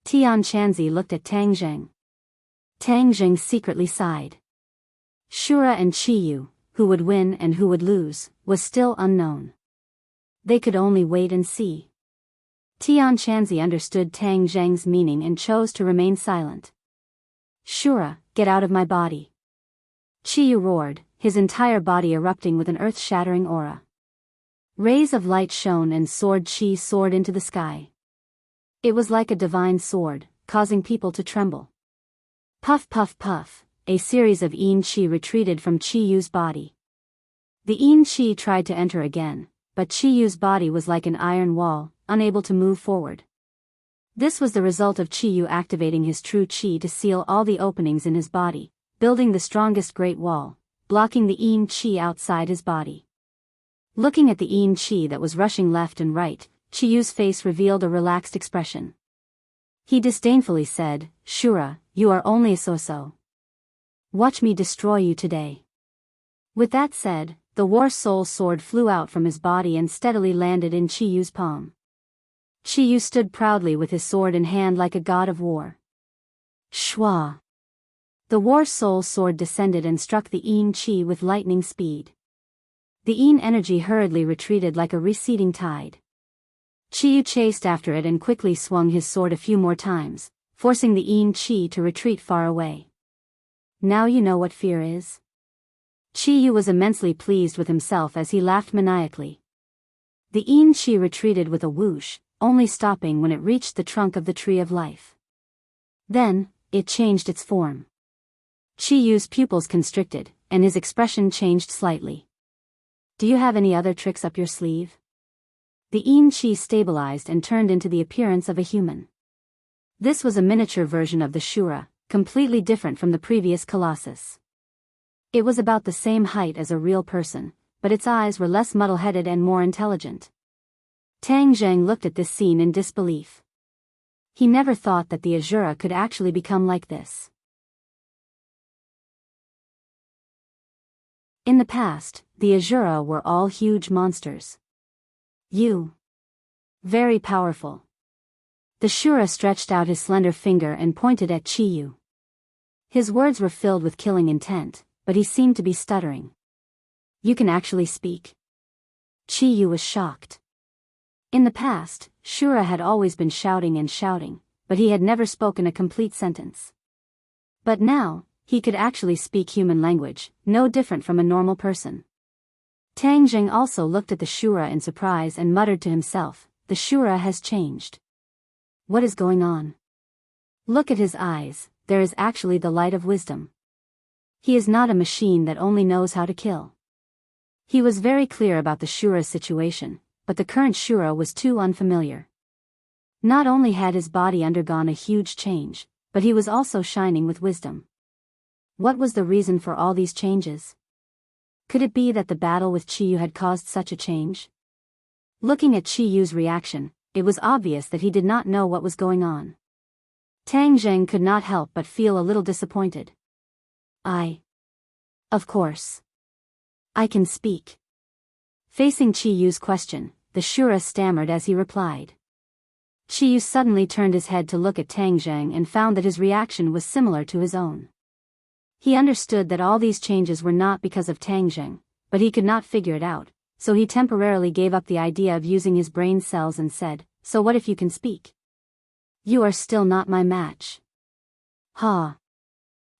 Tian Chanzi looked at Tang Zheng. Tang Zheng secretly sighed. Shura and Qiyu, who would win and who would lose, was still unknown. They could only wait and see. Tian Chanzi understood Tang Zheng's meaning and chose to remain silent. Shura, get out of my body. Qiyu roared, his entire body erupting with an earth-shattering aura. Rays of light shone and Sword Qi soared into the sky. It was like a divine sword, causing people to tremble. Puff puff puff, a series of Yin Qi retreated from Qiyu's body. The Yin Qi tried to enter again, but Qiyu's body was like an iron wall, unable to move forward. This was the result of Qiyu activating his true Qi to seal all the openings in his body, building the strongest Great Wall, blocking the Yin Qi outside his body. Looking at the Yin Qi that was rushing left and right, Qiyu's face revealed a relaxed expression. He disdainfully said, "Shura, you are only a so-so. Watch me destroy you today." With that said, the War Soul sword flew out from his body and steadily landed in Qiyu's palm. Qiyu stood proudly with his sword in hand like a god of war. Shwa! The War Soul sword descended and struck the Yin Qi with lightning speed. The Yin energy hurriedly retreated like a receding tide. Qiyu chased after it and quickly swung his sword a few more times, forcing the Yin Qi to retreat far away. Now you know what fear is? Qiyu was immensely pleased with himself as he laughed maniacally. The Yin Qi retreated with a whoosh, only stopping when it reached the trunk of the Tree of Life. Then, it changed its form. Qiyu's pupils constricted, and his expression changed slightly. Do you have any other tricks up your sleeve? The Yin Qi stabilized and turned into the appearance of a human. This was a miniature version of the Shura, completely different from the previous Colossus. It was about the same height as a real person, but its eyes were less muddle-headed and more intelligent. Tang Zheng looked at this scene in disbelief. He never thought that the Azura could actually become like this. In the past, the Azura were all huge monsters. Very powerful. The Shura stretched out his slender finger and pointed at Qiyu. His words were filled with killing intent, but he seemed to be stuttering. You can actually speak? Qiyu was shocked. In the past, Shura had always been shouting and shouting, but he had never spoken a complete sentence. But now, he could actually speak human language, no different from a normal person. Tang Zheng also looked at the Shura in surprise and muttered to himself, "The Shura has changed. What is going on? Look at his eyes, there is actually the light of wisdom. He is not a machine that only knows how to kill." He was very clear about the Shura's situation, but the current Shura was too unfamiliar. Not only had his body undergone a huge change, but he was also shining with wisdom. What was the reason for all these changes? Could it be that the battle with Qiyu had caused such a change? Looking at Qiyu's reaction, it was obvious that he did not know what was going on. Tang Zheng could not help but feel a little disappointed. Of course. I can speak." Facing Qiyu's question, the Shura stammered as he replied. Qiyu suddenly turned his head to look at Tang Zheng and found that his reaction was similar to his own. He understood that all these changes were not because of Tang Zheng, but he could not figure it out, so he temporarily gave up the idea of using his brain cells and said, "So what if you can speak? You are still not my match." Ha!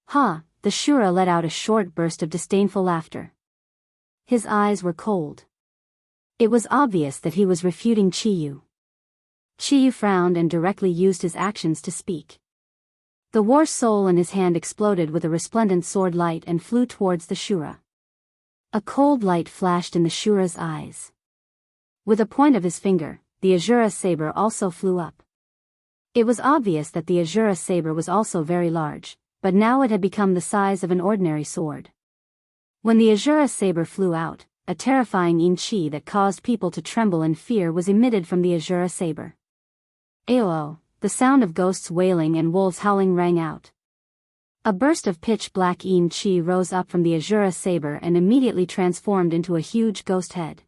Ha! The Shura let out a short burst of disdainful laughter. His eyes were cold. It was obvious that he was refuting Qiyu. Qiyu frowned and directly used his actions to speak. The war soul in his hand exploded with a resplendent sword light and flew towards the Shura. A cold light flashed in the Shura's eyes. With a point of his finger, the Azura saber also flew up. It was obvious that the Azura saber was also very large, but now it had become the size of an ordinary sword. When the Azura saber flew out, a terrifying yin-chi that caused people to tremble in fear was emitted from the Azura saber. Ayo! The sound of ghosts wailing and wolves howling rang out. A burst of pitch-black yin-chi rose up from the Azura saber and immediately transformed into a huge ghost head.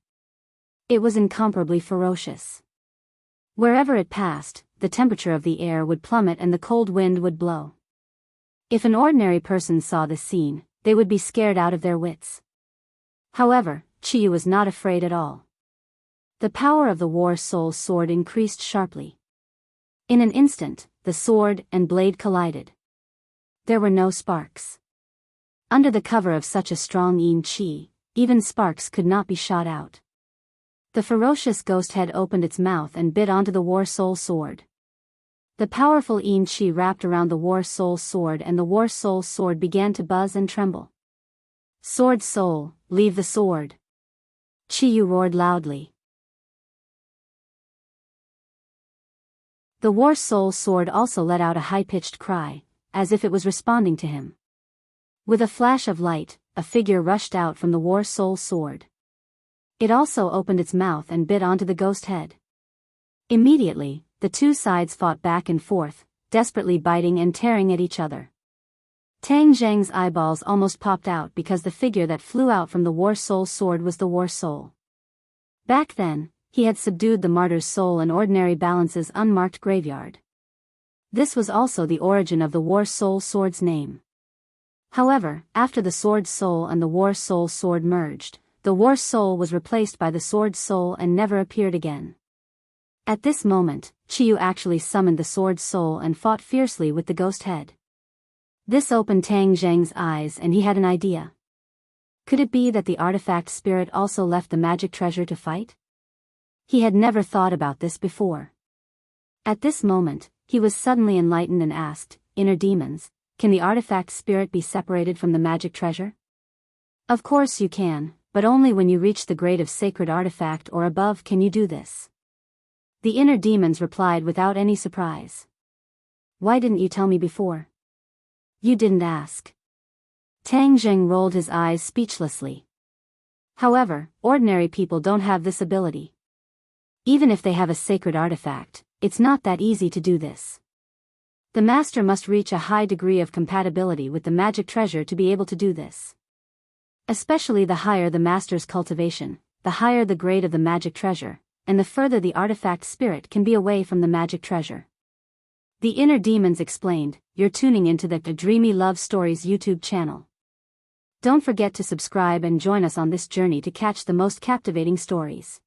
It was incomparably ferocious. Wherever it passed, the temperature of the air would plummet and the cold wind would blow. If an ordinary person saw this scene, they would be scared out of their wits. However, Qiyu was not afraid at all. The power of the war soul sword increased sharply. In an instant, the sword and blade collided. There were no sparks. Under the cover of such a strong yin-chi, even sparks could not be shot out. The ferocious ghost head opened its mouth and bit onto the war soul sword. The powerful yin-chi wrapped around the war soul sword and the war soul sword began to buzz and tremble. "Sword soul, leave the sword!" Qiyu roared loudly. The war soul sword also let out a high-pitched cry, as if it was responding to him. With a flash of light, a figure rushed out from the war soul sword. It also opened its mouth and bit onto the ghost head. Immediately, the two sides fought back and forth, desperately biting and tearing at each other. Tang Zheng's eyeballs almost popped out because the figure that flew out from the war soul sword was the war soul. Back then, he had subdued the martyr's soul in ordinary balance's unmarked graveyard. This was also the origin of the war soul sword's name. However, after the sword soul and the war soul sword merged, the war soul was replaced by the sword soul and never appeared again. At this moment, Qiyu actually summoned the sword soul and fought fiercely with the ghost head. This opened Tang Zheng's eyes and he had an idea. Could it be that the artifact spirit also left the magic treasure to fight? He had never thought about this before. At this moment, he was suddenly enlightened and asked, "Inner demons, can the artifact spirit be separated from the magic treasure?" "Of course you can, but only when you reach the grade of sacred artifact or above can you do this." The inner demons replied without any surprise. "Why didn't you tell me before? You didn't ask." Tang Zheng rolled his eyes speechlessly. However, ordinary people don't have this ability. Even if they have a sacred artifact, it's not that easy to do this. The master must reach a high degree of compatibility with the magic treasure to be able to do this. Especially the higher the master's cultivation, the higher the grade of the magic treasure, and the further the artifact spirit can be away from the magic treasure. The inner demons explained, "You're tuning into the Dreamy Love Stories YouTube channel. Don't forget to subscribe and join us on this journey to catch the most captivating stories.